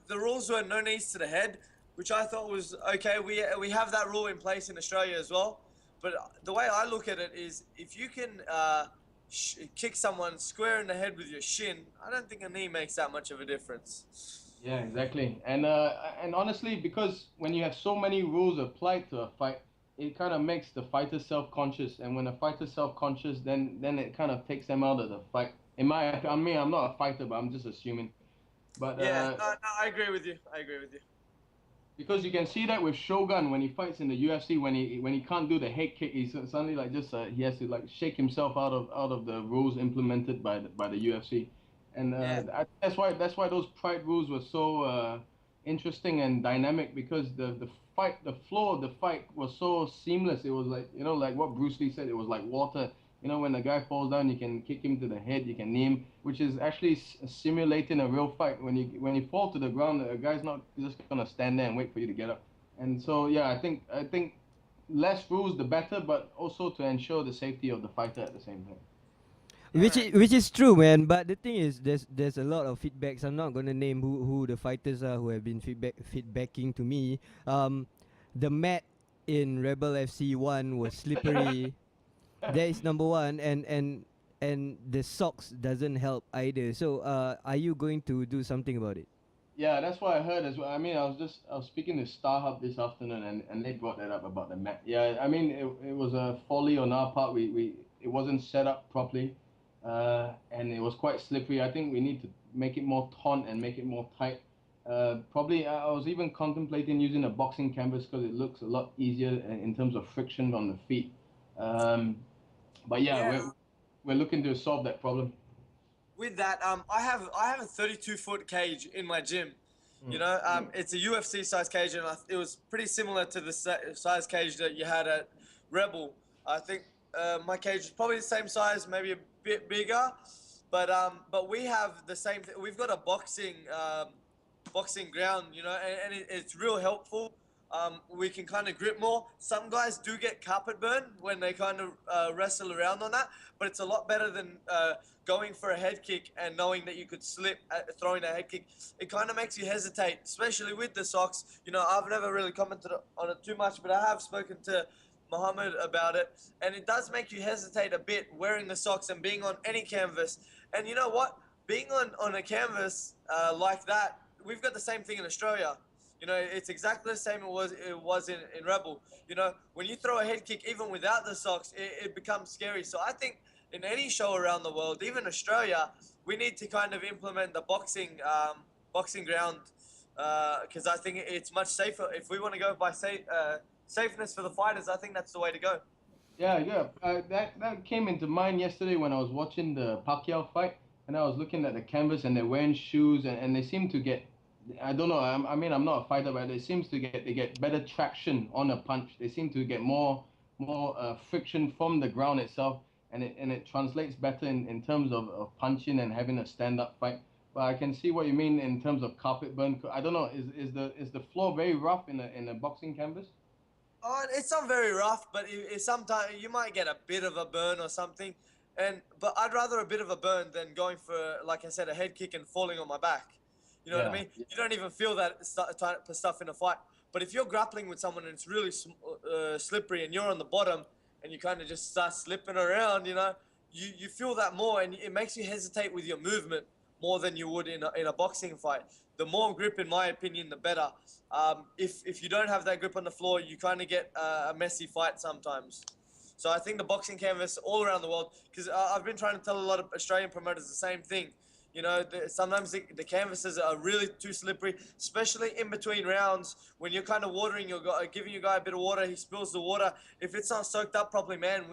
The rules were no knees to the head, which I thought was okay. We have that rule in place in Australia as well. But the way I look at it is, if you can kick someone square in the head with your shin, I don't think a knee makes that much of a difference. Yeah, exactly. And honestly, because when you have so many rules applied to a fight, it kind of makes the fighter self-conscious. And when a fighter's self-conscious, then it kind of takes them out of the fight. I'm not a fighter, but I'm just assuming. But yeah, no, I agree with you. Because you can see that with Shogun when he fights in the UFC, when he can't do the head kick, he's suddenly like he has to like shake himself out of the rules implemented by the UFC. And that's why those pride rules were so interesting and dynamic, because the flow of the fight was so seamless. It was like like what Bruce Lee said, it was like water. When the guy falls down, you can kick him to the head, you can knee him, which is actually simulating a real fight. When you fall to the ground, the guy's not just gonna stand there and wait for you to get up. And so yeah, I think less rules the better, but also to ensure the safety of the fighter at the same time. Which is true, man. But the thing is, there's a lot of feedbacks. I'm not gonna name who the fighters are who have been feedbacking to me. The mat in Rebel FC1 was slippery. That is number one, and the socks doesn't help either. So are you going to do something about it? Yeah, that's what I heard as well. I mean, I was speaking to StarHub this afternoon, and they brought that up about the mat. Yeah, I mean, it was a folly on our part. It wasn't set up properly. And it was quite slippery. I think we need to make it more taut and make it more tight. Probably, I was even contemplating using a boxing canvas, because it looks a lot easier in terms of friction on the feet. But yeah, we're looking to solve that problem. With that, I have a 32-foot cage in my gym. It's a UFC size cage, and it was pretty similar to the size cage that you had at Rebel. I think my cage is probably the same size, maybe a bit bigger, but we have the same thing. We've got a boxing ground, and it's real helpful. We can kind of grip more. Some guys do get carpet burn when they kind of wrestle around on that, but it's a lot better than going for a head kick and knowing that you could slip at throwing a head kick. It kind of makes you hesitate, especially with the socks. I've never really commented on it too much, but I have spoken to Mohammed about it, and it does make you hesitate a bit wearing the socks and being on any canvas. And you know what? Being on a canvas like that, we've got the same thing in Australia. It's exactly the same it was in Rebel. When you throw a head kick, even without the socks, it becomes scary. So I think in any show around the world, even Australia, we need to kind of implement the boxing ground, because I think it's much safer. If we want to go by safeness for the fighters, I think that's the way to go. Yeah. That came into mind yesterday when I was watching the Pacquiao fight. and I was looking at the canvas, and they're wearing shoes, and they seem to get, I don't know. I mean, I'm not a fighter, but it seems to get better traction on a punch. They seem to get more friction from the ground itself, and it translates better in terms of punching and having a stand-up fight. But I can see what you mean in terms of carpet burn. I don't know. Is the floor very rough in a boxing canvas? Oh, it's not very rough, but it sometimes you might get a bit of a burn or something. But I'd rather a bit of a burn than going for, like I said, a head kick and falling on my back. You know what I mean? You don't even feel that type of stuff in a fight. But if you're grappling with someone and it's really slippery and you're on the bottom and you kind of just start slipping around, you know, you feel that more, and it makes you hesitate with your movement more than you would in a boxing fight. The more grip, in my opinion, the better. If you don't have that grip on the floor, you kind of get a messy fight sometimes. So I think the boxing canvas all around the world, because I've been trying to tell a lot of Australian promoters the same thing. You know, sometimes the canvases are really too slippery, especially in between rounds when you're kind of watering your guy, giving your guy a bit of water, he spills the water. If it's not soaked up properly, man,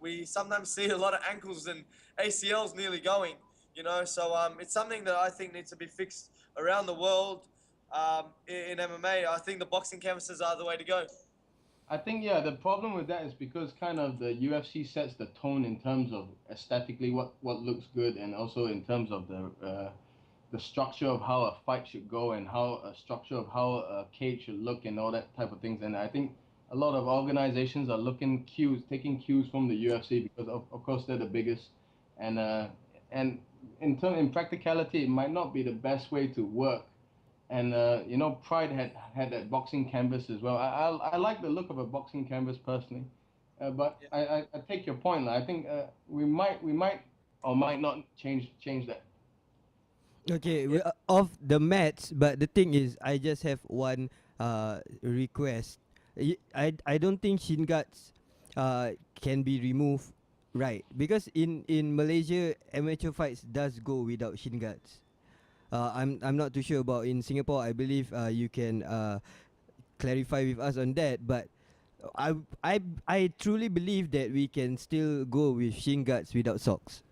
we sometimes see a lot of ankles and ACLs nearly going. You know, so it's something that I think needs to be fixed around the world in MMA. I think the boxing canvases are the way to go. I think, yeah, the problem with that is because kind of the UFC sets the tone in terms of aesthetically what looks good, and also in terms of the structure of how a fight should go, and how a structure of how a cage should look and all that type of things. And I think a lot of organizations are taking cues from the UFC, because of course they're the biggest, and in practicality it might not be the best way to work. And you know, Pride had that boxing canvas as well. I like the look of a boxing canvas personally, but I take your point. I think we might or might not change that. Okay, we're off the mats, but the thing is, I just have one request. I don't think shin guards can be removed, right? Because in Malaysia, amateur fights does go without shin guards. I'm not too sure about in Singapore. I believe you can clarify with us on that. But I truly believe that we can still go with shin guards without socks.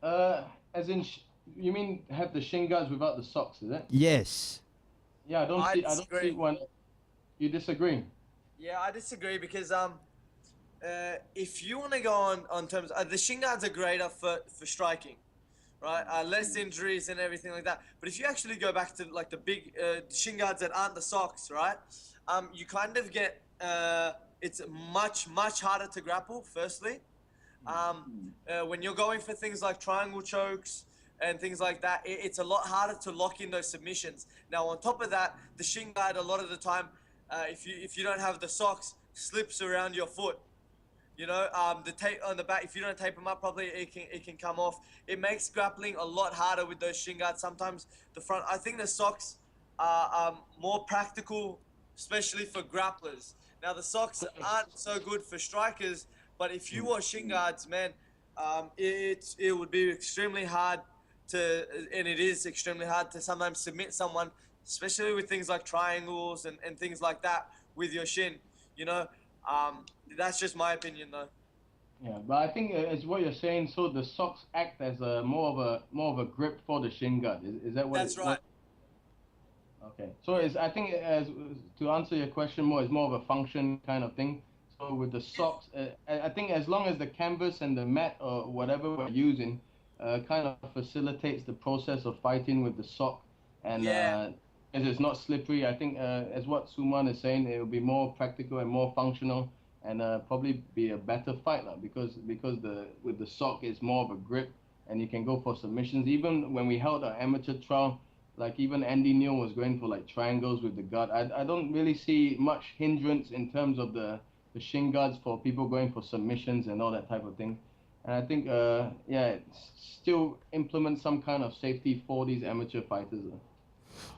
As in, you mean have the shin guards without the socks? Is it? Yes. Yeah, I don't see one. You disagree? Yeah, I disagree because if you want to go on terms, the shin guards are greater for striking. Right, less injuries and everything like that. But if you actually go back to like the big shin guards that aren't the socks, right? You kind of get it's much harder to grapple. Firstly, when you're going for things like triangle chokes and things like that, it's a lot harder to lock in those submissions. Now, on top of that, the shin guard a lot of the time, if you don't have the socks, slips around your foot. You know, the tape on the back, if you don't tape them up properly, it can come off. It makes grappling a lot harder with those shin guards. Sometimes the front, I think the socks are more practical, especially for grapplers. Now, the socks aren't so good for strikers, but if you wore shin guards, man, it would be extremely hard and it is extremely hard to sometimes submit someone, especially with things like triangles and things like that with your shin, you know. That's just my opinion, though. Yeah, but I think as what you're saying, so the socks act as more of a grip for the shin guard. Is that what? That's right. Okay, so I think as to answer your question more, it's more of a function kind of thing. So with the socks, I think as long as the canvas and the mat or whatever we're using, kind of facilitates the process of fighting with the sock, and as it's not slippery, I think as what Suman is saying, it will be more practical and more functional, and probably be a better fight because with the sock it's more of a grip, and you can go for submissions. Even when we held our amateur trial, like even Andy Neal was going for like triangles with the guard. I don't really see much hindrance in terms of the shin guards for people going for submissions and all that type of thing. And I think still implement some kind of safety for these amateur fighters.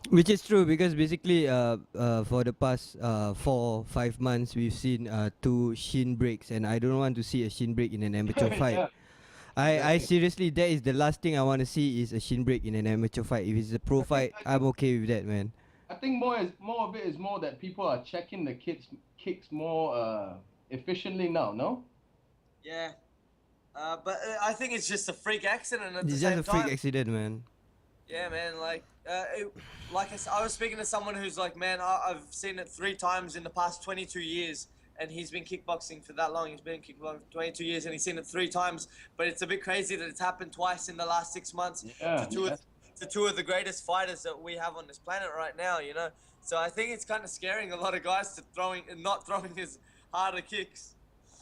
Which is true, because basically for the past 4-5 months we've seen 2 shin breaks, and I don't want to see a shin break in an amateur fight. Yeah. I seriously, that is the last thing I want to see, is a shin break in an amateur fight. If it's a pro fight, I'm okay with that, man. I think more of it is more that people are checking the kicks more efficiently now, no? Yeah. But I think it's just a freak accident at the It's same just a freak time. accident, man. Yeah, man. I was speaking to someone who's like, man, I've seen it 3 times in the past 22 years, and he's been kickboxing for that long. He's been kickboxing 22 years, and he's seen it 3 times. But it's a bit crazy that it's happened twice in the last 6 months Yeah, to two of the greatest fighters that we have on this planet right now. You know, so I think it's kind of scaring a lot of guys to not throwing his harder kicks.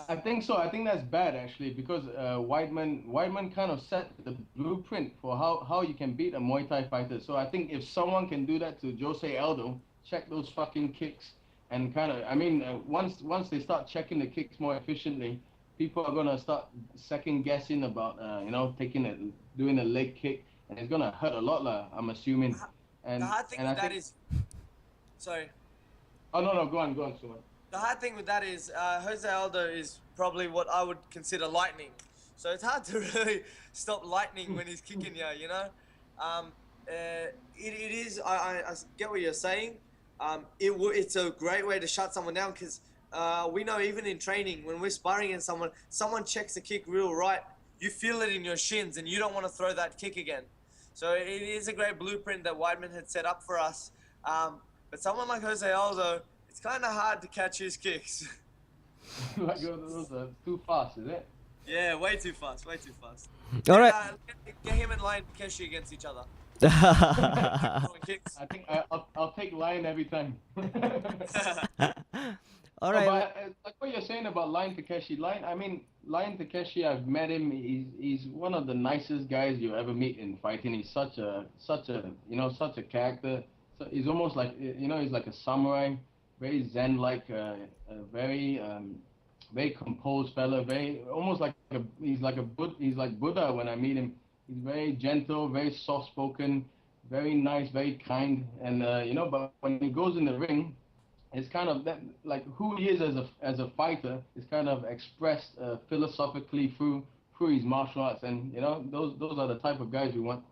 I think so. I think that's bad actually because Weidman kind of set the blueprint for how you can beat a Muay Thai fighter. So I think if someone can do that to Jose Aldo, check those fucking kicks and kind of, I mean, once they start checking the kicks more efficiently, people are gonna start second guessing about doing a leg kick, and it's gonna hurt a lot lah, I'm assuming. And The hard thing and with I that think, is, sorry. oh no, go on, Suman. The hard thing with that is Jose Aldo is probably what I would consider lightning. So it's hard to really stop lightning when he's kicking you, you know? It is, I get what you're saying. It's a great way to shut someone down because we know even in training, when we're sparring against someone checks a kick real right, you feel it in your shins and you don't want to throw that kick again. So it is a great blueprint that Weidman had set up for us. But someone like Jose Aldo, it's kind of hard to catch his kicks. Like those are too fast, is it? Yeah, way too fast, way too fast. All right. Get him and Lion Keshi against each other. Throwing kicks. I think I'll take Lion every time. All No, right. but like what you're saying about Lion Takeshi, Lion Takeshi, I've met him. He's one of the nicest guys you ever meet in fighting. He's such a character. So he's almost like he's like a samurai, very zen-like, very composed fella. Very almost like he's like Buddha when I meet him. He's very gentle, very soft-spoken, very nice, very kind, and but when he goes in the ring, it's kind of that, like who he is as a fighter is kind of expressed philosophically through his martial arts, and those are the type of guys we want.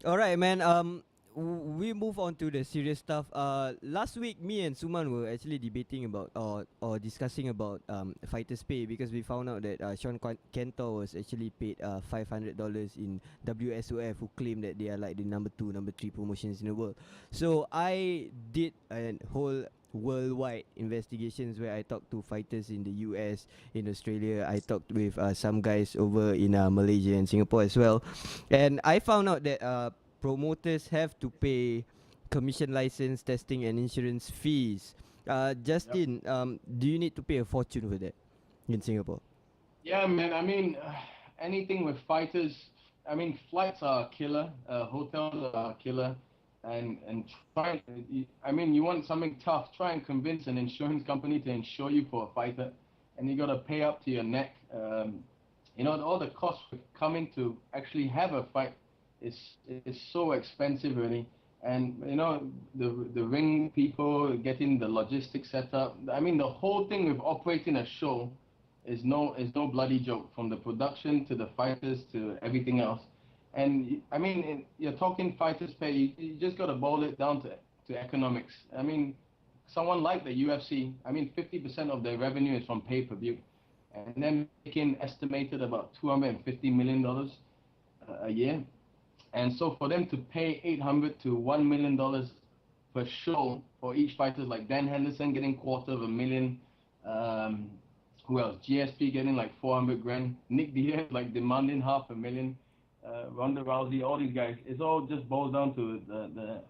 All right, man. We move on to the serious stuff. Last week, me and Suman were actually debating about or discussing about fighters' pay because we found out that Sean Cantor was actually paid $500 in WSOF, who claim that they are like the number 2, number 3 promotions in the world. So I did a whole worldwide investigations where I talked to fighters in the US, in Australia. I talked with some guys over in Malaysia and Singapore as well, and I found out that promoters have to pay commission license, testing and insurance fees. Justin, do you need to pay a fortune for that in Singapore? Yeah, man. I mean, anything with fighters. I mean, flights are killer. Hotels are killer. And try. I mean, you want something tough. Try and convince an insurance company to insure you for a fighter, and you gotta pay up to your neck. All the costs coming to actually have a fight is so expensive, really. And the ring people getting the logistics set up. I mean, the whole thing with operating a show is no bloody joke, from the production to the fighters to everything else. And I mean, you're talking fighters pay. You just got to boil it down to economics. I mean, someone like the UFC, I mean, 50% of their revenue is from pay-per-view, and they're making estimated about $250 million a year. And so for them to pay $800 to $1 million per show for each fighter, like Dan Henderson getting $250,000, who else? GSP getting like 400 grand, Nick Diaz like demanding $500,000, Ronda Rousey, all these guys. It's all just boils down to the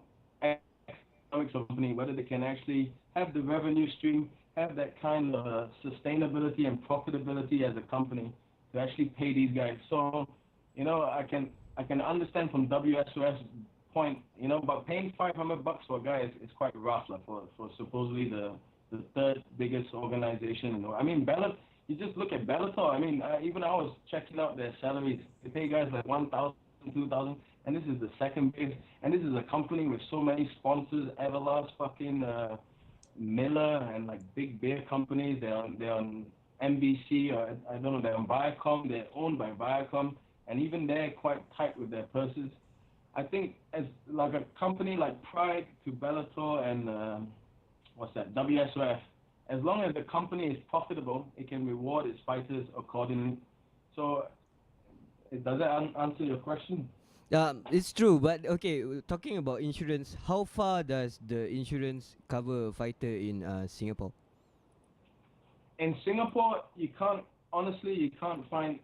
economics of the company, whether they can actually have the revenue stream, have that kind of sustainability and profitability as a company to actually pay these guys. So, I can understand from WSOS's point, but paying $500 for a guy is quite rough, like, for supposedly the third biggest organization. I mean, Bellator. You just look at Bellator. I mean, even I was checking out their salaries. They pay guys like $1,000, $2,000, and this is the second biggest. And this is a company with so many sponsors: Everlast, fucking Miller, and like big beer companies. They're on NBC, or I don't know. They're on Viacom. They're owned by Viacom. And even they're quite tight with their purses. I think as like a company like Pride to Bellator and WSOF, as long as the company is profitable, it can reward its fighters accordingly. So, does that answer your question? It's true, but okay, talking about insurance, how far does the insurance cover a fighter in Singapore? In Singapore, you can't find.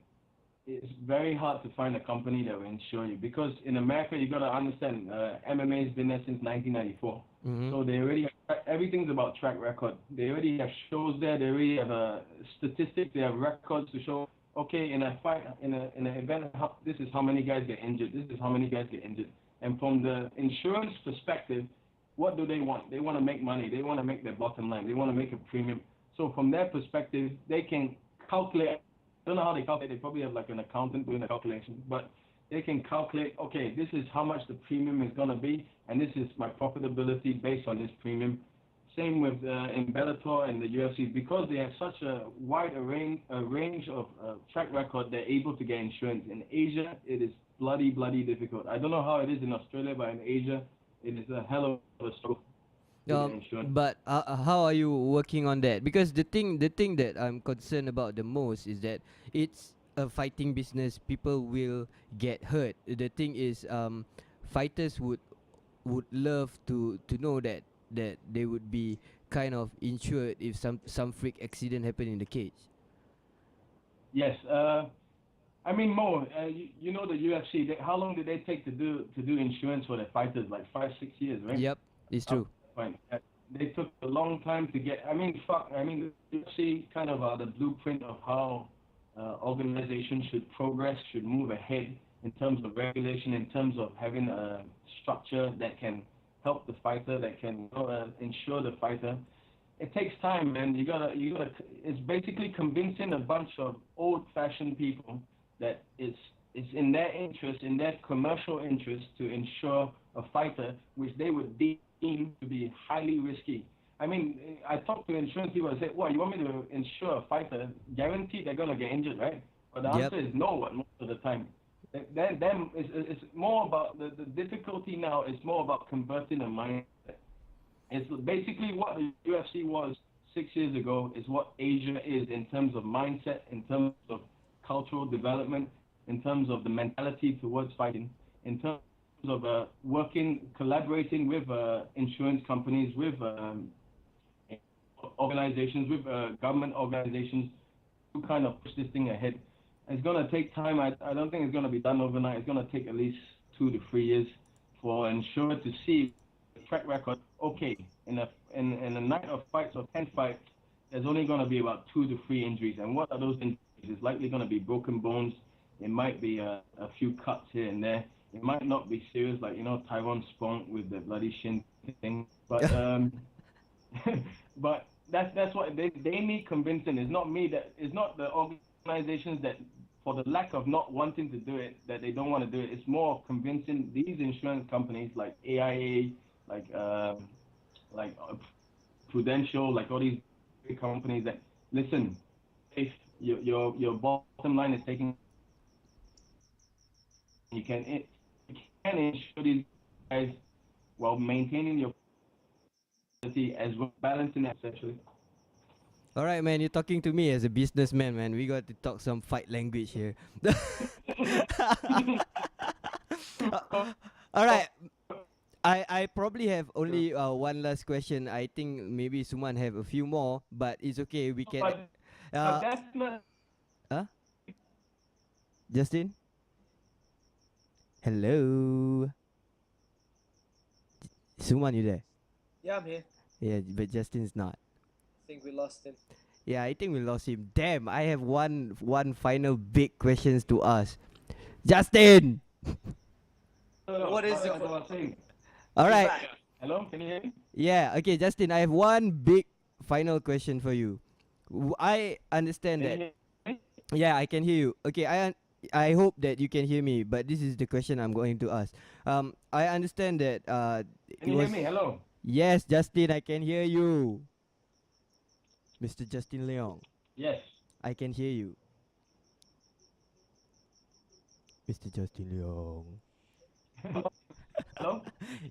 It's very hard to find a company that will insure you, because in America you gotta understand, MMA has been there since 1994. Mm-hmm. So they already have, everything's about track record. They already have shows there. They already have statistics. They have records to show. Okay, in a fight, in an event, this is how many guys get injured. This is how many guys get injured. And from the insurance perspective, what do they want? They want to make money. They want to make their bottom line. They want to make a premium. So from their perspective, they can calculate. I don't know how they calculate. They probably have like an accountant doing the calculation, but they can calculate. Okay, this is how much the premium is gonna be, and this is my profitability based on this premium. Same with in Bellator and the UFC, because they have such a wide range of track record. They're able to get insurance. In Asia, it is bloody difficult. I don't know how it is in Australia, but in Asia, it is a hell of a struggle. But how are you working on that? Because the thing that I'm concerned about the most is that it's a fighting business. People will get hurt. The thing is, fighters would love to know that they would be kind of insured if some freak accident happened in the cage. Yes. I mean, Mo, you know the UFC. How long did they take to do insurance for their fighters? Like 5-6 years, right? Yep, it's true. Fine. They took a long time to get. I mean, the UFC kind of are the blueprint of how organizations should progress, should move ahead in terms of regulation, in terms of having a structure that can help the fighter, that can insure the fighter. It takes time, man. You gotta. It's basically convincing a bunch of old-fashioned people that it's in their interest, in their commercial interest, to insure a fighter, which they would deem to be highly risky. I mean, I talked to insurance people and said, "Well, you want me to insure a fighter? Guaranteed they're gonna get injured, right?" But the answer is no, most of the time. Then it's more about the difficulty now. Is more about converting a mindset. It's basically what the UFC was 6 years ago. Is what Asia is in terms of mindset, in terms of cultural development, in terms of the mentality towards fighting, in terms of collaborating with insurance companies, with organizations, with government organizations, to kind of push this thing ahead. It's going to take time. I don't think it's going to be done overnight. It's going to take at least 2 to 3 years for an insurer to see the track record. Okay, in a night of fights or 10 fights, there's only going to be about 2 to 3 injuries. And what are those injuries? It's likely going to be broken bones. It might be a few cuts here and there. It might not be serious, like, Tyrone Spong with the bloody Shin thing. But but that's what they need convincing. It's not me it's not the organizations that, for the lack of not wanting to do it, that they don't want to do it. It's more convincing these insurance companies like AIA, like Prudential, like all these big companies that, listen, if your bottom line is taking, you can insure these guys while maintaining your quality as well, balancing it essentially. All right, man. You're talking to me as a businessman, man. We got to talk some fight language here. All right. I probably have only one last question. I think maybe Suman have a few more, but it's okay. We can. That's not. Justin? Hello? Suman, you there? Yeah, I'm here. Yeah, but Justin's not. I think we lost him. Yeah, I think we lost him. Damn, I have one final big questions to ask. Justin! What is it? Alright. Hello, can you hear me? Yeah, okay, Justin, I have one big final question for you. I understand that. Yeah, I can hear you. Okay, I hope that you can hear me, but this is the question I'm going to ask. I understand that Can you hear me? Hello. Yes, Justin, I can hear you. Mr. Justin Leong. Yes. I can hear you. Mr. Justin Leong. Hello?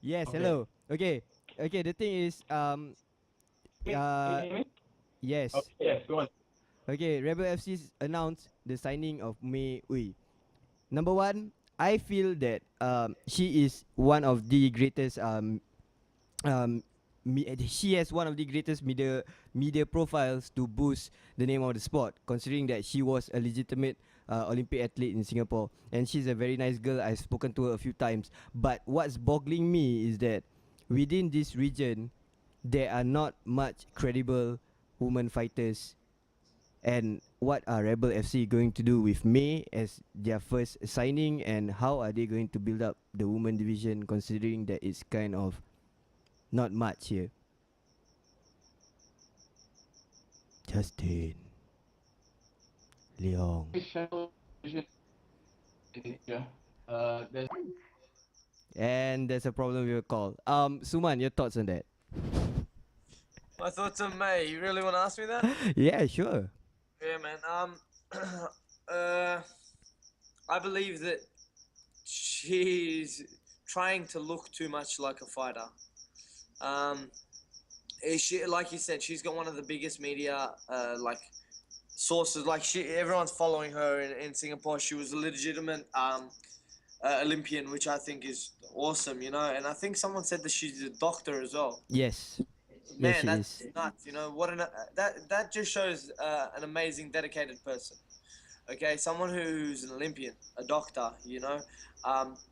Yes, Okay. hello. Okay. Okay, the thing is Can you hear me? Yes. Okay, yes, go on. Okay, Rebel FC's announced the signing of May Ooi. Number one, I feel that she is one of the greatest she has one of the greatest media profiles to boost the name of the sport, considering that she was a legitimate Olympic athlete in Singapore, and she's a very nice girl. I've spoken to her a few times, but what's boggling me is that within this region there are not much credible women fighters. And what are Rebel FC going to do with May as their first signing, and how are they going to build up the women division, considering that it's kind of not much here? Justin Leong. Yeah. There's And there's a problem with your call. Suman, your thoughts on that? My thoughts on May. You really want to ask me that? Yeah, sure. Yeah, man. I believe that she's trying to look too much like a fighter. She, like you said, she's got one of the biggest media like sources. Like everyone's following her in Singapore. She was a legitimate Olympian, which I think is awesome, you know. And I think someone said that she's a doctor as well. Yes. Man, Yes, she that's is. nuts. You know what? That just shows an amazing, dedicated person. Okay, someone who's an Olympian, a doctor. You know,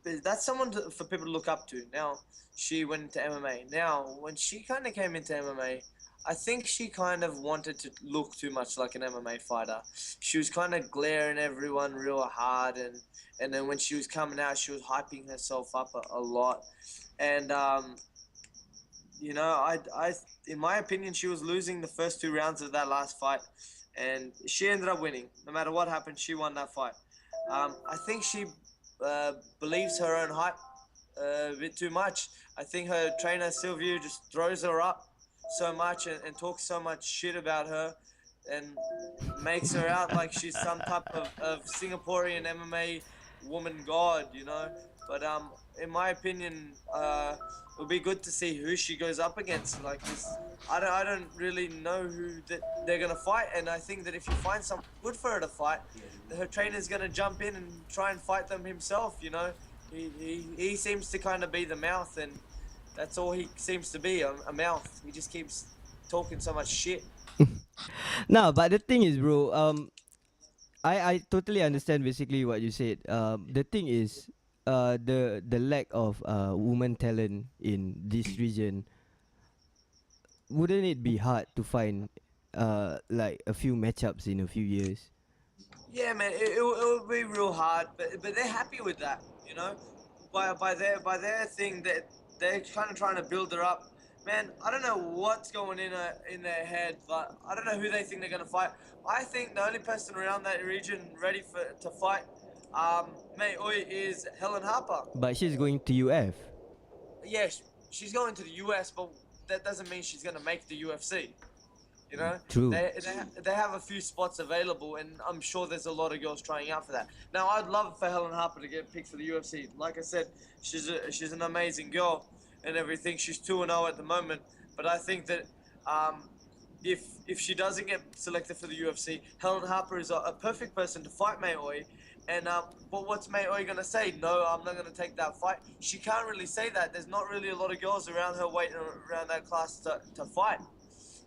that's someone for people to look up to. Now, she went into MMA. Now, when she kind of came into MMA, I think she kind of wanted to look too much like an MMA fighter. She was kind of glaring everyone real hard, and then when she was coming out, she was hyping herself up a lot, and you know, I, in my opinion, she was losing the first 2 rounds of that last fight, and she ended up winning. No matter what happened, she won that fight. I think she believes her own hype a bit too much. I think her trainer Silvio just throws her up so much and talks so much shit about her, and makes her out like she's some type of Singaporean MMA woman god, you know. But in my opinion, it would be good to see who she goes up against. Like this, I don't really know who they're gonna fight, and I think that if you find someone good for her to fight, her trainer's gonna jump in and try and fight them himself. You know, he seems to kind of be the mouth, and that's all he seems to be, a mouth. He just keeps talking so much shit. No, but the thing is, bro, I totally understand basically what you said. The thing is, the lack of woman talent in this region, wouldn't it be hard to find like a few matchups in a few years? Yeah, man, it will be real hard, but they're happy with that, you know. By their thing, that they're kind of trying to build her up. Man, I don't know what's going in their head, but I don't know who they think they're gonna fight. I think the only person around that region ready to fight May Ooi is Helen Harper. But she's going to UF. Yes, she's going to the US, but that doesn't mean she's gonna make the UFC. You know, True. They have a few spots available, and I'm sure there's a lot of girls trying out for that. Now, I'd love for Helen Harper to get picked for the UFC. Like I said, she's an amazing girl and everything. She's 2-0 at the moment, but I think that if she doesn't get selected for the UFC, Helen Harper is a perfect person to fight May Ooi. And but what's May Ooi gonna say? No, I'm not gonna take that fight. She can't really say that. There's not really a lot of girls around her weight and around that class to fight.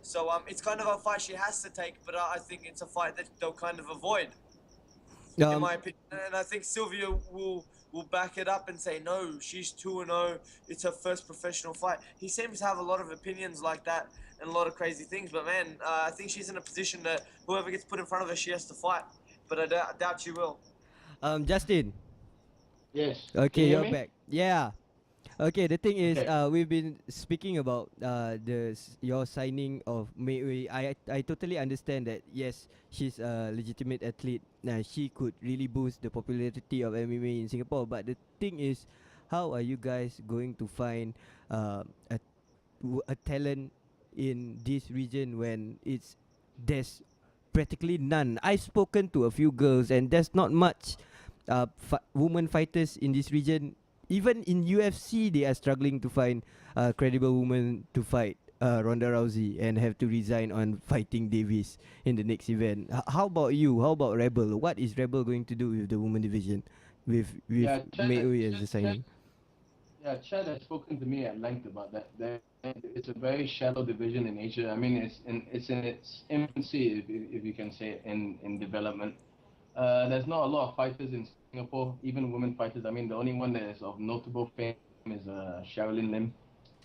So it's kind of a fight she has to take, but I think it's a fight that they'll kind of avoid, in my opinion. And I think Silvio will back it up and say, no, she's 2-0. It's her first professional fight. He seems to have a lot of opinions like that and a lot of crazy things. But man, I think she's in a position that whoever gets put in front of her, she has to fight. But I doubt she will. Justin. yes. Okay, Can you you're hear me? back. Yeah. Okay, the thing is, Okay. we've been speaking about your signing of May Ooi. I totally understand that. Yes, she's a legitimate athlete. She could really boost the popularity of MMA in Singapore. But the thing is, how are you guys going to find a talent in this region when there's practically none? I've spoken to a few girls, and there's not much women fighters in this region. Even in UFC, they are struggling to find credible women to fight. Ronda Rousey and have to resign on fighting Davis in the next event. How about you? How about Rebel? What is Rebel going to do with the women division with Yeah, May Ooi as the signing? Yeah, Chad has spoken to me at length about that. It's a very shallow division in Asia. I mean, it's in its infancy, if you can say it, in development. There's not a lot of fighters in Singapore, even women fighters. I mean, the only one that is of notable fame is Sherilyn Lim.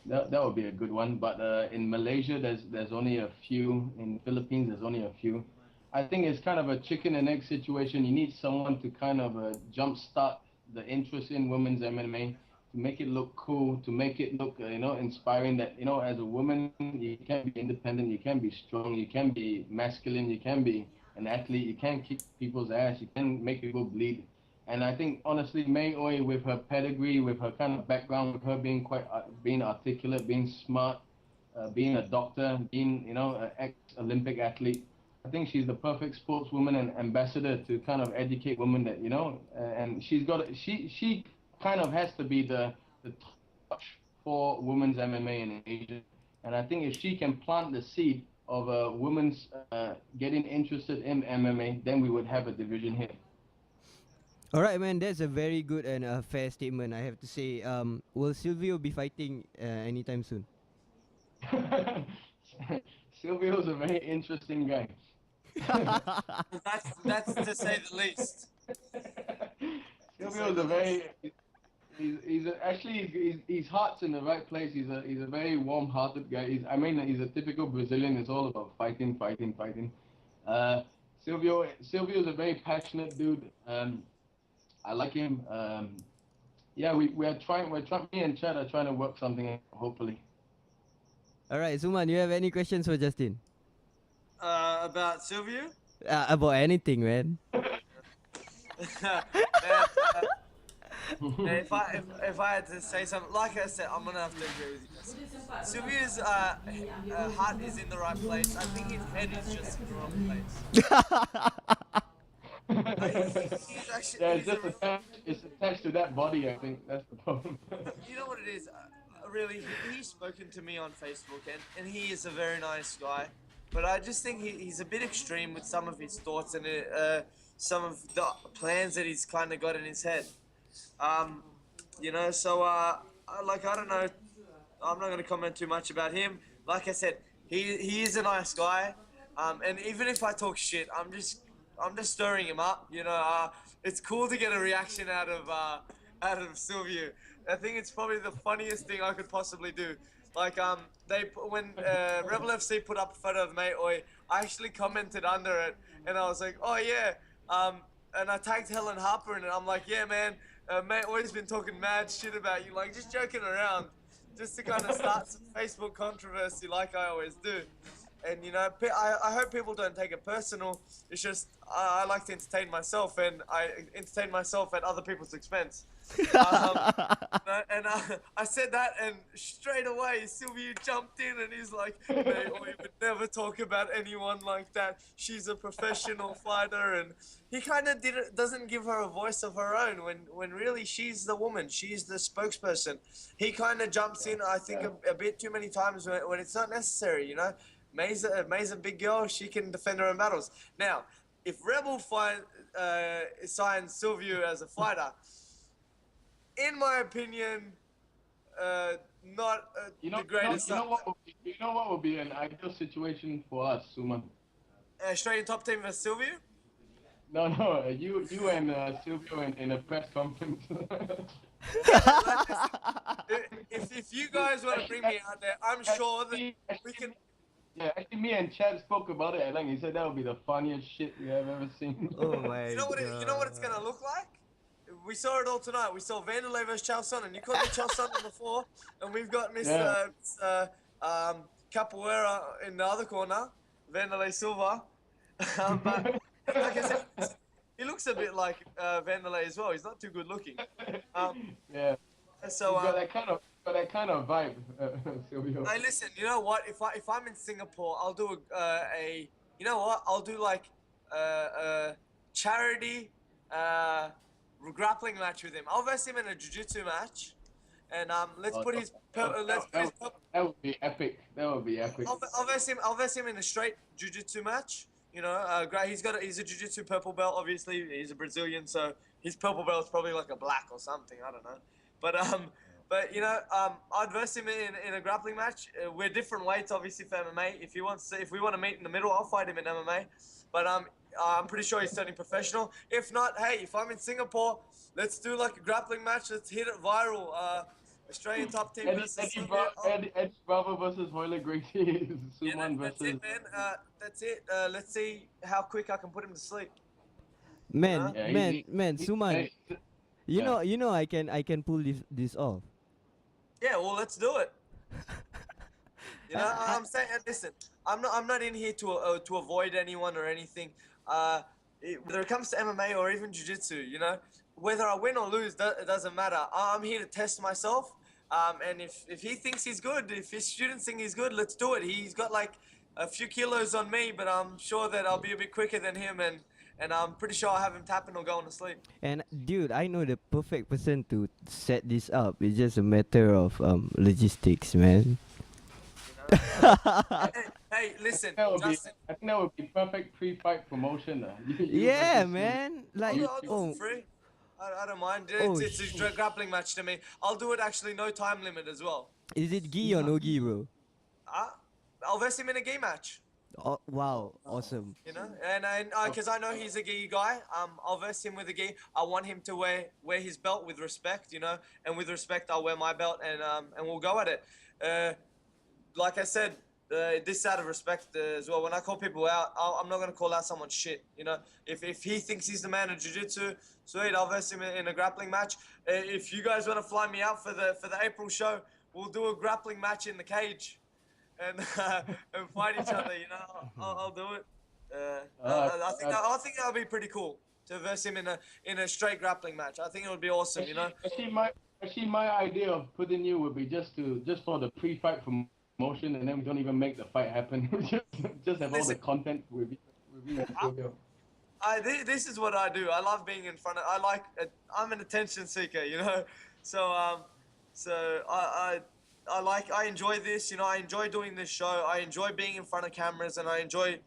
That would be a good one. But in Malaysia, there's only a few. In Philippines, there's only a few. I think it's kind of a chicken and egg situation. You need someone to kind of jumpstart the interest in women's MMA, to make it look cool, to make it look inspiring. That as a woman, you can be independent, you can be strong, you can be masculine, you can be an athlete, you can kick people's ass, you can make people bleed. And I think honestly, May Ooi, with her pedigree, with her kind of background, with her being being articulate, being smart, being a doctor, being an ex-Olympic athlete, I think she's the perfect sportswoman and ambassador to kind of educate women that and she kind of has to be the touch for women's MMA in Asia. And I think if she can plant the seed of women's getting interested in MMA, then we would have a division here. All right, man. That's a very good and fair statement, I have to say. Will Silvio be fighting anytime soon? Silvio's a very interesting guy. That's to say the least. Silvio's his heart's in the right place. He's a very warm-hearted guy. He's a typical Brazilian. It's all about fighting. Silvio's a very passionate dude. I like him. We're trying. Me and Chad are trying to work something out, hopefully. All right, Suman, you have any questions for Justin? About Silvio? About anything, man. If I had to say something, like I said, I'm gonna have to agree with you. Silvio's heart is in the right place. I think his head is just in the wrong place. It's attached to that body. I think that's the problem. You know what it is? Really, he's spoken to me on Facebook, and he is a very nice guy. But I just think he's a bit extreme with some of his thoughts and some of the plans that he's kind of got in his head. I don't know. I'm not going to comment too much about him. Like I said, he is a nice guy. And even if I talk shit, I'm just stirring him up. It's cool to get a reaction out of Silvio. I think it's probably the funniest thing I could possibly do. Like when Rebel FC put up a photo of May Ooi, I actually commented under it, and I was like, oh yeah, and I tagged Helen Harper in it. I'm like, yeah man, May Oi's been talking mad shit about you, like just joking around, just to kind of start some Facebook controversy, like I always do. And I hope people don't take it personal. It's just I like to entertain myself, and I entertain myself at other people's expense. I said that, and straight away Silvio jumped in, and he's like, "Hey, we would never talk about anyone like that. She's a professional fighter," and he kind of doesn't give her a voice of her own when really she's the woman, she's the spokesperson. He kind of jumps in, I think, a bit too many times when it's not necessary. May's a big girl. She can defend her own battles. Now, if Rebel signs Silvio as a fighter, in my opinion, not the greatest. You know what would be an ideal situation for us, Suman? Australian top team versus Silvio? No, you and Silvio in a press conference. If you guys want to bring me out there, I'm sure that we can. Yeah, actually, me and Chad spoke about it. I think he said that would be the funniest shit we have ever seen. Oh my You know what it's gonna look like? We saw it all tonight. We saw Vanderlei versus Sonnen. You called me Sonnen before, and we've got Mr. Capoeira in the other corner, Vanderlei Silva. But like I said, he looks a bit like Vanderlei as well. He's not too good looking. Yeah. So got that kind of vibe, Silvio. Hey, listen. You know what? If I'm in Singapore, I'll do I'll do like a charity grappling match with him. I'll verse him in a jiu-jitsu match, and let's put his that would be epic. That would be epic. I'll verse him in a straight jiu-jitsu match. You know, he's a jiu-jitsu purple belt. Obviously, he's a Brazilian, so his purple belt is probably like a black or something. I don't know. But you know, I'd verse him in a grappling match. We're different weights, obviously, for MMA. If we want to meet in the middle, I'll fight him in MMA. But I'm pretty sure he's turning professional. If not, hey, if I'm in Singapore, let's do like a grappling match. Let's hit it viral. Australian top team versus Eddie Bravo versus Royler Gracie. Suman versus. That's it, man. That's it. Let's see how quick I can put him to sleep. Man, Yeah, Suman. You know, I can pull this off. Yeah, well, let's do it. You know, I'm saying, listen, I'm not in here to avoid anyone or anything. Whether it comes to MMA or even jiu-jitsu, you know, whether I win or lose, it doesn't matter. I'm here to test myself. And if he thinks he's good, if his students think he's good, let's do it. He's got like a few kilos on me, but I'm sure that I'll be a bit quicker than him, and I'm pretty sure I'll have him tapping or going to sleep. And dude, I know the perfect person to set this up. It's just a matter of logistics, man. Hey, listen, I Justin. think that would be perfect pre-fight promotion. Yeah, man. Like, I'll do it for free. I don't mind. It's a grappling match to me. I'll do it actually no time limit as well. is it gi or no gi, bro? I'll verse him in a gi match. Oh, wow, awesome. You know, and because I know he's a gi guy, I'll verse him with a gi. I want him to wear his belt with respect, you know, and with respect I'll wear my belt, and we'll go at it. Like I said, this out of respect as well. When I call people out, I'm not gonna call out someone's shit. You know, if he thinks he's the man of jiu-jitsu, sweet, I'll verse him in a grappling match. If you guys want to fly me out for the April show, we'll do a grappling match in the cage, and fight each other. You know, I'll do it. I think that'll be pretty cool to verse him in a straight grappling match. I think it would be awesome. You know. Actually, my idea of putting you would be just for the pre-fight promotion, and then we don't even make the fight happen. just have all the content with you and Silvio. This is what I do. I love being in front of. I'm an attention seeker, you know. So I enjoy this. You know, I enjoy doing this show. I enjoy being in front of cameras, and I enjoy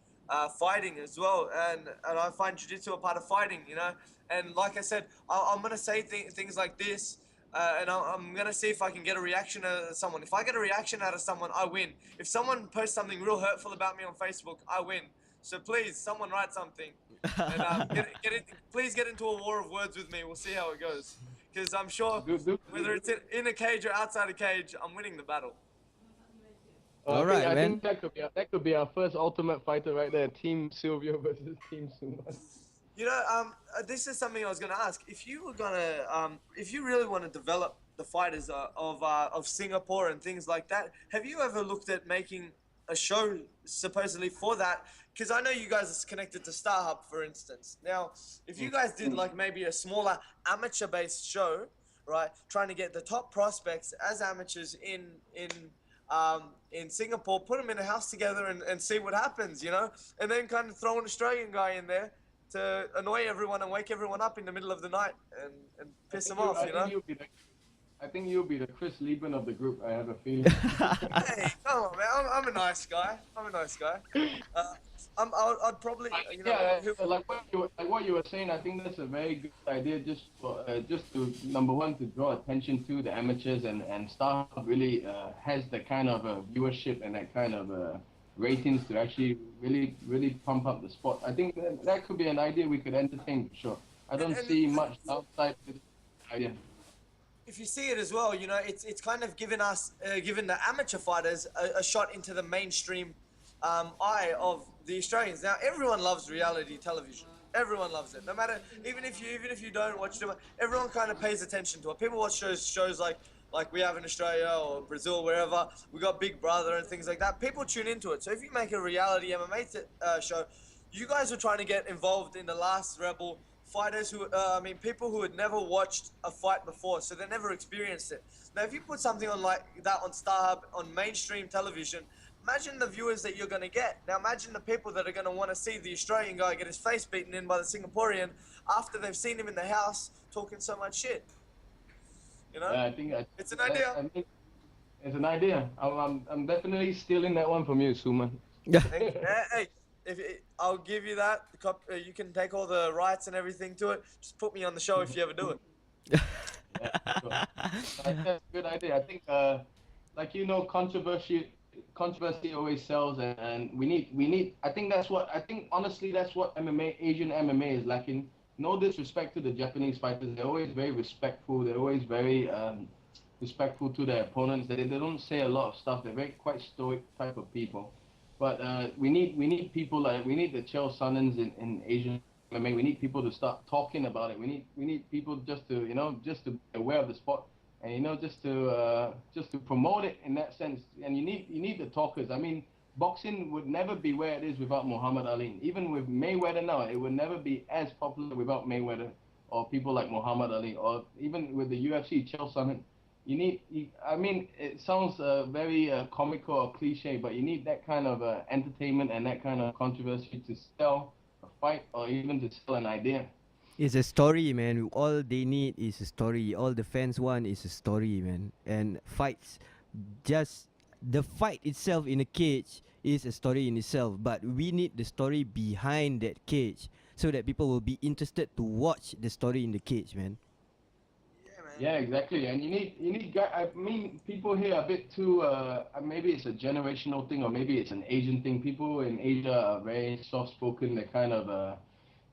fighting as well. And I find jiu-jitsu a part of fighting. You know. And like I said, I'm gonna say things like this. And I'm going to see if I can get a reaction out of someone. If I get a reaction out of someone, I win. If someone posts something real hurtful about me on Facebook, I win. So please, someone write something. And please get into a war of words with me. We'll see how it goes. Because I'm sure whether it's in a cage or outside a cage, I'm winning the battle. All right, I man. think that could be our first ultimate fighter right there. Team Silvio versus Team Suman. You know, this is something I was going to ask. If you really want to develop the fighters of Singapore and things like that, have you ever looked at making a show supposedly for that? Because I know you guys are connected to StarHub, for instance. Now, if you guys did like maybe a smaller amateur-based show, right, trying to get the top prospects as amateurs in Singapore, put them in a house together and see what happens, you know, and then kind of throw an Australian guy in there to annoy everyone and wake everyone up in the middle of the night and piss them off, you know? I think you'll be the Chris Lieben of the group, I have a feeling. Hey, come on, man. I'm a nice guy. I'd probably, you know... Yeah, like what you were saying, I think that's a very good idea just to, number one, to draw attention to the amateurs, and StarHub really has the kind of viewership and that kind of ratings to actually really pump up the sport. I think that could be an idea we could entertain for sure. I don't see much outside of this idea. If you see it as well, you know, it's kind of given the amateur fighters a shot into the mainstream eye of the Australians. Now, everyone loves reality television. Everyone loves it. No matter, even if you don't watch it, everyone kind of pays attention to it. People watch shows like we have in Australia or Brazil, wherever. We got Big Brother and things like that. People tune into it. So if you make a reality MMA show, you guys are trying to get involved in the last Rebel fighters people who had never watched a fight before, so they never experienced it. Now, if you put something on like that on StarHub, on mainstream television, imagine the viewers that you're going to get. Now, imagine the people that are going to want to see the Australian guy get his face beaten in by the Singaporean after they've seen him in the house talking so much shit. You know? I think it's an idea. It's an idea. I'm definitely stealing that one from you, Suman. Hey, I'll give you that. You can take all the rights and everything to it. Just put me on the show if you ever do it. Yeah, sure. That's a good idea. I think, like controversy always sells, and we need. I think honestly that's what Asian MMA is lacking. No disrespect to the Japanese fighters, they're always very respectful. They're always very respectful to their opponents. They don't say a lot of stuff. They're very quite stoic type of people. But we need people like we need the Chael Sonnens in Asian MMA. We need people to start talking about it. We need people just to be aware of the sport, and just to promote it in that sense. And you need the talkers. I mean, boxing would never be where it is without Muhammad Ali. Even with Mayweather now, it would never be as popular without Mayweather or people like Muhammad Ali, or even with the UFC, Chael Sonnen. I mean, it sounds very comical or cliche, but you need that kind of entertainment and that kind of controversy to sell a fight or even to sell an idea. It's a story, man. All they need is a story. All the fans want is a story, man. And fights, just the fight itself in a cage is a story in itself. But we need the story behind that cage so that people will be interested to watch the story in the cage, man. Yeah, exactly. And you need guys. I mean, people here are a bit too. Maybe it's a generational thing, or maybe it's an Asian thing. People in Asia are very soft-spoken. They're kind of,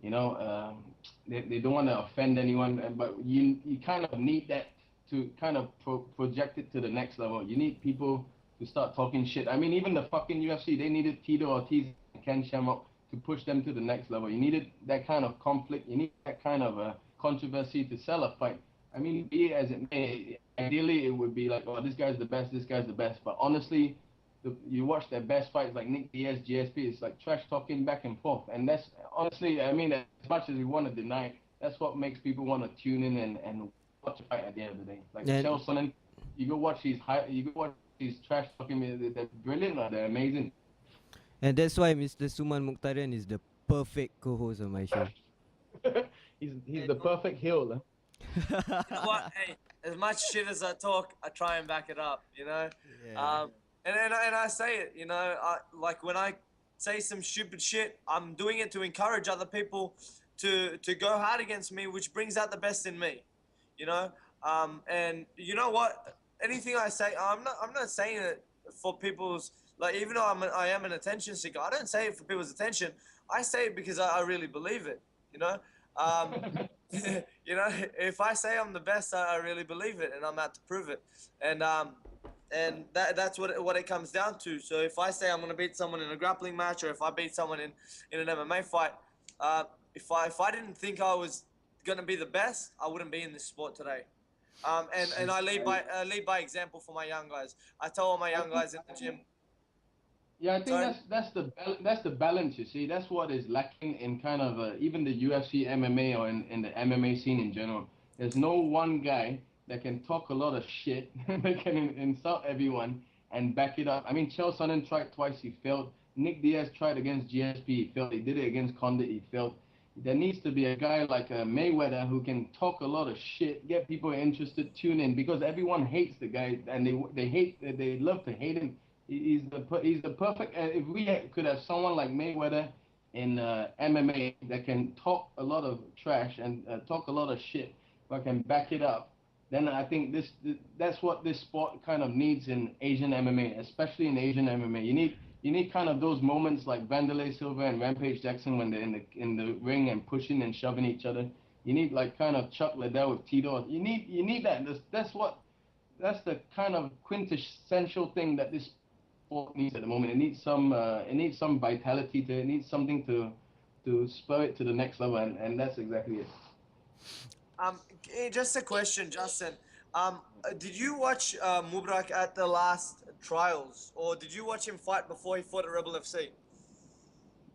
they don't want to offend anyone. But you kind of need that to kind of project it to the next level. You need people to start talking shit. I mean, even the fucking UFC, they needed Tito Ortiz and Ken Shamrock to push them to the next level. You needed that kind of conflict. You need that kind of controversy to sell a fight. I mean, be it as it may, ideally it would be like, oh, this guy's the best, this guy's the best. But honestly, you watch their best fights like Nick Diaz, GSP, it's like trash talking back and forth. And that's, honestly, I mean, as much as we want to deny it, that's what makes people want to tune in and watch a fight at the end of the day. Like Chael Sonnen, you go watch these trash talking, they're brilliant, or they're amazing. And that's why Mr. Suman Muktarian is the perfect co-host on my show. he's the perfect heel. Huh? You know what? Hey, as much shit as I talk, I try and back it up. Yeah. And I say it. Like when I say some stupid shit, I'm doing it to encourage other people to go hard against me, which brings out the best in me. And you know what? Anything I say, I'm not saying it for people's, like, even though I am an attention seeker, I don't say it for people's attention. I say it because I really believe it. If I say I'm the best, I really believe it, and I'm out to prove it. And that's what it comes down to. So if I say I'm going to beat someone in a grappling match, or if I beat someone in an MMA fight, if I didn't think I was going to be the best, I wouldn't be in this sport today. And I lead by example for my young guys. I tell all my young guys in the gym. Yeah, I think that's the balance. You see, that's what is lacking in kind of even the UFC MMA or in the MMA scene in general. There's no one guy that can talk a lot of shit, that can insult everyone and back it up. I mean, Chael Sonnen tried twice, he failed. Nick Diaz tried against GSP, he failed. He did it against Condit, he failed. There needs to be a guy like Mayweather who can talk a lot of shit, get people interested, tune in, because everyone hates the guy and they love to hate him. He's the perfect. If we could have someone like Mayweather in MMA that can talk a lot of trash and talk a lot of shit, but can back it up, then I think that's what this sport kind of needs in Asian MMA, especially in Asian MMA. You need kind of those moments like Wanderlei Silva and Rampage Jackson when they're in the ring and pushing and shoving each other. You need like kind of Chuck Liddell with Tito. You need that. That's the kind of quintessential thing that this sport needs at the moment. It needs some vitality to it. It needs something to spur it to the next level, and that's exactly it. Just a question, Justin. Did you watch Mubarak at the last trials, or did you watch him fight before he fought at Rebel FC?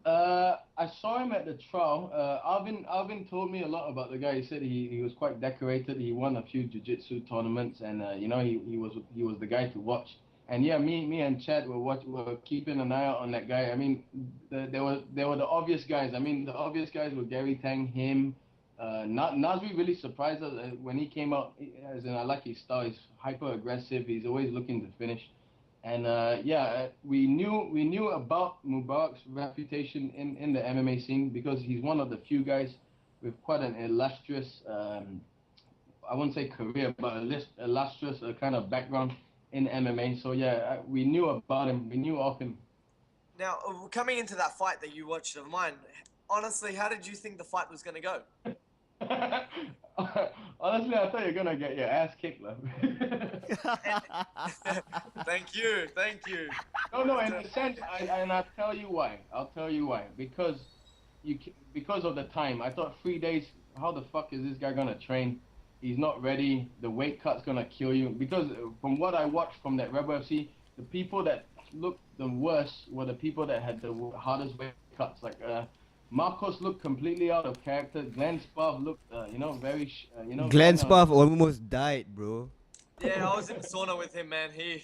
I saw him at the trial. Alvin told me a lot about the guy. He said he was quite decorated. He won a few jiu-jitsu tournaments, and he was the guy to watch. And yeah, me and Chad were keeping an eye out on that guy. I mean, there were the obvious guys. I mean, the obvious guys were Garie, Tang, him, Nasri really surprised us when he came out. As in, I like his style. He's hyper aggressive. He's always looking to finish. And we knew about Mubarak's reputation in the MMA scene because he's one of the few guys with quite an illustrious, I wouldn't say career, but illustrious kind of background in MMA. So we knew about him. We knew of him. Now, coming into that fight that you watched of mine, honestly, how did you think the fight was going to go? Honestly, I thought you're gonna get your ass kicked, love. Thank you. No. In a sense, I'll tell you why. Because of the time. I thought 3 days. How the fuck is this guy gonna train? He's not ready. The weight cut's gonna kill you. Because from what I watched from that Rebel FC, the people that looked the worst were the people that had the hardest weight cuts. Like Marcos looked completely out of character. Glenn Spav looked, very, Glenn Spav almost died, bro. Yeah, I was in the sauna with him, man. I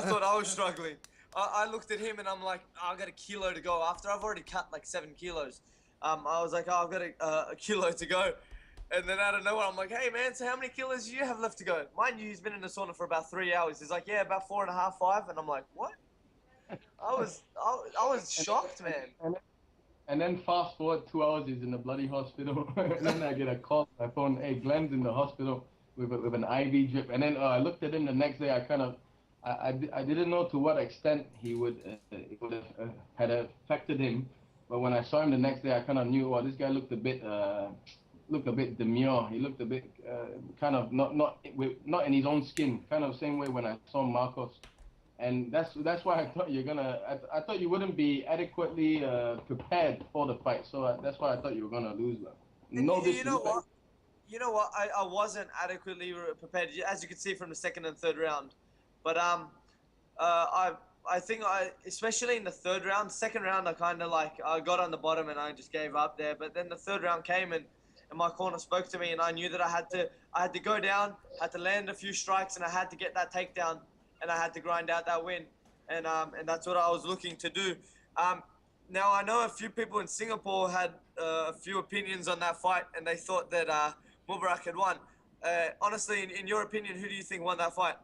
thought I was struggling. I looked at him and I'm like, I got a kilo to go. After I've already cut like 7 kilos, I was like, I've got a kilo to go. And then out of nowhere, I'm like, hey man, so how many kilos do you have left to go? Mind you, he's been in the sauna for about 3 hours. He's like, yeah, about 4.5, 5. And I'm like, what? I was shocked, man. And then fast forward 2 hours, he's in the bloody hospital. And then I get a call on my phone, hey, Glenn's in the hospital with an IV drip. And then I looked at him the next day. I didn't know to what extent it would have had affected him. But when I saw him the next day, I kind of knew, this guy looked a bit demure. He looked a bit kind of not in his own skin. Kind of same way when I saw Marcos. And that's why I thought I thought you wouldn't be adequately prepared for the fight. So that's why I thought you were gonna lose. No, you know what? I wasn't adequately prepared, as you can see from the second and third round. But I think especially in the third round, second round, I got on the bottom and I just gave up there. But then the third round came and my corner spoke to me and I knew that I had to go down, had to land a few strikes, and I had to get that takedown. And I had to grind out that win, and that's what I was looking to do. Now I know a few people in Singapore had a few opinions on that fight, and they thought that Mubarak had won. Honestly, in your opinion, who do you think won that fight?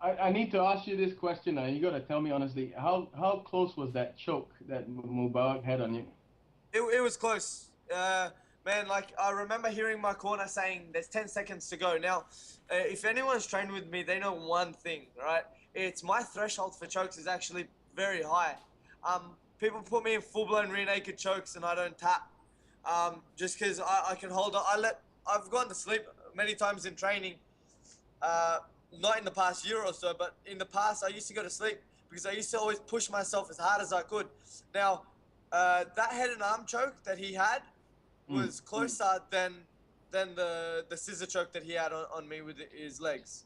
I need to ask you this question now. You gotta tell me honestly, how close was that choke that Mubarak had on you? It was close. Man, I remember hearing my corner saying there's 10 seconds to go. Now, if anyone's trained with me, they know one thing, right? It's my threshold for chokes is actually very high. People put me in full-blown rear naked chokes and I don't tap. Just because I can hold on. I've gone to sleep many times in training. Not in the past year or so, but in the past I used to go to sleep because I used to always push myself as hard as I could. Now, that head and arm choke that he had was closer than the scissor choke that he had on me with his legs.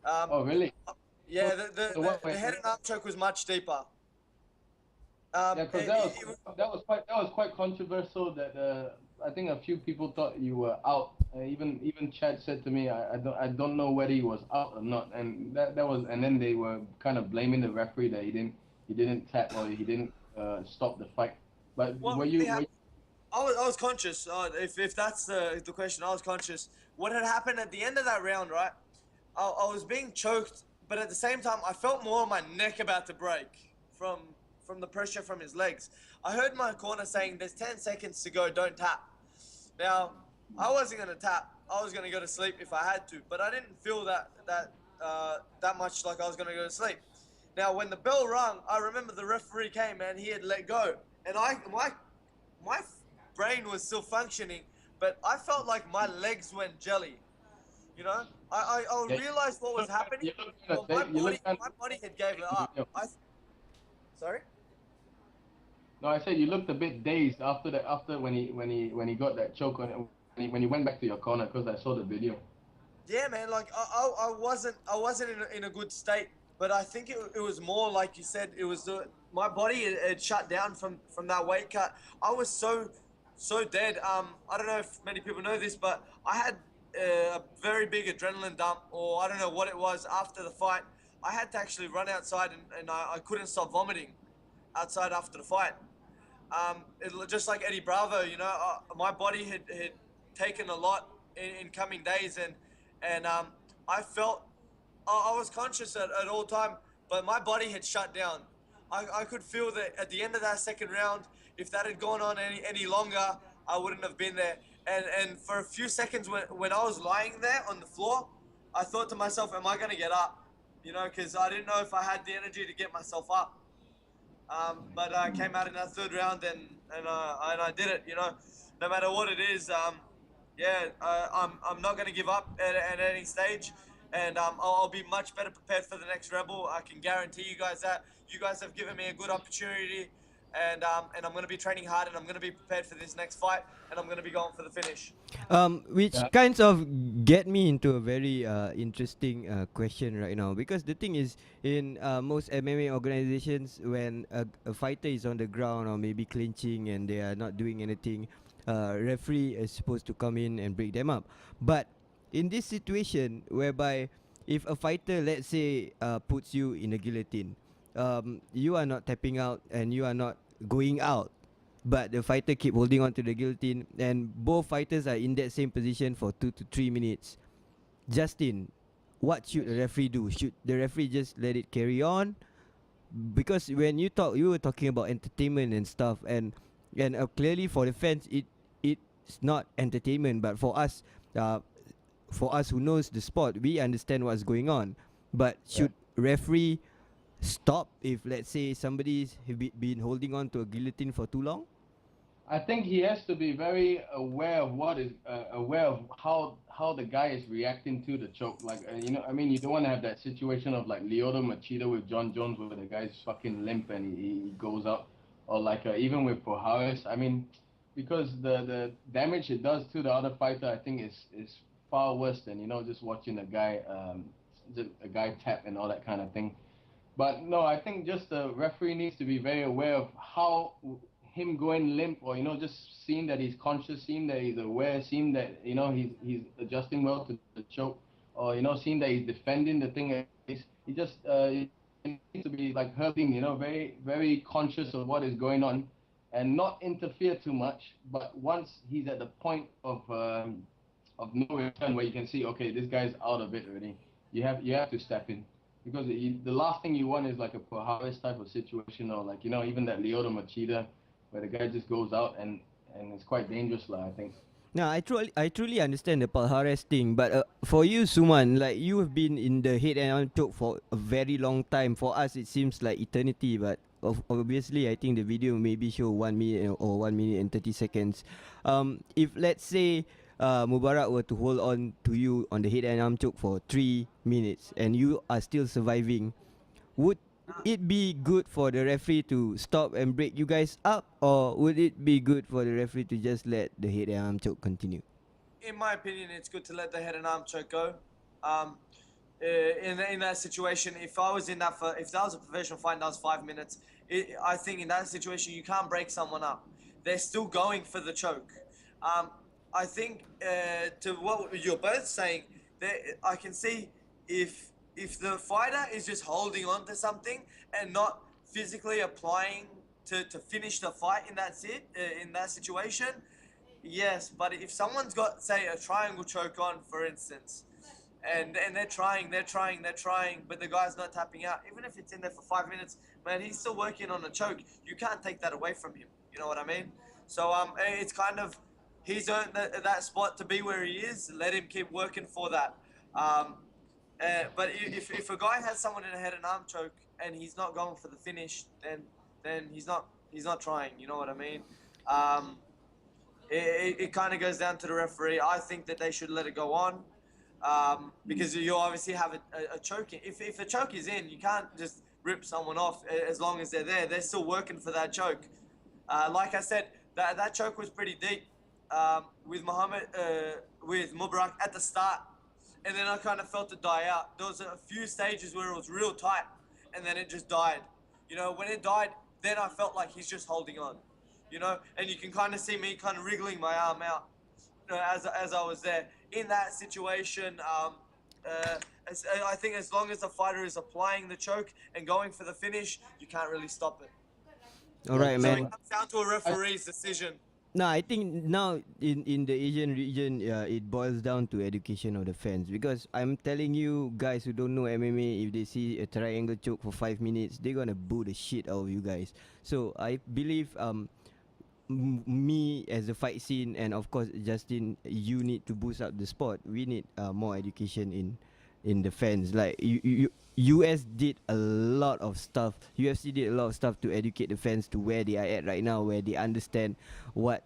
Oh really? Yeah, the head and arm choke was much deeper. Because that was quite controversial. That I think a few people thought you were out. Even Chad said to me, I don't know whether he was out or not, and that was, and then they were kind of blaming the referee that he didn't tap or he didn't stop the fight. But were you? I was conscious. If that's the question, I was conscious. What had happened at the end of that round, right? I was being choked, but at the same time, I felt more of my neck about to break from the pressure from his legs. I heard my corner saying, "There's 10 seconds to go. Don't tap." Now, I wasn't gonna tap. I was gonna go to sleep if I had to, but I didn't feel that much like I was gonna go to sleep. Now, when the bell rung, I remember the referee came and he had let go, and my brain was still functioning, but I felt like my legs went jelly. You know, I realized what was happening. Well, my body had gave it up. Sorry? No, I said you looked a bit dazed after when he got that choke on when he went back to your corner, because I saw the video. Yeah, man. I wasn't in a good state, but I think it was more like you said. It was my body had shut down from that weight cut. I was so dead. I don't know if many people know this, but I had a very big adrenaline dump, or I don't know what it was after the fight. I had to actually run outside and I couldn't stop vomiting outside after the fight. just like Eddie Bravo, you know, my body had taken a lot in coming days, and I felt I was conscious at all time, but my body had shut down. I could feel that at the end of that second round, if that had gone on any longer, I wouldn't have been there. And for a few seconds when I was lying there on the floor, I thought to myself, am I going to get up? You know, because I didn't know if I had the energy to get myself up. But I came out in that third round and I did it. You know, no matter what it is, I'm not going to give up at any stage, and I'll be much better prepared for the next Rebel. I can guarantee you guys that. You guys have given me a good opportunity, and I'm going to be training hard, and I'm going to be prepared for this next fight, and I'm going to be going for the finish. Which kinds of get me into a very interesting question right now, because the thing is, in most MMA organizations, when a fighter is on the ground or maybe clinching and they are not doing anything, referee is supposed to come in and break them up. But in this situation whereby if a fighter, let's say, puts you in a guillotine, you are not tapping out and you are not going out, but the fighter keep holding on to the guillotine, and both fighters are in that same position for 2 to 3 minutes. Justin, what should the referee do? Should the referee just let it carry on? Because when you were talking about entertainment and stuff, and clearly for the fans, it's not entertainment, but for us who knows the sport, we understand what's going on. But should referee stop if, let's say, somebody's been holding on to a guillotine for too long? I think he has to be very aware of aware of how the guy is reacting to the choke. Like, you know, I mean, you don't want to have that situation of like Lyoto Machida with John Jones, where the guy's fucking limp and he goes up, or like even with Poharis. I mean, because the damage it does to the other fighter, I think is far worse than, you know, just watching a guy tap and all that kind of thing. But no, I think just the referee needs to be very aware of how him going limp, or, you know, just seeing that he's conscious, seeing that he's aware, seeing that, you know, he's adjusting well to the choke, or, you know, seeing that he's defending the thing. He just he needs to be like hurting, you know, very, very conscious of what is going on, and not interfere too much. But once he's at the point of no return, where you can see, okay, this guy's out of it already, you have to step in. Because the last thing you want is like a Poharis type of situation, or like, you know, even that Lyoto Machida, where the guy just goes out and it's quite dangerous, I think. No, I truly understand the Poharis thing, but for you, Suman, like, you have been in the head and arm choke for a very long time. For us, it seems like eternity, but obviously, I think the video maybe show 1 minute or 1 minute and 30 seconds. If, let's say, Mubarak were to hold on to you on the head and arm choke for 3 minutes and you are still surviving, would it be good for the referee to stop and break you guys up, or would it be good for the referee to just let the head and arm choke continue? In my opinion, it's good to let the head and arm choke go. In that situation, if I was in that if that was a professional fight and that was 5 minutes, I think in that situation you can't break someone up. They're still going for the choke. I think to what you're both saying, I can see if the fighter is just holding on to something and not physically applying to finish the fight in that situation, yes. But if someone's got, say, a triangle choke on, for instance, and they're trying, but the guy's not tapping out, even if it's in there for 5 minutes, man, he's still working on a choke. You can't take that away from him. You know what I mean? So it's kind of, he's earned that spot to be where he is. Let him keep working for that. But if a guy has someone in a head and arm choke and he's not going for the finish, then he's not trying. You know what I mean? It kind of goes down to the referee. I think that they should let it go on, because you obviously have a choke. If a choke is in, you can't just rip someone off as long as they're there. They're still working for that choke. Like I said, that choke was pretty deep. With Mubarak at the start, and then I kind of felt it die out. There was a few stages where it was real tight, and then it just died. You know, when it died, then I felt like he's just holding on. You know, and you can kind of see me kind of wriggling my arm out, you know, as I was there. In that situation, I think as long as the fighter is applying the choke and going for the finish, you can't really stop it. All right, So man. it comes down to a referee's decision. No, I think now in the Asian region, it boils down to education of the fans. Because I'm telling you guys who don't know MMA, if they see a triangle choke for 5 minutes, they're gonna boo the shit out of you guys. So I believe me as a fight scene, and of course Justin, you need to boost up the sport. We need more education in the fans. Like US did a lot of stuff. UFC did a lot of stuff to educate the fans to where they are at right now, where they understand what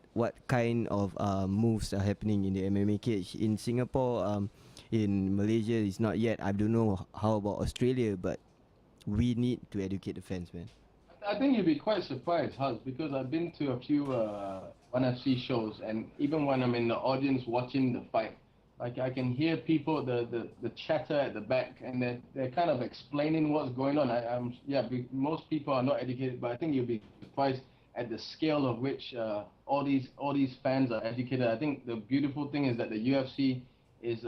kind of moves are happening in the MMA cage. In Singapore, in Malaysia, it's not yet. I don't know how about Australia, but we need to educate the fans, man. I think you'd be quite surprised, Huz, because I've been to a few 1FC shows, and even when I'm in the audience watching the fight, like I can hear people, the chatter at the back, and they're kind of explaining what's going on. Most people are not educated, but I think you'll be surprised at the scale of which all these fans are educated. I think the beautiful thing is that the UFC is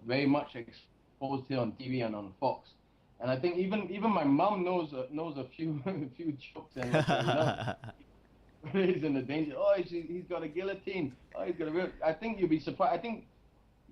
very much exposed here on TV and on Fox. And I think even my mom knows a few jokes, and he's in the danger. Oh, he's got a guillotine. Oh, he's got a. I think you'll be surprised. I think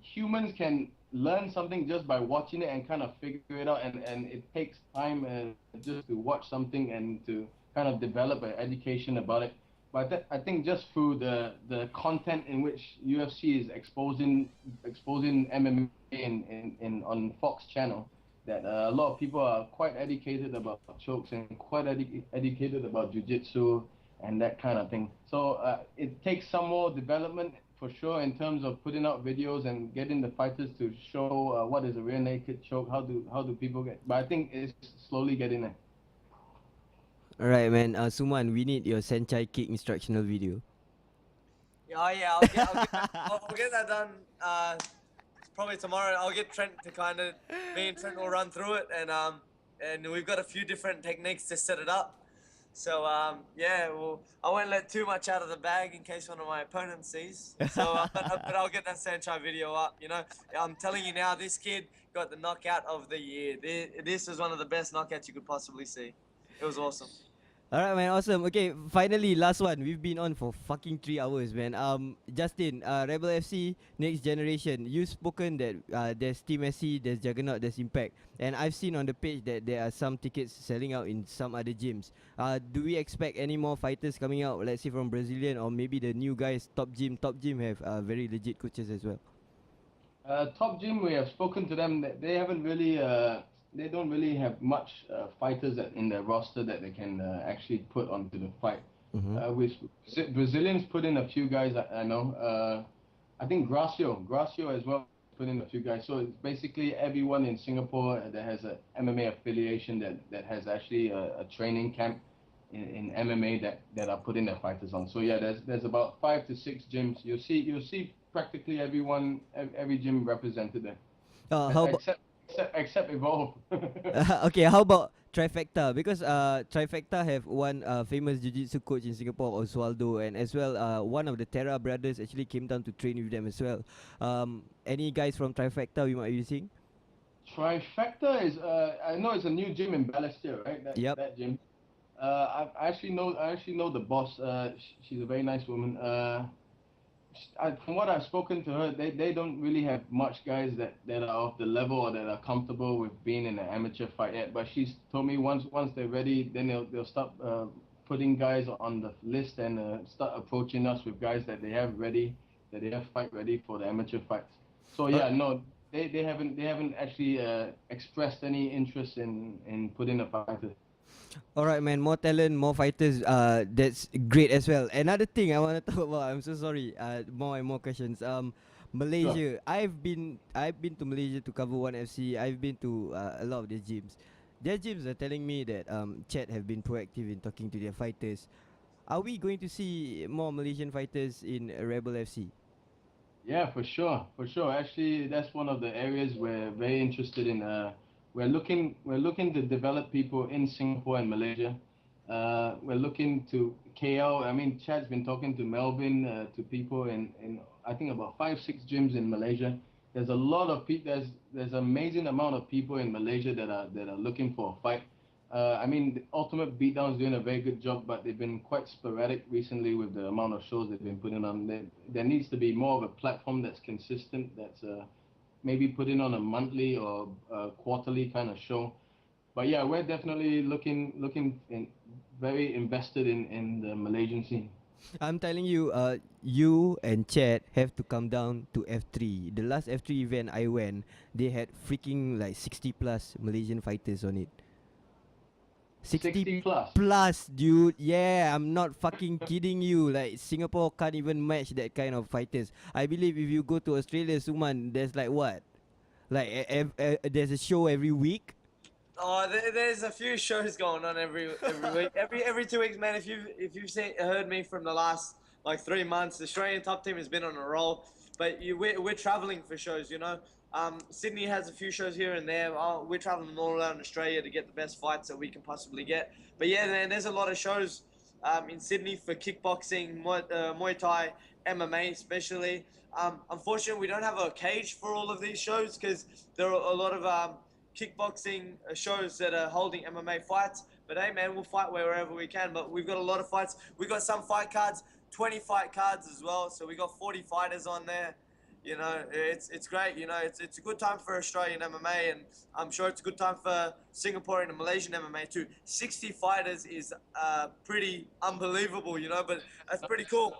humans can learn something just by watching it and kind of figure it out, and it takes time just to watch something and to kind of develop an education about it. But I think just through the content in which UFC is exposing MMA in on Fox channel, that a lot of people are quite educated about chokes and quite educated about jiu-jitsu and that kind of thing. So it takes some more development for sure in terms of putting out videos and getting the fighters to show what is a rear naked choke, how do people get. But I think it's slowly getting there. Alright, man. Suman, we need your Senchai kick instructional video. Yeah, I'll get that done. Probably tomorrow. I'll get Trent to me and Trent will run through it, and we've got a few different techniques to set it up. So well, I won't let too much out of the bag in case one of my opponents sees. So, but I'll get that Sanchai video up. You know, I'm telling you now, this kid got the knockout of the year. This is one of the best knockouts you could possibly see. It was awesome. Alright, man, awesome. Okay, finally, last one. We've been on for fucking 3 hours, man. Justin, Rebel FC, next generation. You've spoken that there's Team SC, there's Juggernaut, there's Impact, and I've seen on the page that there are some tickets selling out in some other gyms. Do we expect any more fighters coming out? Let's say from Brazilian or maybe the new guys, Top Gym. Top Gym have very legit coaches as well. Top Gym, we have spoken to them. They haven't really. They don't really have much fighters in their roster that they can actually put onto the fight. With Brazilians put in a few guys I know. I think Garcia as well put in a few guys. So it's basically everyone in Singapore that has a MMA affiliation that has actually a training camp in MMA that are putting their fighters on. So yeah, there's about 5 to 6 gyms. You'll see practically every gym represented there. How about Except Evolve. okay, how about Trifecta? Because Trifecta have one famous jiu-jitsu coach in Singapore, Oswaldo, and as well one of the Terra brothers actually came down to train with them as well. Any guys from Trifecta we might be seeing? Trifecta is I know it's a new gym in Balestier, right? That gym. I actually know the boss. She's a very nice woman. From what I've spoken to her, they don't really have much guys that are of the level or that are comfortable with being in an amateur fight yet. But she's told me once they're ready, then they'll start putting guys on the list and start approaching us with guys that they have fight ready for the amateur fights. So yeah, no, they haven't actually expressed any interest in putting a fighter. Alright, man, more talent, more fighters. That's great as well. Another thing I want to talk about. I'm so sorry. More and more questions. Malaysia. Sure. I've been to Malaysia to cover ONE FC. I've been to a lot of their gyms. Their gyms are telling me that Chat have been proactive in talking to their fighters. Are we going to see more Malaysian fighters in Rebel FC? Yeah, for sure. Actually, that's one of the areas we're very interested in. We're looking to develop people in Singapore and Malaysia. We're looking to Caol. I mean, Chad's been talking to Melvin, to people in I think about 5-6 gyms in Malaysia. There's a lot of people. There's an amazing amount of people in Malaysia that are looking for a fight. I mean, the Ultimate Beatdown is doing a very good job, but they've been quite sporadic recently with the amount of shows they've been putting on. There needs to be more of a platform that's consistent, that's maybe putting on a monthly or quarterly kind of show. But yeah, we're definitely very invested in the Malaysian scene. I'm telling you, you and Chad have to come down to F3. The last F3 event I went, they had freaking like 60 plus Malaysian fighters on it. 60 plus. plus, dude. Yeah, I'm not fucking kidding you. Like Singapore can't even match that kind of fighters. I believe if you go to Australia, Suman, there's like what? Like there's a show every week. Oh, there's a few shows going on every week, every 2 weeks, man. If you've heard me from the last like 3 months, the Australian top team has been on a roll. But we're traveling for shows, you know. Sydney has a few shows here and there. We're traveling all around Australia to get the best fights that we can possibly get. But yeah, man, there's a lot of shows in Sydney for kickboxing, Muay Thai, MMA especially. Unfortunately, we don't have a cage for all of these shows because there are a lot of kickboxing shows that are holding MMA fights. But hey, man, we'll fight wherever we can. But we've got a lot of fights. We've got some fight cards, 20 fight cards as well. So we got 40 fighters on there. You know, it's great. You know, it's a good time for Australian MMA, and I'm sure it's a good time for Singaporean and Malaysian MMA too. 60 fighters is pretty unbelievable, you know, but that's pretty cool.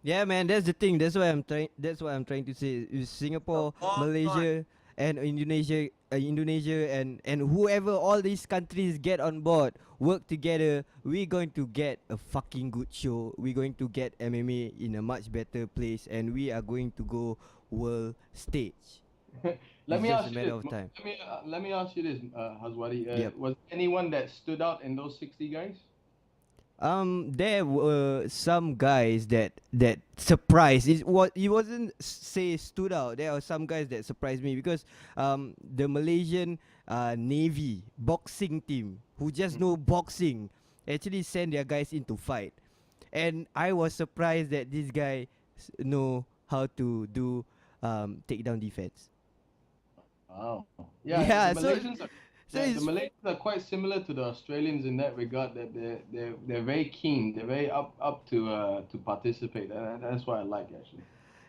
Yeah, man, that's the thing. That's what I'm trying. That's what I'm trying to say. Is Singapore, Malaysia, and Indonesia, and whoever all these countries get on board, work together. We're going to get a fucking good show. We're going to get MMA in a much better place, and we are going to go world stage. Let me ask you this, Hazwadi. Yep. Was anyone that stood out in those 60 guys? There were some guys that surprised. It wasn't say stood out. There are some guys that surprised me because the Malaysian Navy boxing team who just know boxing actually send their guys in to fight, and I was surprised that this guy know how to do takedown defense. Oh, Yeah, The so- Malaysians are, so the it's- Malaysians are quite similar to the Australians in that regard. That they're very keen. They're very up to participate. And that's what I like actually.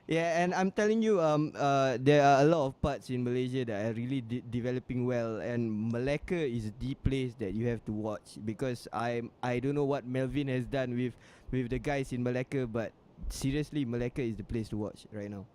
Yeah, and I'm telling you, there are a lot of parts in Malaysia that are really developing well, and Malacca is the place that you have to watch because I don't know what Melvin has done with the guys in Malacca, but seriously, Malacca is the place to watch right now.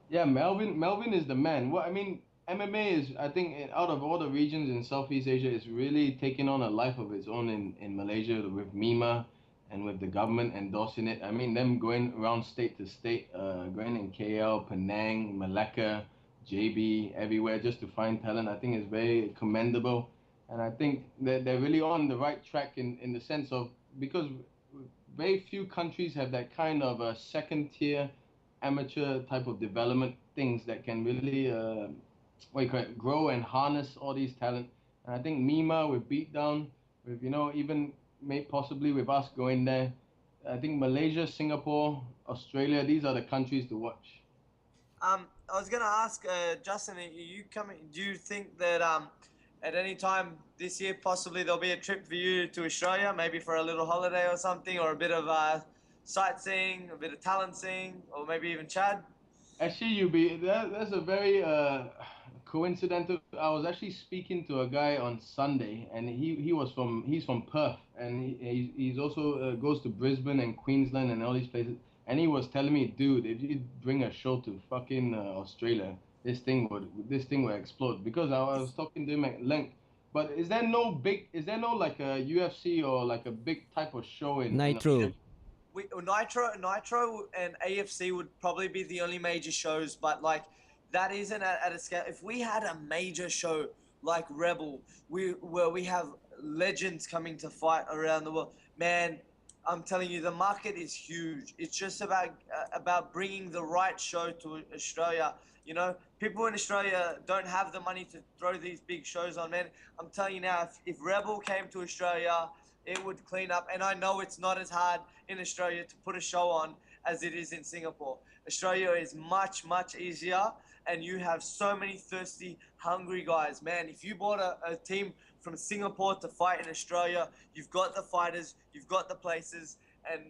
Yeah, Melvin is the man. What I mean, MMA is, I think, out of all the regions in Southeast Asia, it's really taking on a life of its own in Malaysia with MIMA and with the government endorsing it. I mean, them going around state to state, going in KL, Penang, Malacca, JB, everywhere just to find talent, I think is very commendable. And I think that they're really on the right track in the sense of, because very few countries have that kind of a second tier amateur type of development things that can really grow and harness all these talent. And I think Mima with Beatdown, with even possibly with us going there, I think Malaysia, Singapore, Australia, these are the countries to watch. I was gonna ask Justin, are you coming? Do you think that at any time this year possibly there'll be a trip for you to Australia, maybe for a little holiday or something, or a bit of sightseeing, a bit of talent seeing, or maybe even Chad? Actually, that's a very coincidental. I was actually speaking to a guy on Sunday, and he's from Perth, and he's also goes to Brisbane and Queensland and all these places. And he was telling me, dude, if you bring a show to fucking Australia, this thing would explode. Because I was talking to him at length. But is there no like a UFC or like a big type of show in Nitro. Nitro and AFC would probably be the only major shows, but like that isn't at a scale. If we had a major show like Rebel, where we have legends coming to fight around the world, man, I'm telling you, the market is huge. It's just about bringing the right show to Australia. You know, people in Australia don't have the money to throw these big shows on, man. I'm telling you now, if Rebel came to Australia, it would clean up. And I know it's not as hard in Australia to put a show on as it is in Singapore. Australia is much, much easier, and you have so many thirsty, hungry guys. Man, if you brought a team from Singapore to fight in Australia. You've got the fighters, you've got the places, and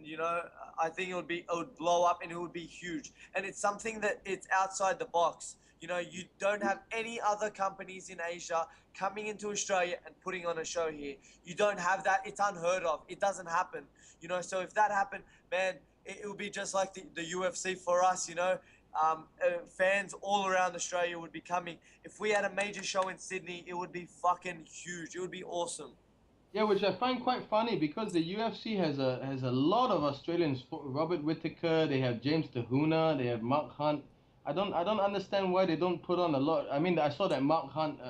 I think it would blow up and it would be huge. And it's something that it's outside the box. You don't have any other companies in Asia coming into Australia and putting on a show here. You don't have that. It's unheard of. It doesn't happen. So if that happened, man, it would be just like the UFC for us. Fans all around Australia would be coming. If we had a major show in Sydney, it would be fucking huge. It would be awesome. Yeah, which I find quite funny because the UFC has a lot of Australians. Robert Whittaker, they have James Tahuna, they have Mark Hunt. I don't understand why they don't put on a lot. I mean, I saw that Mark Hunt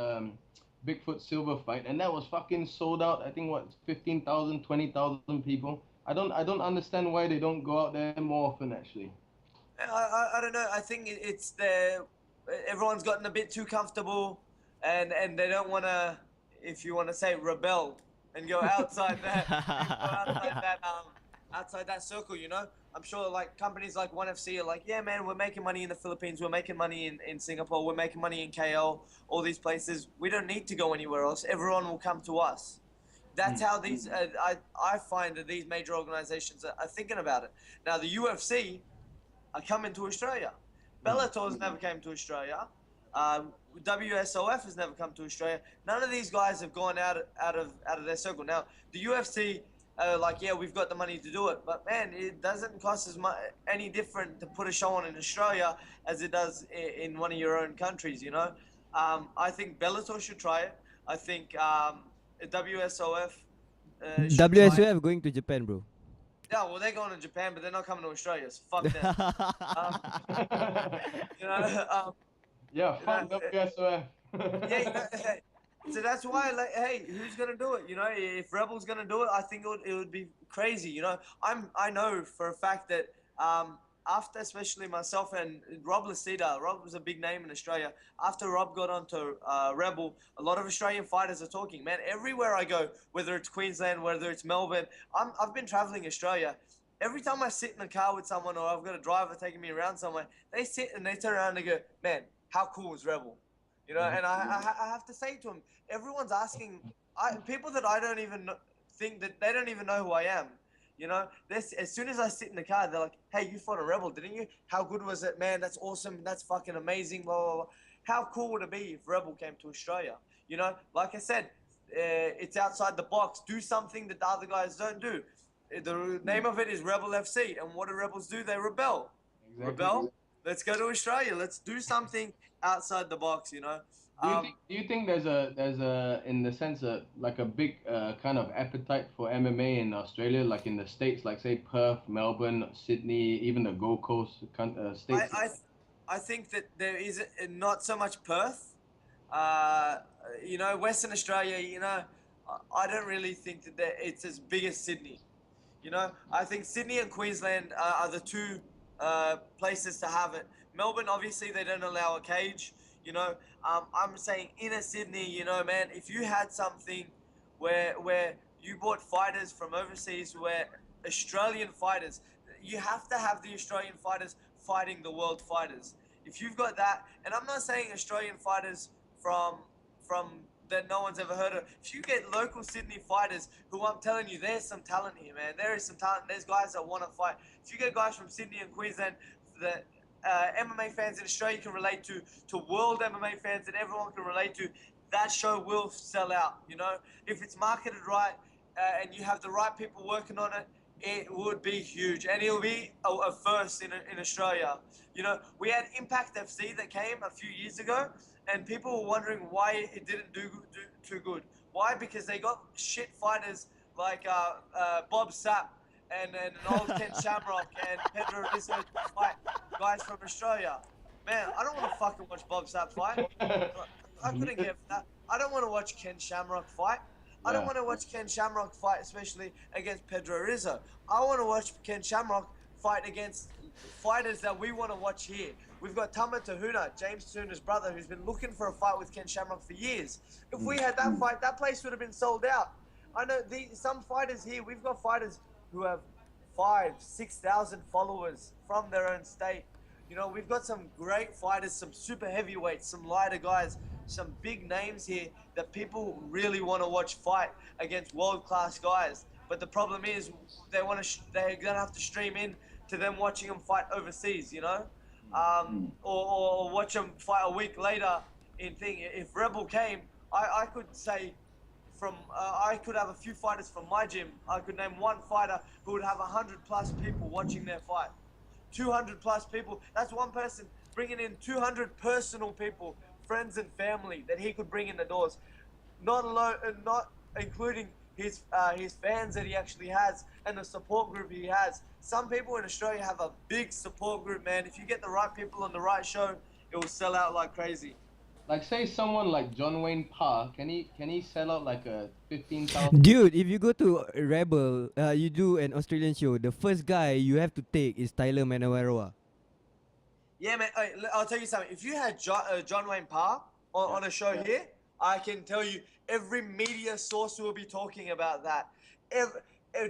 Bigfoot Silver fight, and that was fucking sold out. I think 15,000, 20,000 people. I don't understand why they don't go out there more often actually. I don't know. I think it's everyone's gotten a bit too comfortable, and they don't want to, if you want to say, rebel and go outside outside that circle. I'm sure like companies like ONE FC are like, yeah, man, we're making money in the Philippines, we're making money in Singapore, we're making money in Caol, all these places. We don't need to go anywhere else. Everyone will come to us. That's how these I find that these major organizations are thinking about it. Now the UFC are coming to Australia. Bellator's never came to Australia. WSOF has never come to Australia. None of these guys have gone out of their circle. Now the UFC, like, yeah, we've got the money to do it, but man, it doesn't cost as much any different to put a show on in Australia as it does in one of your own countries. I think Bellator should try it. I think WSOF. WSOF going to Japan, bro. Yeah, well, they're going to Japan, but they're not coming to Australia, so fuck them. Yeah, fuck WSOF. Yeah, so that's why, like, hey, who's gonna do it? If Rebel's gonna do it, I think it would be crazy. I know for a fact that after, especially myself and Rob Lasita, Rob was a big name in Australia. After Rob got onto Rebel, a lot of Australian fighters are talking. Man, everywhere I go, whether it's Queensland, whether it's Melbourne, I've been traveling Australia. Every time I sit in a car with someone or I've got a driver taking me around somewhere, they sit and they turn around and go, man, how cool is Rebel? And I have to say to them, everyone's asking, people that I don't even think that they don't even know who I am. As soon as I sit in the car, they're like, hey, you fought a Rebel, didn't you? How good was it, man? That's awesome. That's fucking amazing. Blah, blah, blah. How cool would it be if Rebel came to Australia? Like I said, it's outside the box. Do something that the other guys don't do. The name of it is Rebel FC. And what do Rebels do? They rebel. Exactly. Rebel? Let's go to Australia. Let's do something outside the box, Do you think there's a in the sense of like a big kind of appetite for MMA in Australia, like in the States, like say Perth, Melbourne, Sydney, even the Gold Coast states? I think that there is not so much Perth. Western Australia, I don't really think that it's as big as Sydney. I think Sydney and Queensland are the two places to have it. Melbourne, obviously, they don't allow a cage. I'm saying inner Sydney, man, if you had something where you brought fighters from overseas, where Australian fighters, you have to have the Australian fighters fighting the world fighters. If you've got that, and I'm not saying Australian fighters from that no one's ever heard of. If you get local Sydney fighters, who I'm telling you, there's some talent here, man. There is some talent. There's guys that want to fight. If you get guys from Sydney and Queensland that MMA fans in Australia can relate to world MMA fans that everyone can relate to, that show will sell out. If it's marketed right and you have the right people working on it, it would be huge, and it'll be a first in Australia. We had Impact FC that came a few years ago, and people were wondering why it didn't do too good. Why? Because they got shit fighters like Bob Sapp and an old Ken Shamrock and Pedro Rizzo fight guys from Australia. Man, I don't want to fucking watch Bob Sapp fight. I couldn't get that. I don't want to watch Ken Shamrock fight. I don't want to watch Ken Shamrock fight, especially against Pedro Rizzo. I want to watch Ken Shamrock fight against fighters that we want to watch here. We've got Tama Tahuna, James Tahuna's brother, who's been looking for a fight with Ken Shamrock for years. If we had that fight, that place would have been sold out. I know some fighters here, we've got fighters who have 5,000-6,000 followers from their own state. We've got some great fighters, some super heavyweights, some lighter guys some big names here that people really want to watch fight against world-class guys. But the problem is they're gonna have to stream in to them watching them fight overseas, you know, or watch them fight a week later. If Rebel came, I could say I could have a few fighters from my gym. I could name one fighter who would have 100+ people watching their fight. 200+ people. That's one person bringing in 200 personal people, friends and family that he could bring in the doors. Not including his fans that he actually has and the support group he has. Some people in Australia have a big support group, man. If you get the right people on the right show, it will sell out like crazy. Like say someone like John Wayne Parr, can he sell out like a 15,000? Dude, if you go to Rebel, you do an Australian show, the first guy you have to take is Tyler Manawaroa. Yeah, man. I'll tell you something. If you had John Wayne Parr on a show here, I can tell you every media source will be talking about that.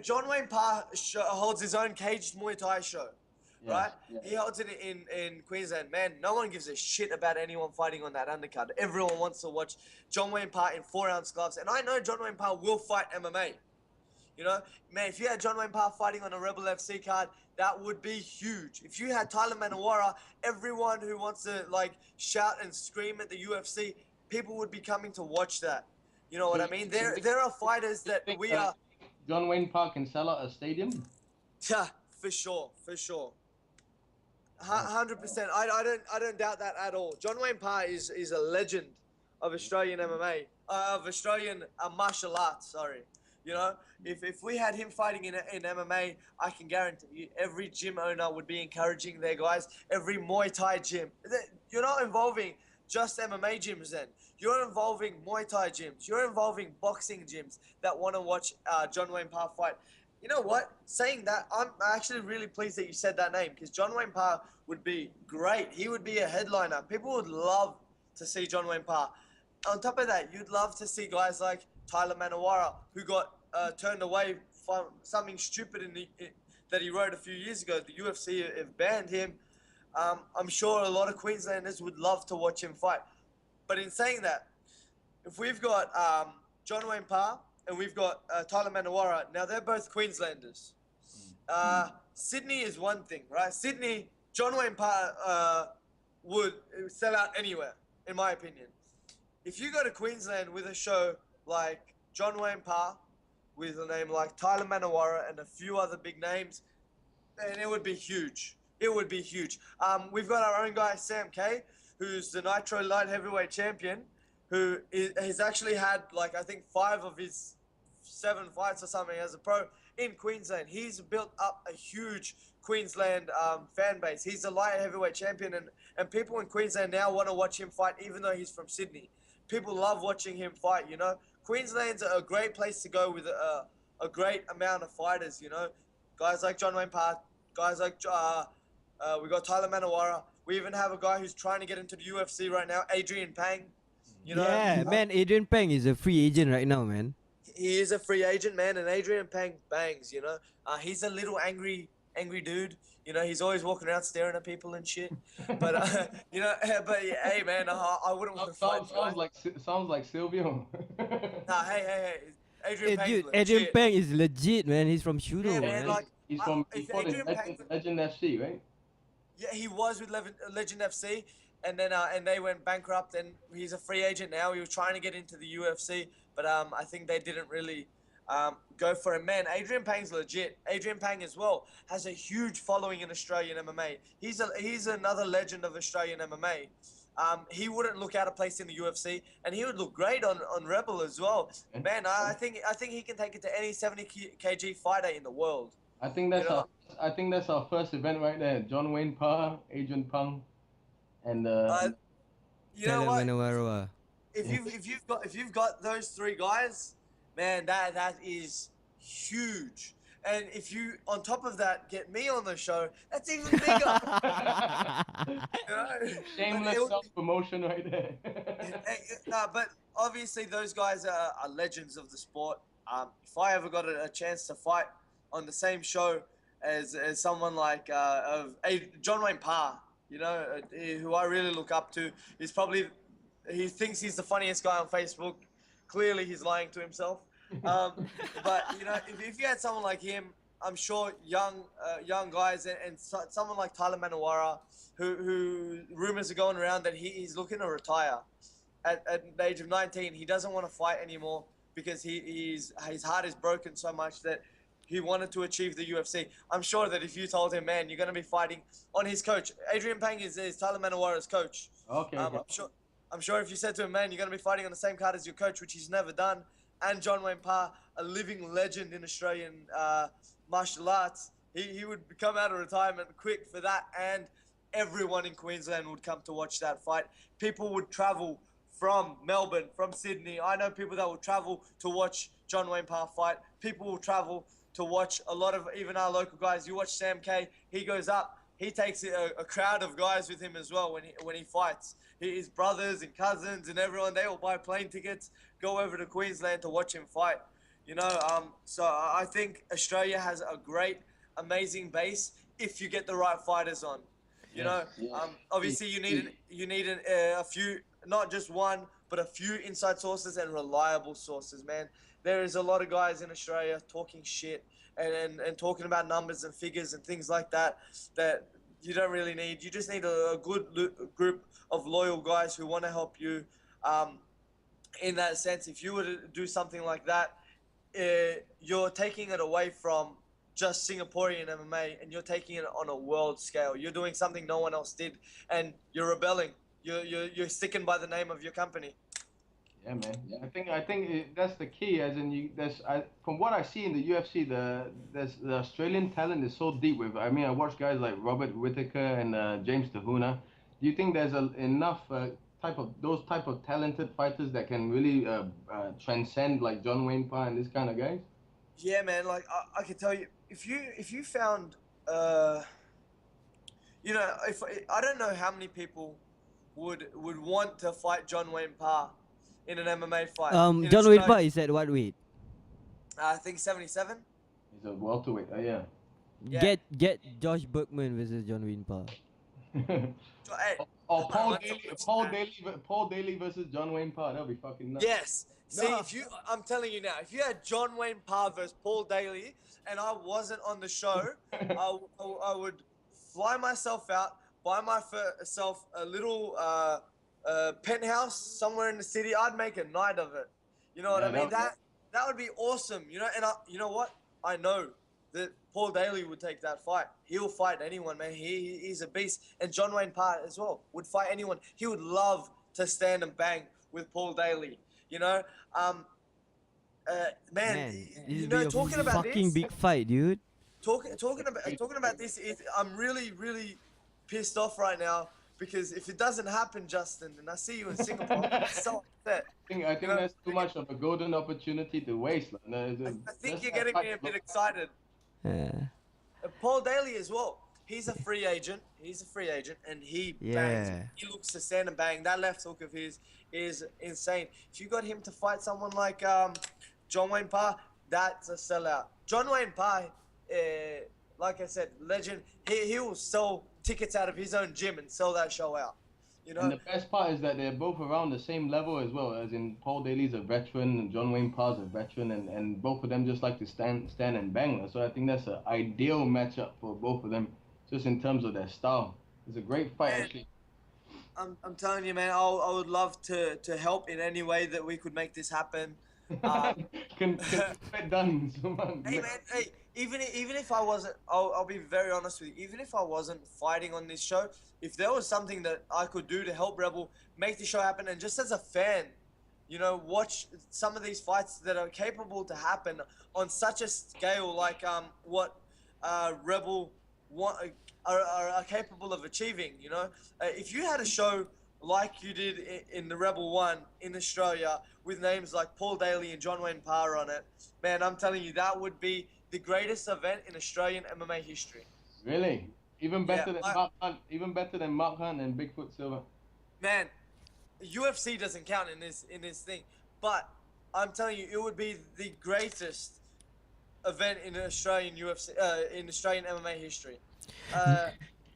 John Wayne Parr holds his own caged Muay Thai show. Yeah, right? yeah. He holds it in Queensland. Man, no one gives a shit about anyone fighting on that undercard. Everyone wants to watch John Wayne Parr in 4-ounce gloves. And I know John Wayne Parr will fight MMA. You know, man, if you had John Wayne Parr fighting on a Rebel FC card, that would be huge. If you had Tyler Manawara, everyone who wants to like shout and scream at the UFC, people would be coming to watch that. You know what I mean? There are fighters that we are. John Wayne Parr can sell out a stadium? Yeah, for sure. 100%. I don't doubt that at all. John Wayne Parr is a legend of Australian MMA, of Australian martial arts. Sorry, you know, if we had him fighting in MMA, I can guarantee you every gym owner would be encouraging their guys. Every Muay Thai gym. You're not involving just MMA gyms then. You're involving Muay Thai gyms. You're involving boxing gyms that want to watch John Wayne Parr fight. You know what? Saying that, I'm actually really pleased that you said that name because John Wayne Parr would be great. He would be a headliner. People would love to see John Wayne Parr. On top of that, you'd love to see guys like Tyler Manawara, who got turned away from something stupid that he wrote a few years ago. The UFC have banned him. I'm sure a lot of Queenslanders would love to watch him fight. But in saying that, if we've got John Wayne Parr, and we've got Tyler Manawara. Now, they're both Queenslanders. Sydney is one thing, right? Sydney, John Wayne Parr would sell out anywhere, in my opinion. If you go to Queensland with a show like John Wayne Parr, with a name like Tyler Manawara and a few other big names, then it would be huge. It would be huge. We've got our own guy, Sam K, who's the Nitro Light Heavyweight Champion, who has actually had, like, I think 5 of his 7 fights or something as a pro in Queensland. He's built up a huge Queensland fan base. He's a light heavyweight champion, and people in Queensland now want to watch him fight, even though he's from Sydney. People love watching him fight, you know. Queensland's a great place to go with a great amount of fighters, you know. Guys like John Wayne Parr, guys like, we got Tyler Manawara. We even have a guy who's trying to get into the UFC right now, Adrian Pang. You know, yeah, man, Adrian Pang is a free agent right now, man. He is a free agent, man, and Adrian Pang bangs, you know. He's a little angry dude. You know, he's always walking around staring at people and shit. But, you know, but yeah, hey, man, I wouldn't want to fight. Sounds like Silvio. Nah, hey. Adrian Pang's Dude, legit. Adrian Pang is legit, man. He's from Shoutout, Yeah, man. like, He's from Pang, Legend FC, right? Yeah, he was with Legend FC, and then and they went bankrupt, and he's a free agent now. He was trying to get into the UFC, but I think they didn't really go for him. Man, Adrian Pang's legit. Adrian Pang as well has a huge following in Australian MMA. He's another legend of Australian MMA. He wouldn't look out of place in the UFC, and he would look great on Rebel as well. Man, I think he can take it to any 70 kg fighter in the world. I think that's our first event right there. John Wayne Parr, Adrian Pang, and you know what? Manawara. If you've got those 3 guys, man, that is huge. And if you, on top of that, get me on the show, that's even bigger. You know? Shameless self-promotion right there. But obviously those guys are legends of the sport. If I ever got a chance to fight on the same show as someone like John Wayne Parr, you know, who I really look up to, is probably he thinks he's the funniest guy on Facebook. Clearly, he's lying to himself. But you know, if you had someone like him, I'm sure young guys and someone like Tyler Manawara, who rumors are going around that he's looking to retire at the age of 19. He doesn't want to fight anymore because his heart is broken so much that he wanted to achieve the UFC. I'm sure that if you told him, man, you're going to be fighting on his coach. Adrian Pang is Tyler Manawara's coach. Okay. I'm sure if you said to him, man, you're going to be fighting on the same card as your coach, which he's never done, and John Wayne Parr, a living legend in Australian martial arts, he would come out of retirement quick for that, and everyone in Queensland would come to watch that fight. People would travel from Melbourne, from Sydney. I know people that will travel to watch John Wayne Parr fight. People will travel to watch a lot of even our local guys. You watch Sam K, he goes up, he takes a crowd of guys with him as well when he fights. His brothers and cousins and everyone, they all buy plane tickets, go over to Queensland to watch him fight. You know, so I think Australia has a great, amazing base if you get the right fighters on. You know, obviously you need a few, not just one, but a few inside sources and reliable sources, man. There is a lot of guys in Australia talking shit and talking about numbers and figures and things like that you don't really need. You just need a good group of loyal guys who want to help you. In that sense, if you were to do something like that, you're taking it away from just Singaporean MMA and you're taking it on a world scale. You're doing something no one else did, and you're rebelling. You're sticking by the name of your company. Yeah, man. Yeah. I think that's the key. As in, from what I see in the UFC, the Australian talent is so deep. I watch guys like Robert Whittaker and James Tahuna. Do you think there's enough those type of talented fighters that can really transcend like John Wayne Parr and this kind of guys? Yeah, man. Like I can tell you, if you found, you know, if I don't know how many people would want to fight John Wayne Parr in an MMA fight. John Wayne Parr is at what weight? I think 77. He's a welterweight. Yeah. Yeah. Get Josh Bergman versus John Wayne Parr. Or Paul Daly versus John Wayne Parr. That'll be fucking nuts. Yes. See, I'm telling you now, if you had John Wayne Parr versus Paul Daly, and I wasn't on the show, I would fly myself out, buy myself a little penthouse somewhere in the city. I'd make a night of it. You know what I mean? That would be awesome. You know, and you know what? I know that Paul Daly would take that fight. He'll fight anyone, man. He's a beast. And John Wayne Parr as well would fight anyone. He would love to stand and bang with Paul Daly. You know, man, you know, talking about fucking this, big fight, dude. Talking about this, I'm really pissed off right now because if it doesn't happen, Justin, and I see you in Singapore, I'm so upset. I think that's too much of a golden opportunity to waste. I think you're getting me a bit excited. Paul Daly as well. He's a free agent. And he bangs. He looks to stand and bang. That left hook of his is insane. If you got him to fight someone like John Wayne Parr, that's a sellout. John Wayne Parr, like I said, legend. He will sell tickets out of his own gym and sell that show out. You know. And the best part is that they're both around the same level as well. As in, Paul Daly's a veteran and John Wayne Parr's a veteran, and both of them just like to stand and bang. So I think that's an ideal matchup for both of them, just in terms of their style. It's a great fight, actually. I'm telling you, man, I would love to help in any way that we could make this happen. Can get done, Suman. Hey, man, hey, even if I wasn't, I'll be very honest with you, even if I wasn't fighting on this show, if there was something that I could do to help Rebel make the show happen, and just as a fan, you know, watch some of these fights that are capable to happen on such a scale like what Rebel are capable of achieving, you know. If you had a show like you did in the Rebel 1 in Australia with names like Paul Daly and John Wayne Parr on it, man, I'm telling you, that would be the greatest event in Australian MMA history. Really? Even better than Mark Hunt, even better than Mark Hunt and Bigfoot Silva. Man, UFC doesn't count in this thing, but I'm telling you, it would be the greatest event in Australian UFC in Australian MMA history.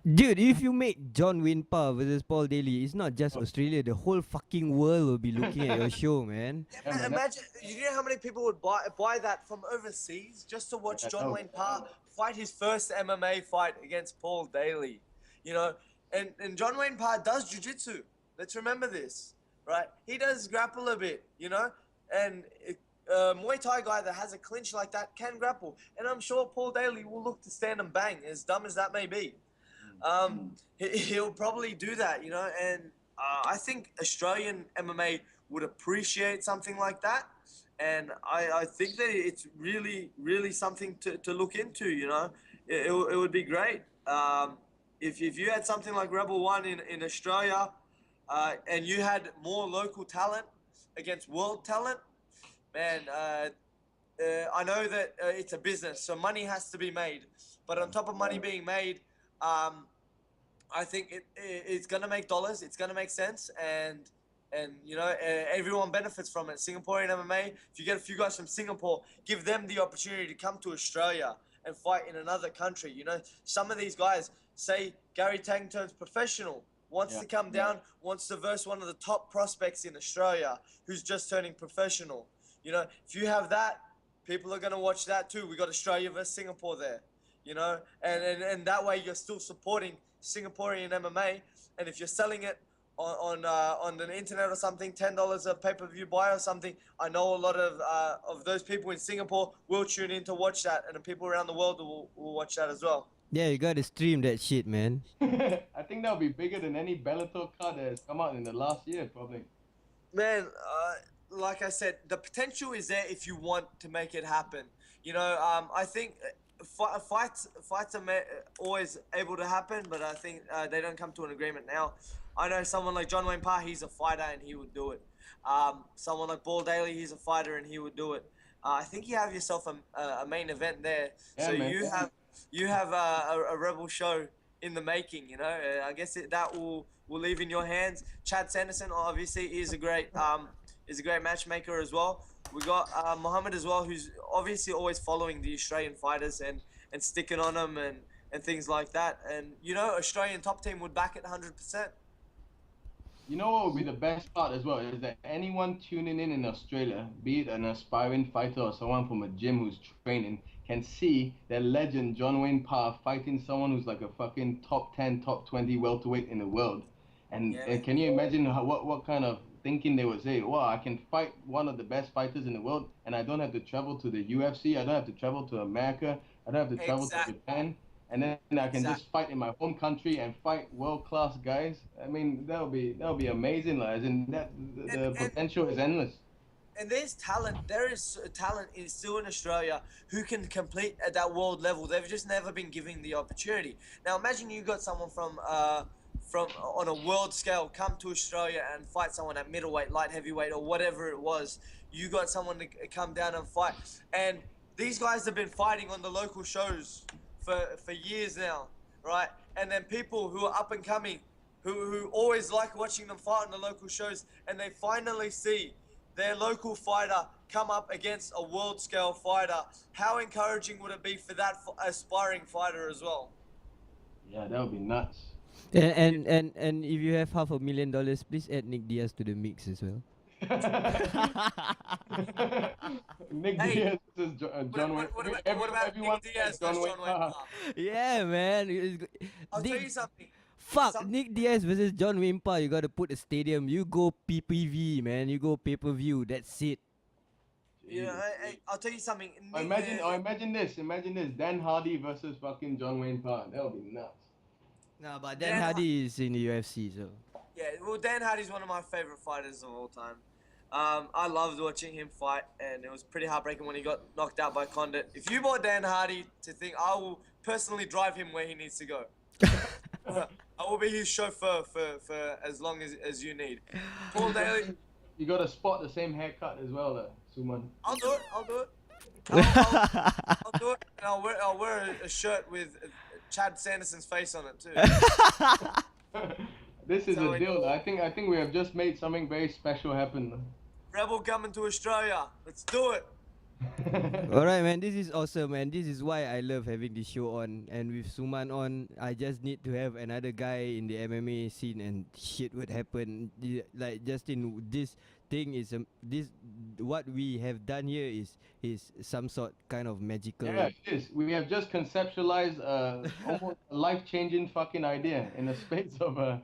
Dude, if you make John Wayne Parr versus Paul Daly, it's not just Australia. The whole fucking world will be looking at your show, man. Yeah, man, Imagine, you know how many people would buy that from overseas just to watch I John know. Wayne Parr fight his first MMA fight against Paul Daly, you know? And John Wayne Parr does jiu-jitsu. Let's remember this, right? He does grapple a bit, you know? And a Muay Thai guy that has a clinch like that can grapple. And I'm sure Paul Daly will look to stand and bang, as dumb as that may be. He'll probably do that, you know? And I think Australian MMA would appreciate something like that. And I think that it's really, really something to look into, you know? It would be great. If you had something like Rebel One in Australia, and you had more local talent against world talent, man, I know that it's a business, so money has to be made. But on top of money being made, I think it's gonna make dollars. It's gonna make sense, and you know, everyone benefits from it. Singaporean MMA. If you get a few guys from Singapore, give them the opportunity to come to Australia and fight in another country. You know, some of these guys, say Garie Tang turns professional, wants to come down, wants to verse one of the top prospects in Australia who's just turning professional. You know, if you have that, people are gonna watch that too. We got Australia versus Singapore there. You know, and that way you're still supporting Singaporean MMA, and if you're selling it on the internet or something, $10 a pay-per-view buy or something, I know a lot of those people in Singapore will tune in to watch that, and the people around the world will watch that as well. Yeah, you gotta stream that shit, man. I think that'll be bigger than any Bellator card that has come out in the last year, probably. Man, like I said, the potential is there if you want to make it happen. You know, I think fights are always able to happen, but I think they don't come to an agreement now. I know someone like John Wayne Parr, he's a fighter and he would do it. Someone like Paul Daly, he's a fighter and he would do it. I think you have yourself a main event there. Yeah, so man. you have a Rebel show in the making. You know, I guess that will leave in your hands. Chad Sanderson obviously is a great matchmaker as well. We got Muhammad as well, who's obviously always following the Australian fighters and sticking on them and things like that. And, you know, Australian top team would back it 100%. You know what would be the best part as well is that anyone tuning in Australia, be it an aspiring fighter or someone from a gym who's training, can see that legend John Wayne Parr fighting someone who's like a fucking top 10, top 20 welterweight in the world. And can you imagine what kind of thinking they would say, wow, I can fight one of the best fighters in the world and I don't have to travel to the UFC, I don't have to travel to America, I don't have to travel to Japan, and then I can just fight in my home country and fight world-class guys. I mean, that'll be amazing, like, as in that the potential is endless. And there's talent. There is talent still in Australia who can compete at that world level. They've just never been given the opportunity. Now imagine you got someone from on a world scale come to Australia and fight someone at middleweight, light heavyweight, or whatever it was. You got someone to come down and fight. And these guys have been fighting on the local shows for years now, right? And then people who are up and coming, who always like watching them fight on the local shows, and they finally see their local fighter come up against a world scale fighter. How encouraging would it be for that aspiring fighter as well? Yeah, that would be nuts. And if you have $500,000, please add Nick Diaz to the mix as well. Nick Diaz is John Wayne. What about everyone Nick Diaz John versus Wayne John Wayne Parr? Yeah, man. I'll tell you something. Fuck, Nick Diaz versus John Wayne Parr. You gotta put a stadium. You go PPV, man. You go pay-per-view. That's it. Yeah, I'll tell you something. Imagine this. Dan Hardy versus fucking John Wayne Parr. That would be nuts. Nah, but Dan Hardy is in the UFC, so. Yeah, well, Dan Hardy's one of my favorite fighters of all time. I loved watching him fight, and it was pretty heartbreaking when he got knocked out by Condit. If you bought Dan Hardy to think, I will personally drive him where he needs to go. I will be his chauffeur for as long as you need. Paul Daly. You got to spot the same haircut as well, Suman. I'll do it. I'll do it, and I'll wear a shirt with Chad Sanderson's face on it too. This is a deal. I think we have just made something very special happen. Rebel coming to Australia. Let's do it. Alright, man, this is awesome, man. This is why I love having this show on. And with Suman on, I just need to have another guy in the MMA scene, and shit would happen. Like Justin, this thing is this what we have done here is some sort kind of magical. Yeah, it is. We have just conceptualized almost a life-changing fucking idea in the space of a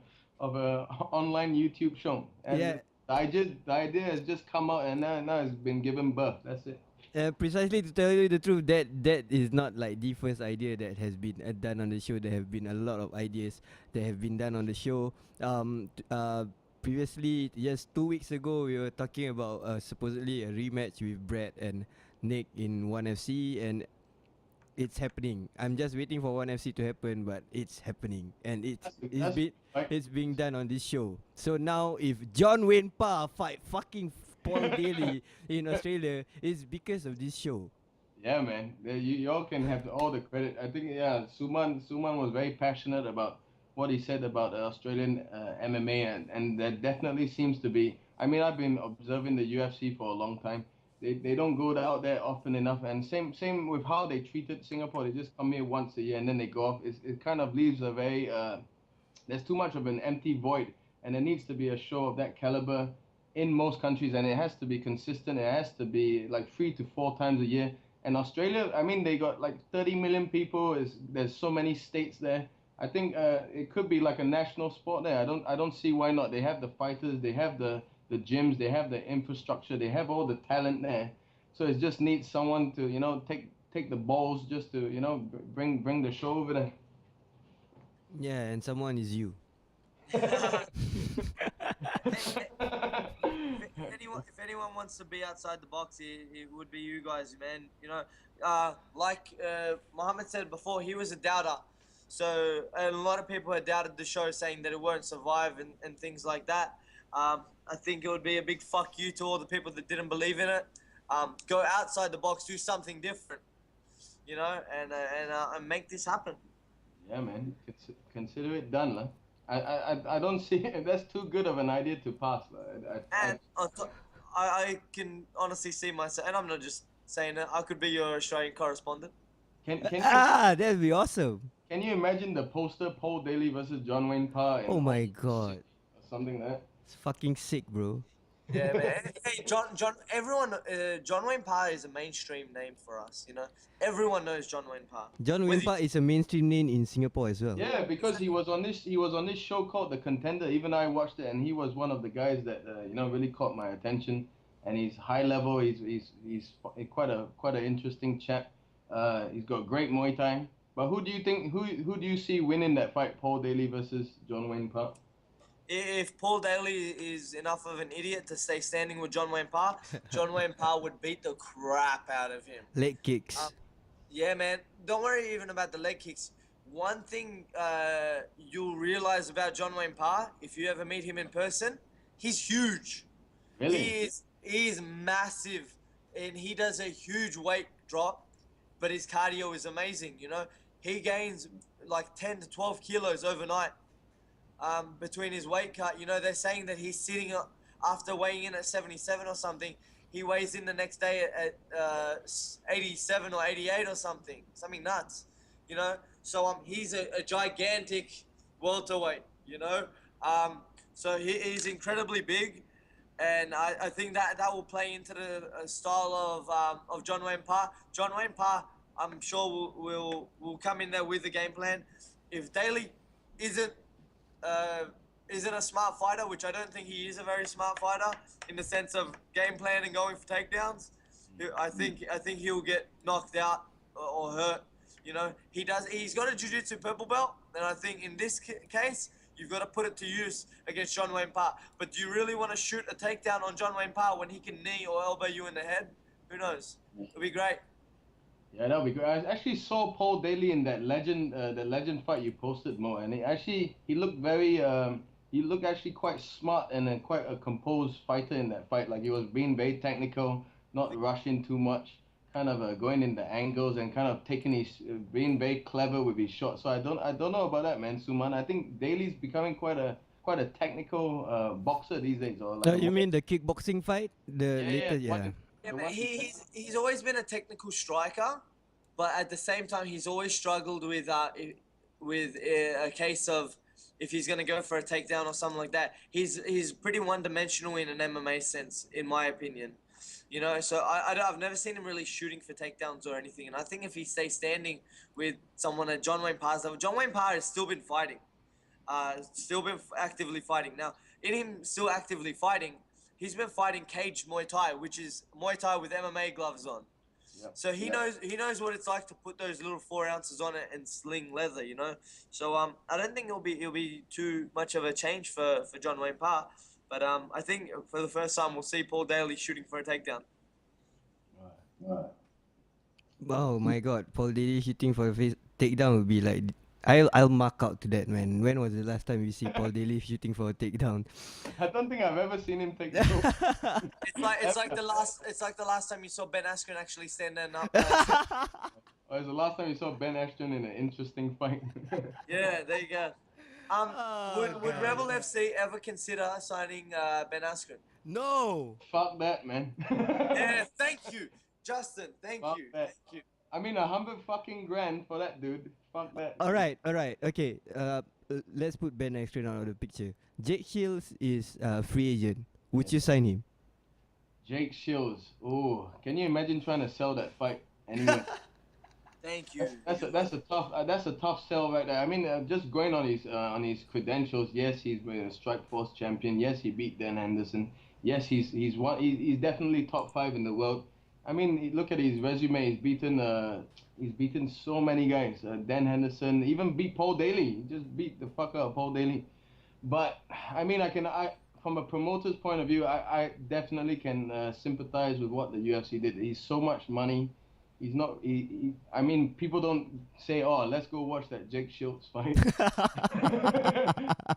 online YouTube show. And Yeah. the idea has just come out, and now it's been given birth. That's it. Precisely, to tell you the truth, that is not like the first idea that has been done on the show. There have been a lot of ideas that have been done on the show. Previously, just 2 weeks ago, we were talking about supposedly a rematch with Brad and Nick in 1FC, and it's happening. I'm just waiting for 1FC to happen, but it's happening, and it's being done on this show. So now, if John Wayne Parr fight fucking Paul Daly in Australia, it's because of this show. Yeah, man. You all can have all the credit. I think Suman was very passionate about what he said about Australian MMA, and that definitely seems to be. I mean, I've been observing the UFC for a long time. They don't go out there often enough, and same with how they treated Singapore. They just come here once a year and then they go off. It kind of leaves a very there's too much of an empty void, and there needs to be a show of that caliber in most countries, and it has to be consistent. It has to be like 3 to 4 times a year. And Australia, I mean, they got like 30 million people. There's so many states there. I think it could be like a national sport there. I don't see why not. They have the fighters, they have the gyms, they have the infrastructure, they have all the talent there. So it just needs someone to take the balls just to bring the show over there. Yeah, and someone is you. If anyone wants to be outside the box, it would be you guys, man. Like Mohammed said before, he was a doubter. So a lot of people had doubted the show, saying that it won't survive and things like that. I think it would be a big fuck you to all the people that didn't believe in it. Go outside the box, do something different, and make this happen. Yeah, man. Consider it done, lah. I don't see that's too good of an idea to pass. I can honestly see myself, and I'm not just saying it. I could be your Australian correspondent. That'd be awesome. Can you imagine the poster, Paul Daly versus John Wayne Parr? Oh my god. Or something like that. It's fucking sick, bro. Yeah, man. Hey, John Wayne Parr is a mainstream name for us, Everyone knows John Wayne Parr. John Wayne Parr is a mainstream name in Singapore as well. Yeah, because he was on this show called The Contender. Even I watched it, and he was one of the guys that really caught my attention. And he's high level. He's quite an interesting chap. He's got great Muay Thai. But who do you think? Who do you see winning that fight? Paul Daly versus John Wayne Parr? If Paul Daly is enough of an idiot to stay standing with John Wayne Parr, John Wayne Parr would beat the crap out of him. Leg kicks. Yeah, man. Don't worry even about the leg kicks. One thing you'll realize about John Wayne Parr, if you ever meet him in person, he's huge. Really? He is massive, and he does a huge weight drop, but his cardio is amazing, He gains like 10 to 12 kilos overnight. Between his weight cut, they're saying that he's sitting after weighing in at 77 or something. He weighs in the next day at 87 or 88 or something nuts, So he's a gigantic welterweight, So he's incredibly big, and I think that will play into the style of John Wayne Parr. John Wayne Parr, I'm sure will come in there with the game plan. If Daly isn't a smart fighter, which I don't think he is a very smart fighter in the sense of game plan and going for takedowns, I think he'll get knocked out or hurt. He's got a jiu-jitsu purple belt, and I think in this case you've got to put it to use against John Wayne Parr. But do you really want to shoot a takedown on John Wayne Parr when he can knee or elbow you in the head? Who knows? It'll be great. Yeah, that'll be great. I actually saw Paul Daly in that legend fight you posted, Mo, and he looked very he looked actually quite smart and quite a composed fighter in that fight. Like, he was being very technical, not rushing too much, kind of going in the angles and kind of being very clever with his shots. So I don't know about that, man, Suman. I think Daly's becoming quite a technical boxer these days. Or like, you mean the kickboxing fight? The latest, yeah. Yeah, but he's always been a technical striker, but at the same time he's always struggled with a case of if he's gonna go for a takedown or something like that. He's pretty one-dimensional in an MMA sense, in my opinion. You know, so I've never seen him really shooting for takedowns or anything. And I think if he stays standing with someone at John Wayne Parr's level, John Wayne Parr has still been fighting, actively fighting. Now, in him still actively fighting, he's been fighting cage Muay Thai, which is Muay Thai with MMA gloves on. Yep. So he knows what it's like to put those little 4 ounces on it and sling leather, you know. So I don't think it'll be too much of a change for John Wayne Parr. But I think for the first time we'll see Paul Daly shooting for a takedown. Right. Oh my God, Paul Daly shooting for a takedown would be like, I'll mark out to that, man. When was the last time you see Paul Daly shooting for a takedown? I don't think I've ever seen him take the rope. It's like the last time you saw Ben Askren actually standing up. Or it's the last time you saw Ben Askren in an interesting fight. Yeah, there you go. Would Rebel FC ever consider signing Ben Askren? No. Fuck that, man. Yeah, thank you, Justin. Thank Fuck you. that. Thank you. I mean, 100 fucking grand for that dude. Fuck that. All right. Okay. Let's put Ben Askren out of the picture. Jake Shields is free agent. Would you sign him? Jake Shields. Oh, can you imagine trying to sell that fight anyway? Thank you. That's a tough sell right there. I mean, just going on his credentials. Yes, he's been a Strikeforce champion. Yes, he beat Dan Henderson. Yes, he's definitely top 5 in the world. I mean, look at his resume. He's beaten so many guys. Dan Henderson even beat Paul Daly. He just beat the fuck out of Paul Daly. But I mean, from a promoter's point of view, I definitely can sympathize with what the UFC did. He's so much money. He's not. I mean, people don't say, "Oh, let's go watch that Jake Shields fight."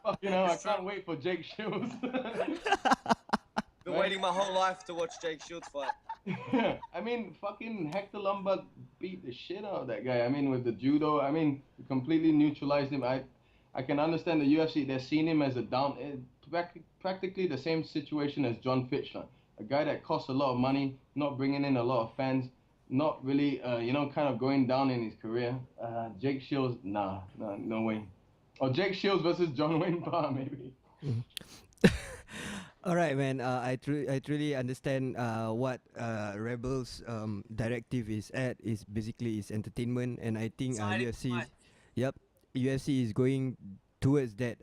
Fuck, you know, I can't wait for Jake Shields. Been waiting my whole life to watch Jake Shields fight. I mean, fucking Hector Lombard beat the shit out of that guy. I mean, with the judo, I mean, completely neutralized him. I can understand the UFC. They're seeing him as a practically the same situation as John Fitchler, a guy that costs a lot of money, not bringing in a lot of fans. Not really, kind of going down in his career. Jake Shields, no way. Or Jake Shields versus John Wayne Parr, maybe. All right, man. I truly understand what Rebels directive is at. Is basically is entertainment, and I think UFC is going towards that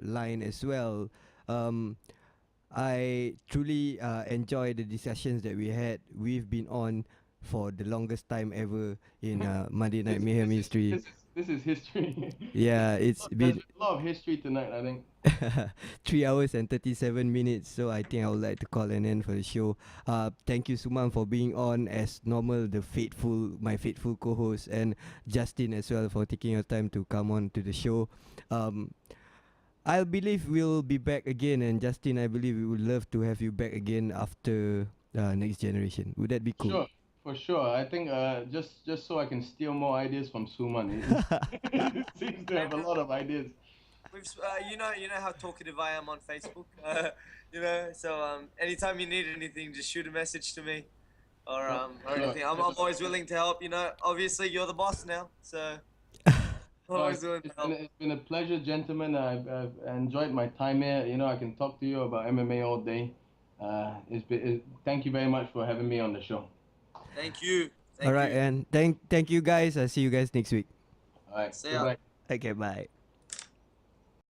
line as well. I truly enjoy the discussions that we had. We've been on for the longest time ever in Monday Night Mayhem history. This is history. Yeah, it's been a lot of history tonight, I think. 3 hours and 37 minutes. So I think I would like to call an end for the show. Thank you, Suman, for being on as normal, my faithful co-host, and Justin as well for taking your time to come on to the show. I believe we'll be back again, and Justin, I believe we would love to have you back again after Next Generation. Would that be cool? Sure. For sure. I think just so I can steal more ideas from Suman. He seems to have a lot of ideas. You know how talkative I am on Facebook. So anytime you need anything, just shoot a message to me, or anything. I'm always willing to help. You know, obviously you're the boss now, so always willing to help. It's been a pleasure, gentlemen. I've enjoyed my time here. You know, I can talk to you about MMA all day. Thank you very much for having me on the show. Thank you. All right, and thank you guys. I'll see you guys next week. All right. See ya. Okay, bye.